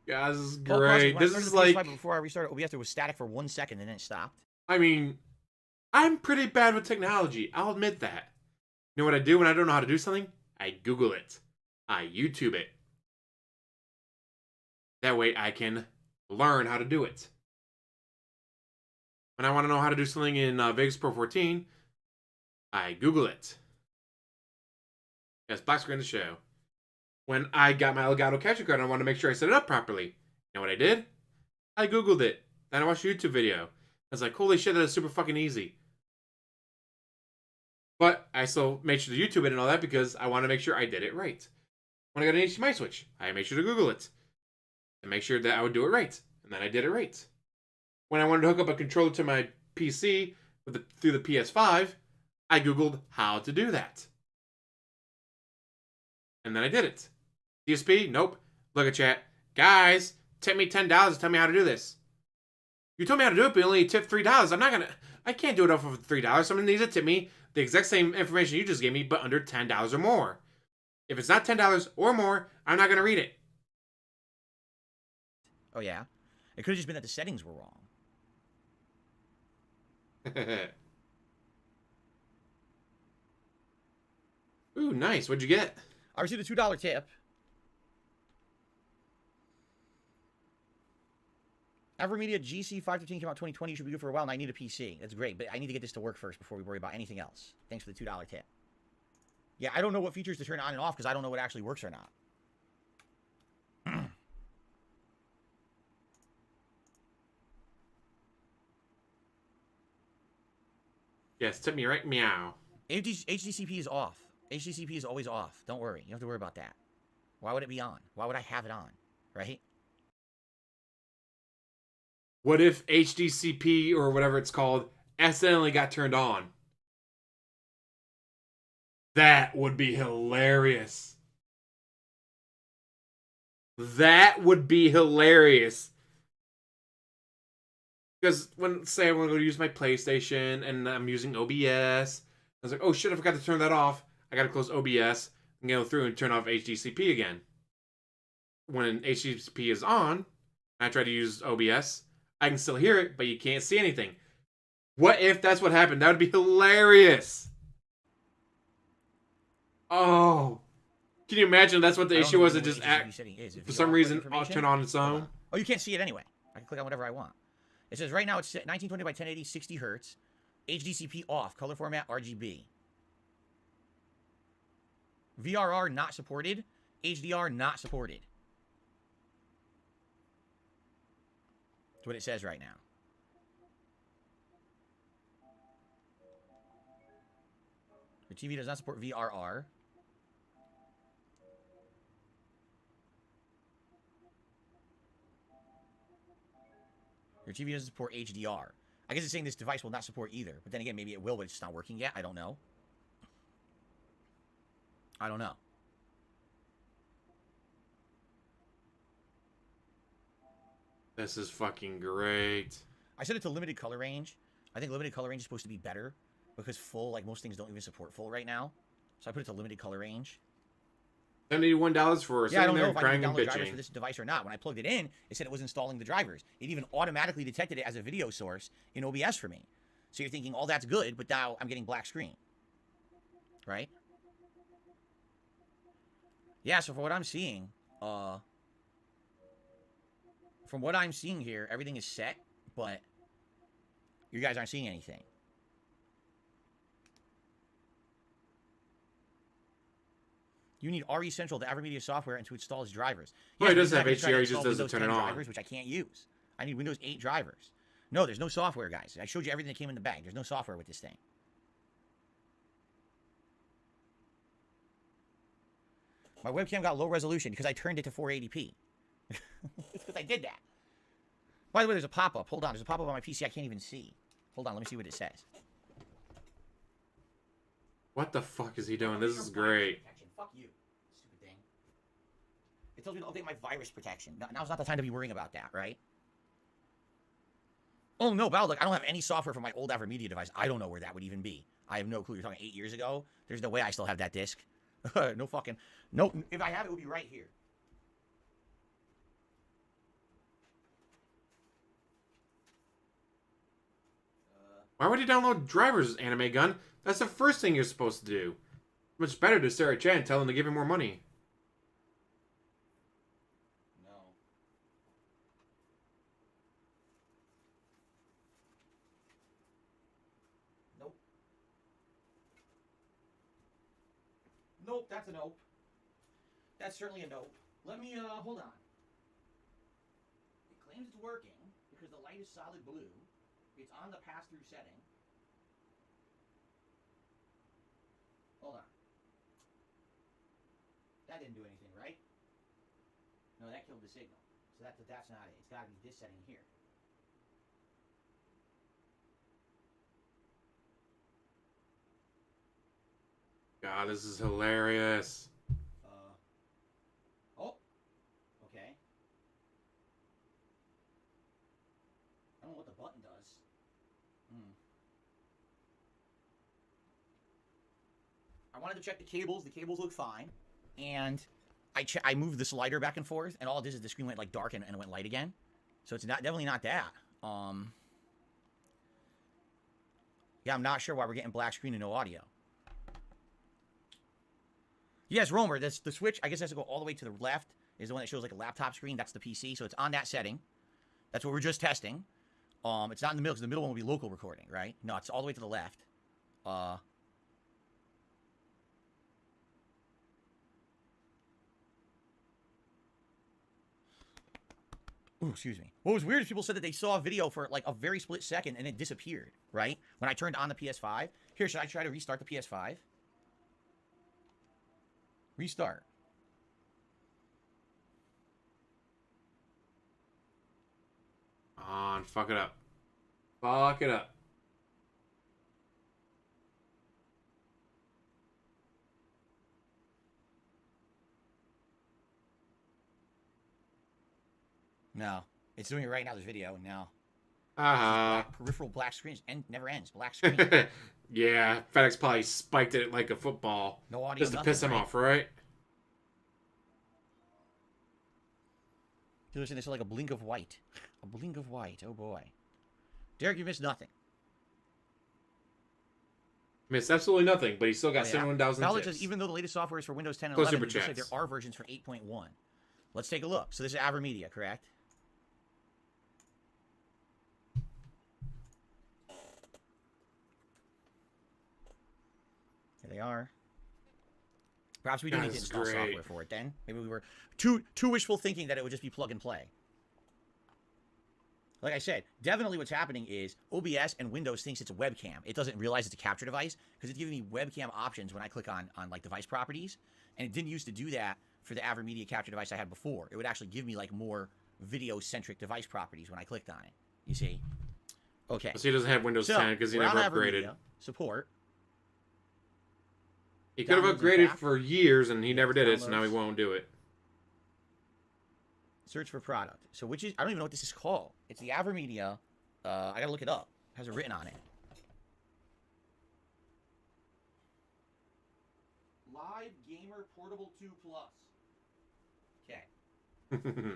Yeah, this is great. This is like... Before I restarted OBS, it was static for 1 second and then it stopped. I mean, I'm pretty bad with technology. I'll admit that. You know what I do when I don't know how to do something? I Google it. I YouTube it. That way I can learn how to do it. When I want to know how to do something in Vegas Pro 14, I Google it. Yes, black screen to show. When I got my Elgato capture card, I wanted to make sure I set it up properly. You know what I did? I Googled it. Then I watched a YouTube video. I was like, holy shit, that is super fucking easy. But I still made sure to YouTube it and all that because I want to make sure I did it right. When I got an HDMI switch, I made sure to Google it. And make sure that I would do it right. And then I did it right. When I wanted to hook up a controller to my PC through the PS5, I Googled how to do that. And then I did it. DSP? Nope. Look at chat. Guys, tip me $10 to tell me how to do this. You told me how to do it, but you only tipped $3. I can't do it off of $3. Someone needs to tip me the exact same information you just gave me, but under $10 or more. If it's not $10 or more, I'm not going to read it. Oh, yeah? It could have just been that the settings were wrong. Ooh, nice. What'd you get? I received a $2 tip. AverMedia GC 515 came out 2020. You should be good for a while, and I need a PC. That's great, but I need to get this to work first before we worry about anything else. Thanks for the $2 tip. Yeah, I don't know what features to turn on and off because I don't know what actually works or not. Yes, tip me right. Meow. HDCP is off. HDCP is always off. Don't worry. You don't have to worry about that. Why would it be on? Why would I have it on? Right? What if HDCP or whatever it's called accidentally got turned on? That would be hilarious. That would be hilarious. Because when, say I want to go use my PlayStation and I'm using OBS, I was like, oh shit, I forgot to turn that off. I gotta close OBS and go through and turn off HDCP again. When HDCP is on, and I try to use OBS, I can still hear it, but you can't see anything. What if that's what happened? That would be hilarious. Oh, can you imagine that's what the I don't issue know was? even It what just HTTP setting is. for some reason information? turned on its Hold own. on. Oh, you can't see it anyway. I can click on whatever I want. It says right now it's 1920 by 1080, 60 hertz, HDCP off, color format RGB. VRR not supported, HDR not supported. That's what it says right now. Your TV does not support VRR. Your TV doesn't support HDR. I guess it's saying this device will not support either. But then again, maybe it will, but it's just not working yet. I don't know. I don't know. This is fucking great. I set it to limited color range. I think limited color range is supposed to be better because full, like most things don't even support full right now. So I put it to limited color range. $71 for Yeah, I sitting don't there know if I crying can and download drivers for bitching. this device or not. When I plugged it in, it said it was installing the drivers. It even automatically detected it as a video source in OBS for me. So you're thinking, oh, that's good, but now I'm getting black screen. Right? Yeah, so from what I'm seeing, here, everything is set, but you guys aren't seeing anything. You need RE Central, the AverMedia software, and to install its drivers. Well, it but does you have to try to HDR, he just install doesn't Windows turn it 10 on. drivers, which I can't use. I need Windows 8 drivers. No, there's no software, guys. I showed you everything that came in the bag. There's no software with this thing. My webcam got low resolution because I turned it to 480p. It's because I did that. By the way, there's a pop-up. Hold on. There's a pop-up on my PC I can't even see. Hold on. Let me see what it says. What the fuck is he doing? This is great. Fuck you, stupid thing. It tells me to update my virus protection. Now's not the time to be worrying about that, right? Oh, no, Look, I don't have any software for my old AverMedia device. I don't know where that would even be. I have no clue. You're talking 8 years ago? There's no way I still have that disc. No fucking... No, if I have it, it would be right here. Why would he download drivers, Anime Gun? That's the first thing you're supposed to do. Much better to Sarah Chan and tell him to give him more money. No. Nope. Nope, that's a nope. That's certainly a nope. Let me, hold on. It claims it's working because the light is solid blue. It's on the pass-through setting. Hold on. That didn't do anything, right? No, that killed the signal. So that's not it. It's got to be this setting here. God, this is hilarious. Oh. Okay. I don't know what the button does. I wanted to check the cables. The cables look fine. And I moved the slider back and forth, and all it is the screen went like dark and it went light again. So it's definitely not that. Yeah, I'm not sure why we're getting black screen and no audio. Yes, Romer, the switch, I guess has to go all the way to the left, is the one that shows like a laptop screen. That's the PC, so it's on that setting. That's what we're just testing. It's not in the middle, because the middle one will be local recording, right? No, it's all the way to the left. Oh, excuse me. What was weird is people said that they saw a video for like a very split second and it disappeared, right? When I turned on the PS5. Here, should I try to restart the PS5? Restart. On, fuck it up. Fuck it up. No. It's doing it right now. There's video now. Peripheral black screen and never ends. Black screen. Yeah, FedEx probably spiked it like a football. No audio, just to nothing, piss him right? off, right? They said like a blink of white. A blink of white. Oh boy. Derek, you missed nothing. mean, it's absolutely nothing, but he still got Oh, yeah. 71,000 Knowledge tips. says even though the latest software is for Windows 10 and Close 11, super it looks like chats. there are versions for 8.1. Let's take a look. So this is AverMedia, correct? Here they are. Perhaps we do need to install software for it then. Maybe we were too wishful thinking that it would just be plug and play. Like I said, definitely what's happening is OBS and Windows thinks it's a webcam. It doesn't realize it's a capture device because it's giving me webcam options when I click on like device properties. And it didn't used to do that for the AverMedia capture device I had before. It would actually give me like more video-centric device properties when I clicked on it. You see? Okay. So he doesn't have Windows 10 because he never upgraded. Support. He could have upgraded for years and he never did it, so now he won't do it. Search for product. So which is, I don't even know what this is called. It's the AverMedia. I gotta look it up. It has it written on it. Live Gamer Portable 2 Plus. Okay.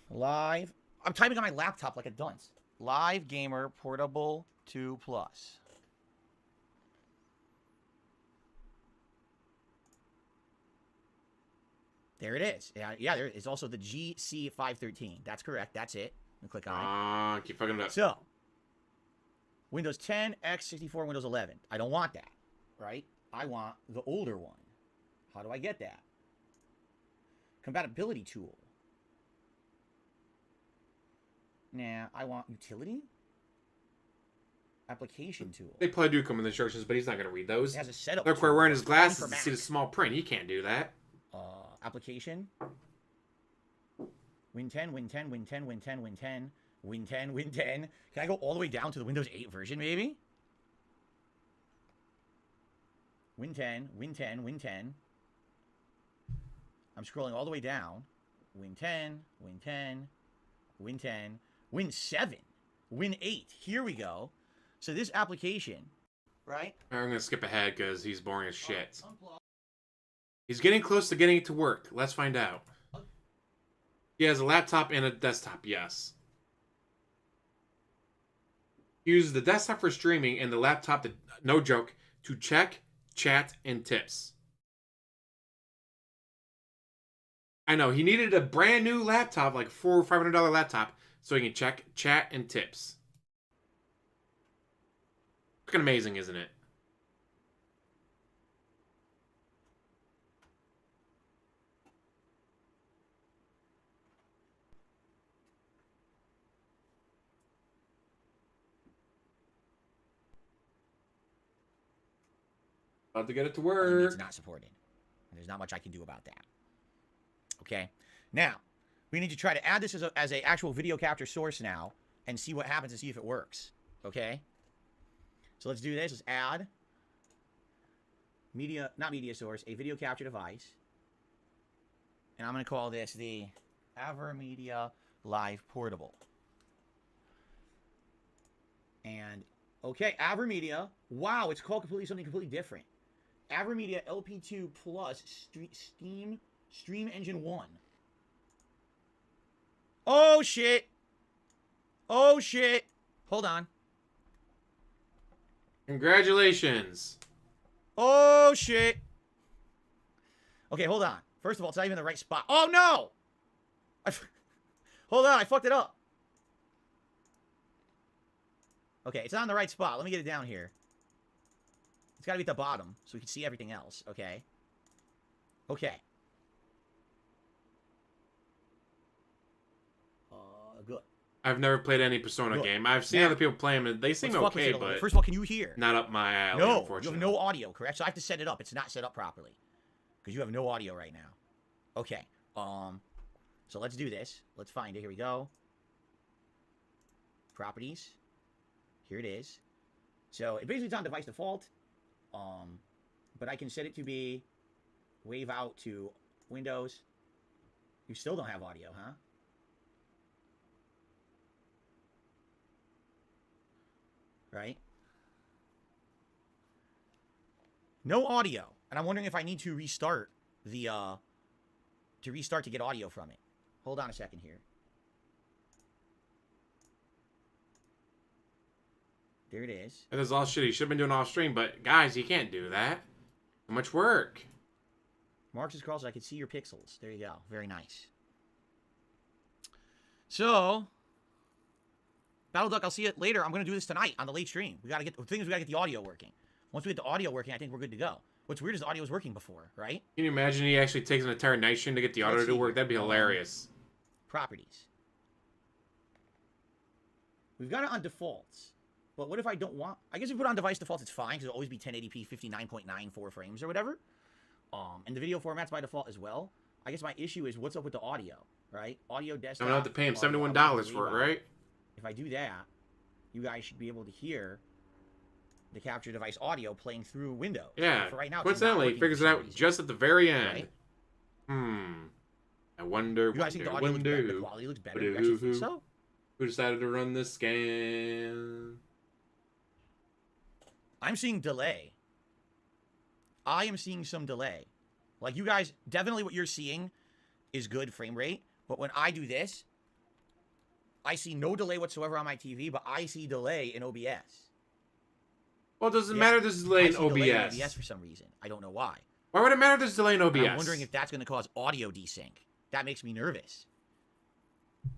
Live. I'm typing on my laptop like a dunce. Live Gamer Portable 2 Plus. There it is. Yeah, there is also the GC513. That's correct. That's it. And click on it. Keep fucking it up. So, Windows 10, X64, Windows 11. I don't want that, right? I want the older one. How do I get that? Compatibility tool. Nah, I want utility? Application tool. They probably do come in the instructions, but he's not going to read those. It has a setup. Look, we're wearing his glasses to see the small print. He can't do that. Application. Win 10, Win 10, Win 10, Win 10, Win 10, Win 10, Win 10. Can I go all the way down to the Windows 8 version, maybe? Win 10, Win 10, Win 10. I'm scrolling all the way down. Win 10, Win 10, Win 10, Win 7, Win 8. Here we go. So this application, right? I'm going to skip ahead because he's boring as shit. He's getting close to getting it to work. Let's find out. He has a laptop and a desktop, yes. He uses the desktop for streaming and the laptop, to, no joke, to check, chat, and tips. I know, he needed a brand new laptop, like $400 or $500 laptop, so he can check, chat, and tips. Fucking amazing, isn't it? About to get it to work. It's not supported. There's not much I can do about that. Okay. Now, we need to try to add this as a actual video capture source now and see what happens and see if it works. Okay. So let's do this. Let's add media, not media source, a video capture device. And I'm going to call this the AverMedia Live Portable. And okay, AverMedia. Wow, it's called something completely different. AverMedia LP2 Plus Stream Engine 1. Oh, shit. Oh, shit. Hold on. Congratulations. Oh, shit. Okay, hold on. First of all, it's not even the right spot. Oh, no. Hold on, I fucked it up. Okay, it's not in the right spot. Let me get it down here. It's got to be at the bottom so we can see everything else. Okay. Okay. Good. I've never played any Persona game. I've seen other people play them, and they seem okay, but first of all, can you hear? Not up my alley, no, unfortunately. You have no audio, correct? So I have to set it up. It's not set up properly because you have no audio right now. Okay. So let's do this. Let's find it. Here we go. Properties. Here it is. So it basically is on device default. But I can set it to be wave out to Windows. You still don't have audio, huh? Right? No audio. And I'm wondering if I need to restart the to get audio from it. Hold on a second here. There it is. That is all shit he should have been doing off stream, but guys, he can't do that. Too much work. Marcus Carlson, I can see your pixels. There you go. Very nice. So, Battle Duck, I'll see you later. I'm going to do this tonight on the late stream. We got to get the audio working. Once we get the audio working, I think we're good to go. What's weird is the audio was working before, right? Can you imagine he actually takes an entire night stream to get the audio to work? That'd be hilarious. Properties. We've got it on defaults. But what if I don't want... I guess if we put it on device defaults, it's fine, because it'll always be 1080p 59.94 frames or whatever. And the video format's by default as well. I guess my issue is what's up with the audio, right? Audio desktop. I'm going to have to pay him $71 for it, right? If I do that, you guys should be able to hear the capture device audio playing through Windows. Yeah. For right now, coincidentally, he figures it out just at the very end. Right? I wonder. You guys think the audio looks better? The quality looks better? You actually think so? Who decided to run this scan? I'm seeing delay. I am seeing some delay. Like, you guys, definitely what you're seeing is good frame rate. But when I do this, I see no delay whatsoever on my TV, but I see delay in OBS. Well, does it matter there's delay in OBS? Delay in OBS for some reason. I don't know why. Why would it matter there's delay in OBS? And I'm wondering if that's going to cause audio desync. That makes me nervous.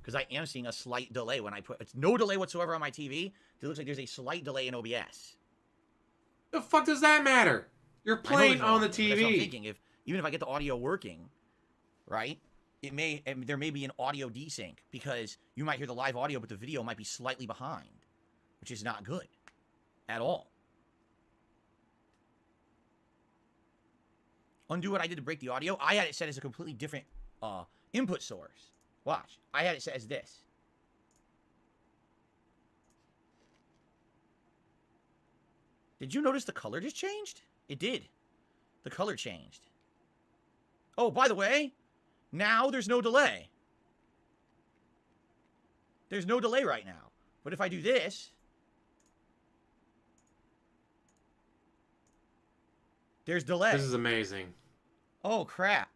Because I am seeing a slight delay when I put... It's no delay whatsoever on my TV. It looks like there's a slight delay in OBS. The fuck does that matter? You're playing on the TV. That's what I'm thinking. Even if I get the audio working, right? There may be an audio desync because you might hear the live audio, but the video might be slightly behind, which is not good at all. Undo what I did to break the audio. I had it set as a completely different input source. Watch. I had it set as this. Did you notice the color just changed? It did. The color changed. Oh, by the way, now there's no delay. There's no delay right now. But if I do this, there's delay. This is amazing. Oh, crap.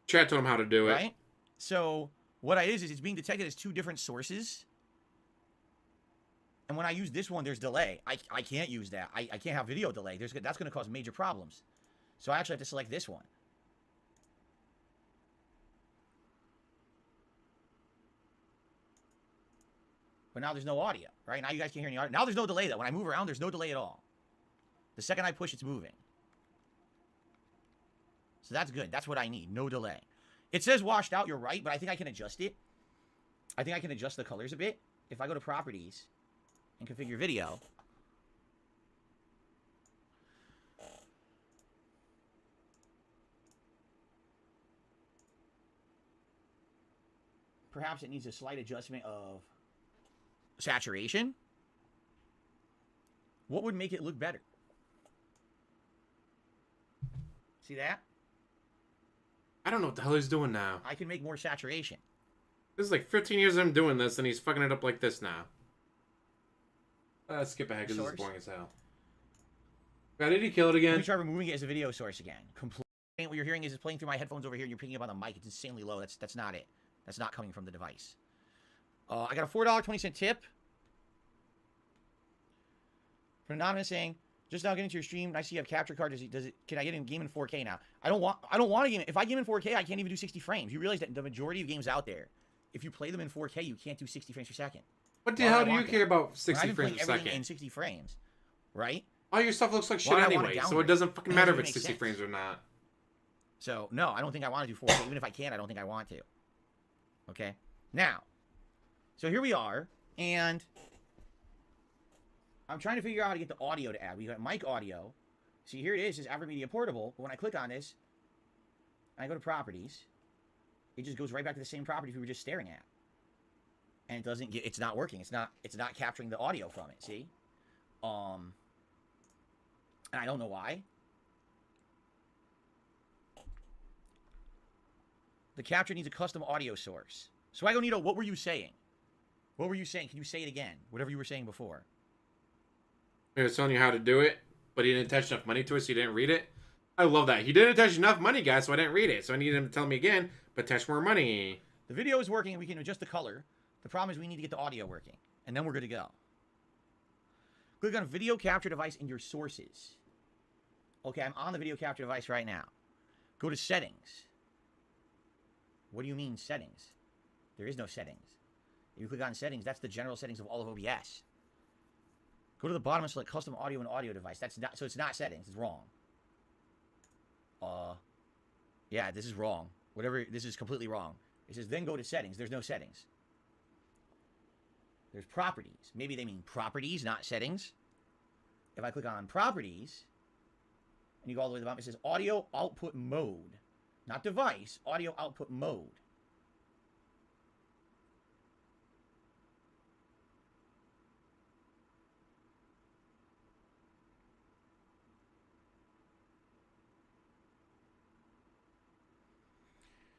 Chat told him how to do it. Right? So what it is it's being detected as two different sources. And when I use this one, there's delay. I can't use that. I can't have video delay. That's going to cause major problems. So I actually have to select this one. But now there's no audio, right? Now you guys can't hear any audio. Now there's no delay, though. When I move around, there's no delay at all. The second I push, it's moving. So that's good. That's what I need. No delay. It says washed out. You're right, but I think I can adjust it. I think I can adjust the colors a bit. If I go to properties and configure video, perhaps it needs a slight adjustment of saturation. What would make it look better? See that? I don't know what the hell he's doing now. I can make more saturation. This is like 15 years of him doing this, and he's fucking it up like this now. Let's skip ahead because this is boring as hell. God, did he kill it again? Let me try removing it as a video source again. Completely. What you're hearing is it's playing through my headphones over here, and you're picking up on the mic. It's insanely low. That's not it. That's not coming from the device. I got a $4.20 tip. For Anonymous saying, just now getting to your stream, I see you have capture card. Can I get in game in 4K now? I don't want to game. If I game in 4K, I can't even do 60 frames. You realize that the majority of games out there, if you play them in 4K, you can't do 60 frames per second. What the hell do you care about 60 frames per second? In 60 frames, right? All your stuff looks like shit anyway, so it doesn't fucking matter if it's 60 frames or not. So, no, I don't think I want to do 4K. Even if I can, I don't think I want to. Okay? Now, so here we are, and I'm trying to figure out how to get the audio to add. We got mic audio. See, here it is. It's AverMedia Portable. But when I click on this, and I go to properties, it just goes right back to the same properties we were just staring at. And it doesn't get, it's not working. It's not capturing the audio from it, see? And I don't know why. The capture needs a custom audio source. So I don't need a, what were you saying? What were you saying? Can you say it again? Whatever you were saying before. He was telling you how to do it, but he didn't attach enough money to it, so you didn't read it. I love that. He didn't attach enough money, guys, so I didn't read it. So I needed him to tell me again, but attach more money. The video is working, and we can adjust the color. The problem is we need to get the audio working, and then we're good to go. click on video capture device in your sources. Okay, I'm on the video capture device right now. Go to settings. What do you mean settings? There is no settings. If you click on settings, that's the general settings of all of OBS. Go to the bottom and select custom audio and audio device. That's not, so it's not settings. It's wrong. Yeah, this is wrong. Whatever, this is completely wrong. It says then go to settings. There's no settings. There's properties. Maybe they mean properties, not settings. If I click on properties, and you go all the way to the bottom, it says audio output mode. Not device, audio output mode.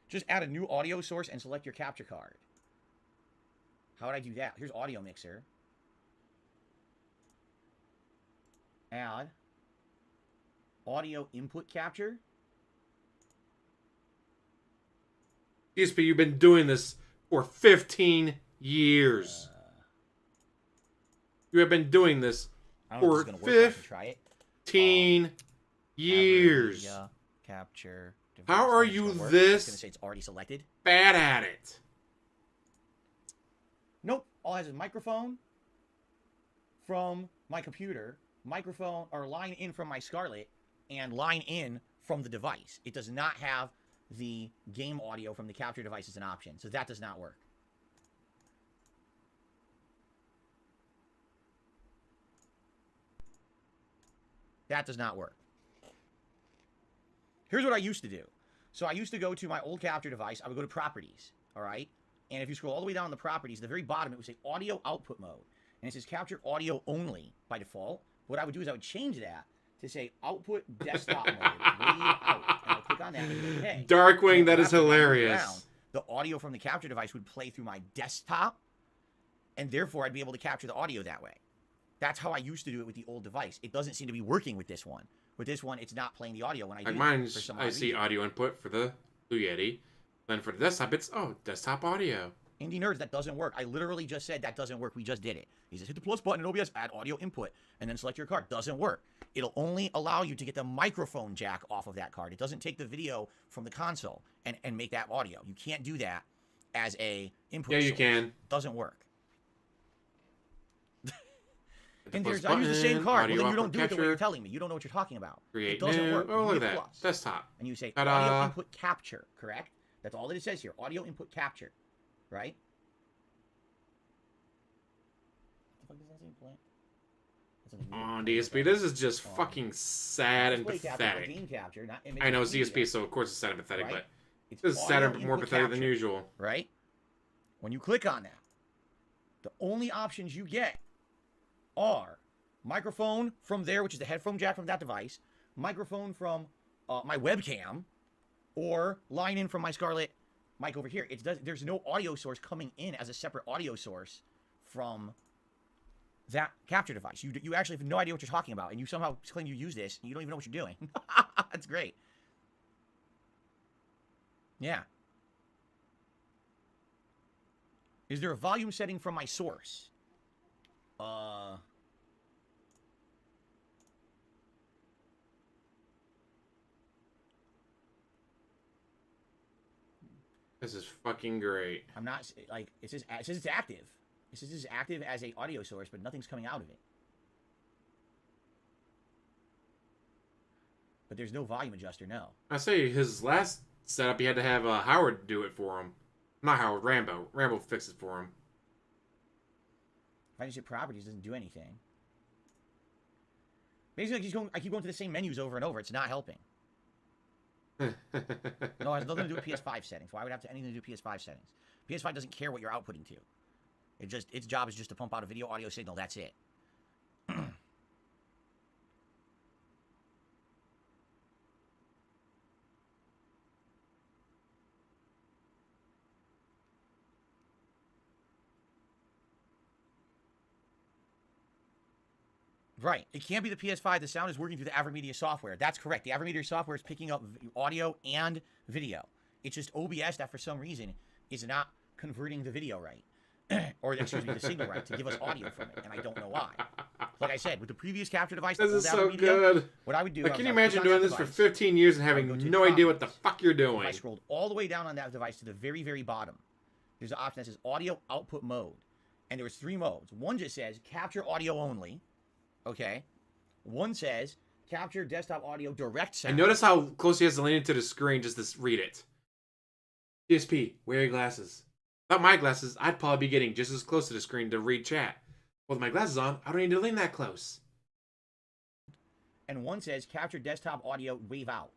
Just add a new audio source and select your capture card. How would I do that? Here's audio mixer. Add audio input capture. DSP, you've been doing this for 15 years. You have been doing this for 15 years. Capture. How are you this gonna say it's already selected? Bad at it? Nope. All it has is microphone from my computer, microphone or line in from my Scarlett, and line in from the device. It does not have the game audio from the capture device as an option, so that does not work. That does not work. Here's what I used to do. So I used to go to my old capture device. I would go to properties, all right? And if you scroll all the way down the properties, at the very bottom, it would say audio output mode. And it says capture audio only by default. What I would do is I would change that to say output desktop mode, wave out. And I'll click on that and hit OK. Darkwing, that is hilarious. The audio from the capture device would play through my desktop, and therefore I'd be able to capture the audio that way. That's how I used to do it with the old device. It doesn't seem to be working with this one. With this one, it's not playing the audio when I do it for some I see audio input for the Blue Yeti. Then for the desktop, it's, desktop audio. Indie nerds, that doesn't work. I literally just said that doesn't work. We just did it. He says, hit the plus button in OBS, add audio input, and then select your card. Doesn't work. It'll only allow you to get the microphone jack off of that card. It doesn't take the video from the console and make that audio. You can't do that as a input Yeah, you source. can. Doesn't work. And there's, I use the same card. Well, then you don't do it the way you're telling me. You don't know what you're talking about. Create it doesn't new. work. Oh, look at Hit that. plus. Desktop. And you say Ta-da. audio input capture, correct? That's all that it says here. Audio input capture, right? What the fuck does that say? Oh, DSP, this is just fucking sad and pathetic. Game capture, not I know it's DSP, so of course it's sad and pathetic, right? but It's this is sad and audio more input pathetic than capture, usual. right? When you click on that, the only options you get are microphone from there, which is the headphone jack from that device, microphone from my webcam, or line in from my Scarlett mic over here. There's no audio source coming in as a separate audio source from that capture device. You actually have no idea what you're talking about, and you somehow claim you use this, and you don't even know what you're doing. That's great. Yeah. Is there a volume setting from my source? This is fucking great. I'm not, like, it says it's active. It says it's active as a audio source, but nothing's coming out of it. But there's no volume adjuster, no. I say his last setup, he had to have Howard do it for him. Not Howard, Rambo. Rambo fixes it for him. If I just hit properties, it doesn't do anything. Basically, I keep going to the same menus over and over. It's not helping. No, it has nothing to do with PS5 settings. Why would it have anything to do with PS5 settings? PS5 doesn't care what you're outputting to. Its job is just to pump out a video audio signal. That's it. Right. It can't be the PS5. The sound is working through the AverMedia software. That's correct. The AverMedia software is picking up audio and video. It's just OBS that, for some reason, is not converting the video right. Or, excuse me, the signal right to give us audio from it, and I don't know why. Like I said, with the previous capture device, This the is old so media, good. what I would do... Like, can you I would imagine click on doing that this for device, 15 years and I would having go to no idea what the properties. fuck you're If doing? I scrolled all the way down on that device to the very, very bottom, there's an option that says audio output mode. And there was 3 modes. One just says capture audio only. Okay. One says capture desktop audio direct sound. And notice how close he has to lean into the screen just to read it. DSP, wear your glasses. Without my glasses, I'd probably be getting just as close to the screen to read chat. With my glasses on, I don't need to lean that close. And one says capture desktop audio wave out.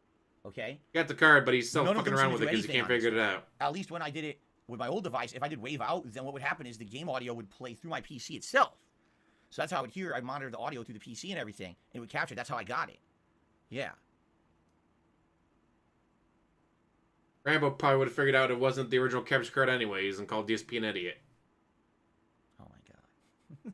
Okay. Got the card, but he's still None of fucking them around seem with to it do because he anything can't on this figure it out. At least when I did it with my old device, if I did wave out, then what would happen is the game audio would play through my PC itself. So that's how I would hear. I monitored the audio through the PC and everything, and it would capture. That's how I got it. Yeah. Rambo probably would have figured out it wasn't the original capture card anyways and called DSP an idiot. Oh my god.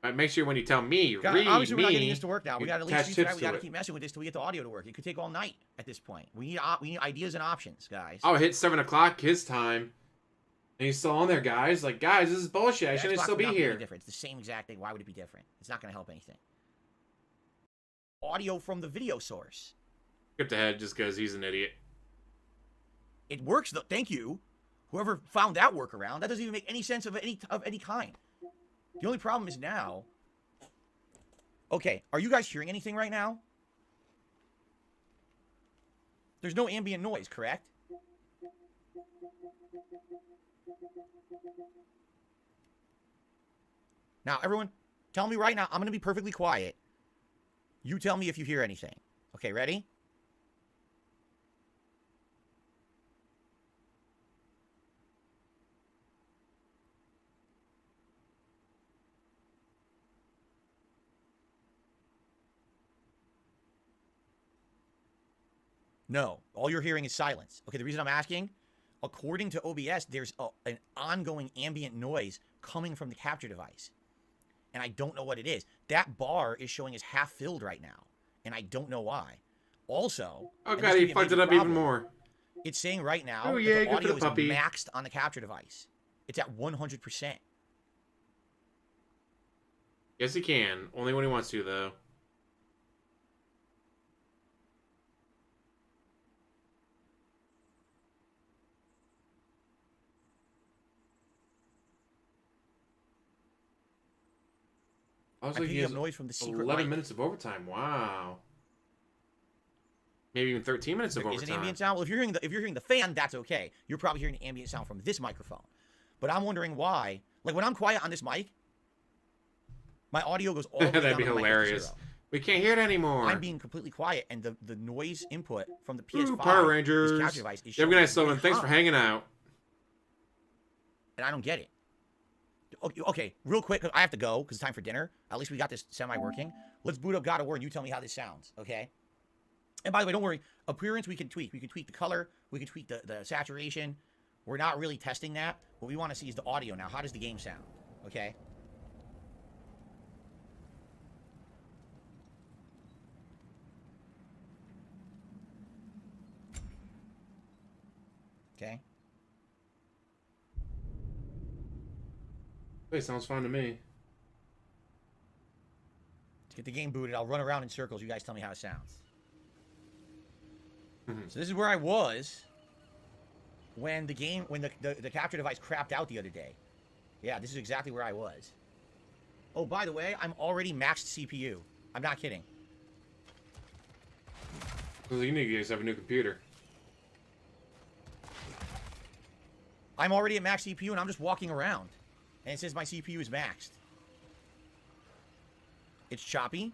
Right, make sure when you tell me, God, obviously we're not getting me, this to work now. We got to attach leave tips right. We got to to it. keep messing with this till we get the audio to work. It could take all night at this point. We need ideas and options, guys. Oh, hit 7 o'clock his time. And he's still on there, guys. Like, guys, this is bullshit. I shouldn't Xbox still would be not here. any different. It's the same exact thing. Why would it be different? It's not going to help anything. Audio from the video source. Skipped ahead just because he's an idiot. It works though. Thank you. Whoever found that workaround. That doesn't even make any sense of any kind. The only problem is now. Okay, are you guys hearing anything right now? There's no ambient noise, correct? Now, everyone, tell me right now. I'm going to be perfectly quiet. You tell me if you hear anything. Okay, ready? No. All you're hearing is silence. Okay, the reason I'm asking, according to OBS, there's an ongoing ambient noise coming from the capture device. And I don't know what it is. That bar is showing as half filled right now. And I don't know why. Also, Oh god, he fucked it up even more. It's saying right now Oh, that yeah, the good for audio the is puppy. maxed on the capture device. It's at 100%. Yes, he can. Only when he wants to, though. Also, I'm he picking up has noise from the secret 11 mic. minutes of overtime. Wow. Maybe even 13 minutes of Is overtime. it ambient sound? Well, if you're hearing the fan, that's okay. You're probably hearing ambient sound from this microphone. But I'm wondering why. Like when I'm quiet on this mic, my audio goes all the way down That'd be to the mic at hilarious. 0. We can't hear it anymore. I'm being completely quiet, and the noise input from the PS5 Ooh, Power Rangers. this capture device is You have a good night, showing Sylvan. Thanks for high. hanging out. And I don't get it. Okay, real quick, 'cause I have to go because it's time for dinner. At least we got this semi-working. Let's boot up God of War, and you tell me how this sounds, okay? And by the way, don't worry. Appearance we can tweak. We can tweak the color. We can tweak the saturation. We're not really testing that. What we want to see is the audio now. How does the game sound, okay? Okay. Hey, sounds fine to me. Let's get the game booted. I'll run around in circles. You guys tell me how it sounds. So this is where I was when the capture device crapped out the other day. Yeah, this is exactly where I was. Oh, by the way, I'm already maxed CPU. I'm not kidding. Because you guys have a new computer. I'm already at max CPU, and I'm just walking around. And it says my CPU is maxed. It's choppy.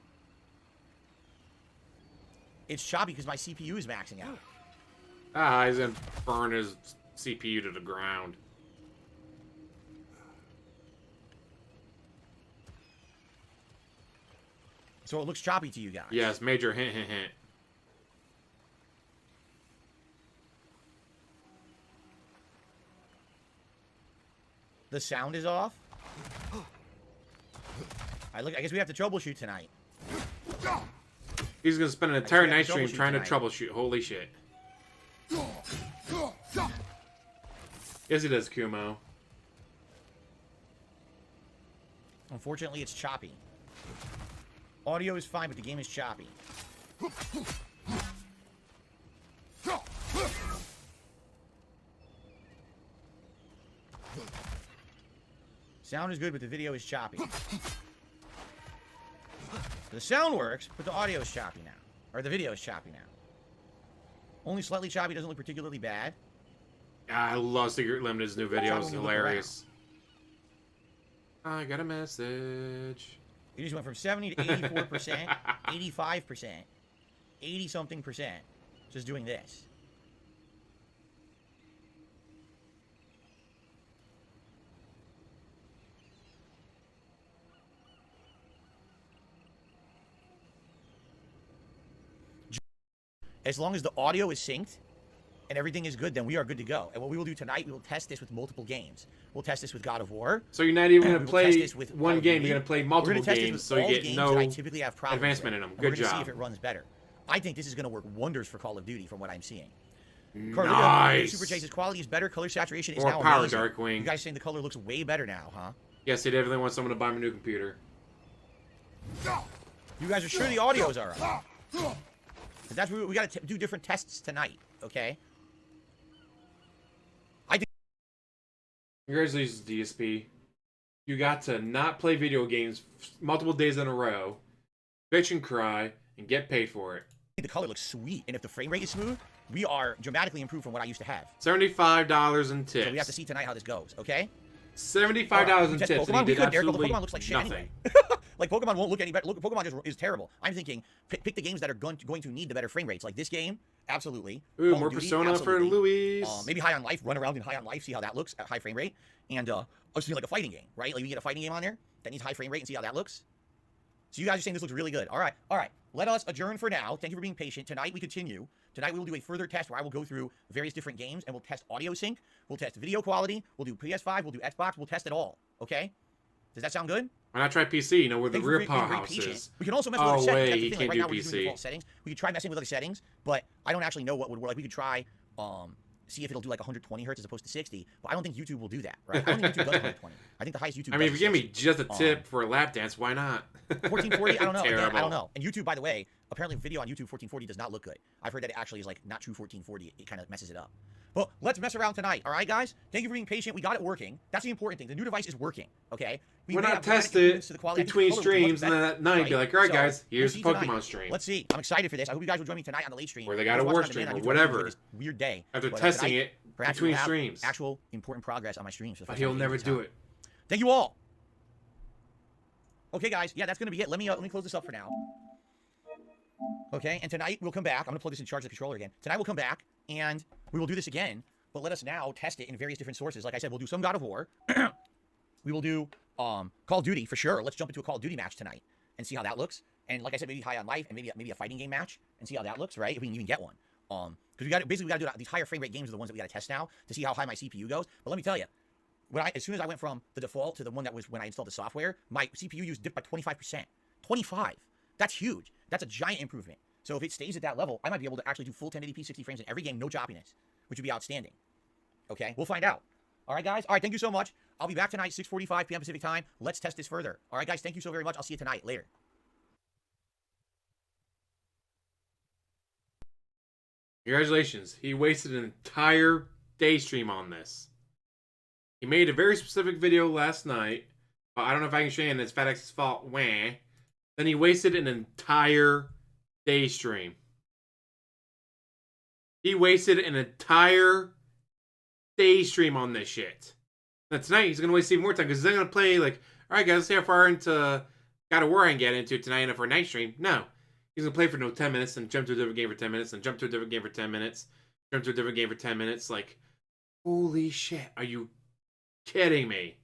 It's choppy because my CPU is maxing out. Ah, he's gonna burn his CPU to the ground. So it looks choppy to you guys. Yes, major hint, hint, hint. The sound is off. I guess we have to troubleshoot tonight. He's gonna spend an entire we have night to stream troubleshoot trying to tonight. troubleshoot. Holy shit. Yes, he does, Kumo. Unfortunately, it's choppy. Audio is fine, but the game is choppy. Sound is good, but the video is choppy. The sound works, but the audio is choppy now. Or the video is choppy now. Only slightly choppy, doesn't look particularly bad. I love Secret Limited's new video. It's hilarious. I got a message. You just went from 70 to 84%, 85%, 80-something percent, just doing this. As long as the audio is synced and everything is good, then we are good to go. And what we will do tonight, we will test this with multiple games. We'll test this with God of War. So you're not even going to play with one game. You're going to play multiple games, so you get no advancement in them. Good job. We're going to see if it runs better. I think this is going to work wonders for Call of Duty from what I'm seeing. Nice. Super Chase's quality is better. Color saturation is More now power, amazing. Darkwing. You guys saying the color looks way better now, huh? Yes, they definitely want someone to buy me a new computer. You guys are sure the audio's all right? That's what we got to do different tests tonight, okay? I think. Congratulations, DSP. You got to not play video games multiple days in a row, bitch and cry, and get paid for it. The color looks sweet, and if the frame rate is smooth, we are dramatically improved from what I used to have. $75 in tips. So we have to see tonight how this goes, okay? $75 in tips. Pokemon, and he did absolutely Pokemon looks like shit nothing. anyway. Like, Pokemon won't look any better. Look, Pokemon just is terrible. I'm thinking, pick the games that are going to need the better frame rates. Like this game, absolutely. Ooh, more Persona absolutely. For Luis. Maybe High on Life, run around in High on Life, see how that looks at high frame rate. And just like a fighting game, right? Like you get a fighting game on there that needs high frame rate and see how that looks. So you guys are saying this looks really good. All right. Let us adjourn for now. Thank you for being patient. Tonight we continue. Tonight we will do a further test where I will go through various different games and we'll test audio sync. We'll test video quality. We'll do PS5. We'll do Xbox. We'll test it all. Okay? Does that sound good? Why not try PC? You know where the real powerhouse is. We can also mess with other settings. That's the thing. Like, right now we're doing default settings. We could try messing with other settings, but I don't actually know what would work. Like we could try see if it'll do like 120 hertz as opposed to 60, but I don't think YouTube will do that, right? I don't think YouTube does 120. I think the highest YouTube. I mean, if you give me just a tip for a lap dance, why not? 1440, I don't know. Again, I don't know. And YouTube, by the way, apparently video on YouTube 1440 does not look good. I've heard that it actually is like not true 1440. It kind of messes it up. But let's mess around tonight, all right, guys? Thank you for being patient. We got it working. That's the important thing. The new device is working, okay? We're not test it between streams and then at night be like, all right, guys, here's the Pokemon stream. Let's see. I'm excited for this. I hope you guys will join me tonight on the late stream. Or they got a war stream or whatever. Weird day. After testing it between streams. Actual important progress on my streams. But he'll never do it. Thank you all. Okay, guys. Yeah, that's going to be it. Let me close this up for now. Okay, and tonight we'll come back. I'm going to plug this in charge of the controller again. Tonight we'll come back, and we will do this again, but let us now test it in various different sources. Like I said, we'll do some God of War. We will do Call of Duty for sure. Let's jump into a Call of Duty match tonight and see how that looks. And like I said, maybe High on Life and maybe a fighting game match and see how that looks, right? If we can even get one. Because we got to do these higher frame rate games are the ones that we got to test now to see how high my CPU goes. But let me tell you, as soon as I went from the default to the one that was when I installed the software, my CPU use dipped by 25%. 25. That's huge. That's a giant improvement. So if it stays at that level, I might be able to actually do full 1080p 60 frames in every game, no choppiness, which would be outstanding. Okay, we'll find out. All right, guys. All right, thank you so much. I'll be back tonight, 6:45 p.m. Pacific time. Let's test this further. All right, guys. Thank you so very much. I'll see you tonight. Later. Congratulations. He wasted an entire day stream on this. He made a very specific video last night. I don't know if I can show you, and it's FedEx's fault. Wah. Then he wasted an entire day stream. He wasted an entire day stream on this shit. Now tonight he's gonna waste even more time because he's not gonna play like, all right guys, let's see how far into God of War I can get into tonight and for a night stream. No. He's gonna play for 10 minutes and jump to a different game for 10 minutes and jump to a different game for 10 minutes. Jump to a different game for 10 minutes. Like, holy shit. Are you kidding me?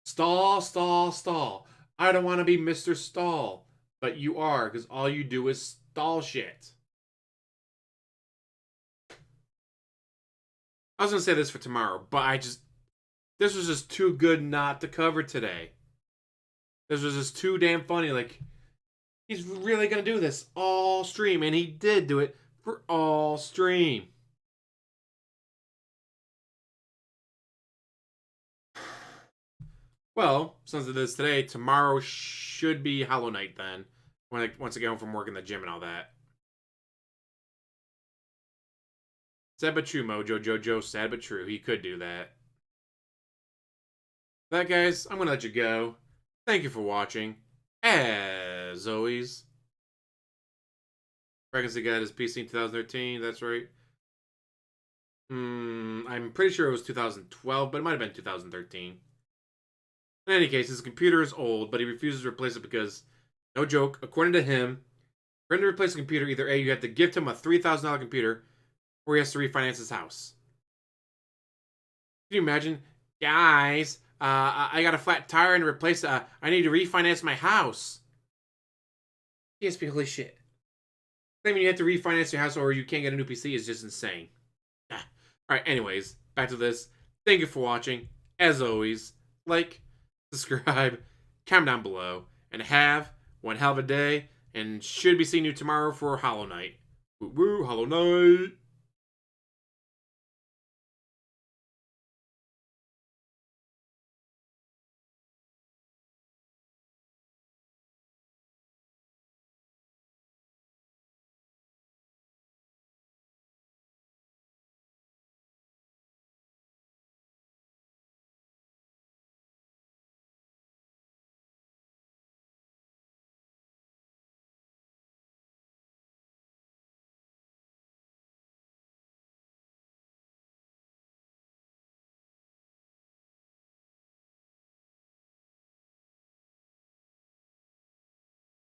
Stall, stall, stall. I don't want to be Mr. Stall. But you are, because all you do is stall shit. I was going to say this for tomorrow, but this was just too good not to cover today. This was just too damn funny. Like, he's really going to do this all stream, and he did do it for all stream. Well, since it is today, tomorrow should be Hollow Knight then. Once I get home from work in the gym and all that. Sad but true, Mojo Jojo. Sad but true. He could do that. That, guys, I'm going to let you go. Thank you for watching. As always. Pregnancy got his PC in 2013. That's right. I'm pretty sure it was 2012, but it might have been 2013. In any case, his computer is old, but he refuses to replace it because, no joke, according to him, for him to replace a computer, either A, you have to gift him a $3,000 computer, or he has to refinance his house. Can you imagine? Guys, I got a flat tire and to replace it. I need to refinance my house. DSP, holy shit. Claiming you have to refinance your house or you can't get a new PC is just insane. Alright, anyways, back to this. Thank you for watching. As always, like, subscribe, comment down below, and have one hell of a day, and should be seeing you tomorrow for Hollow Knight. Woo woo, Hollow Knight!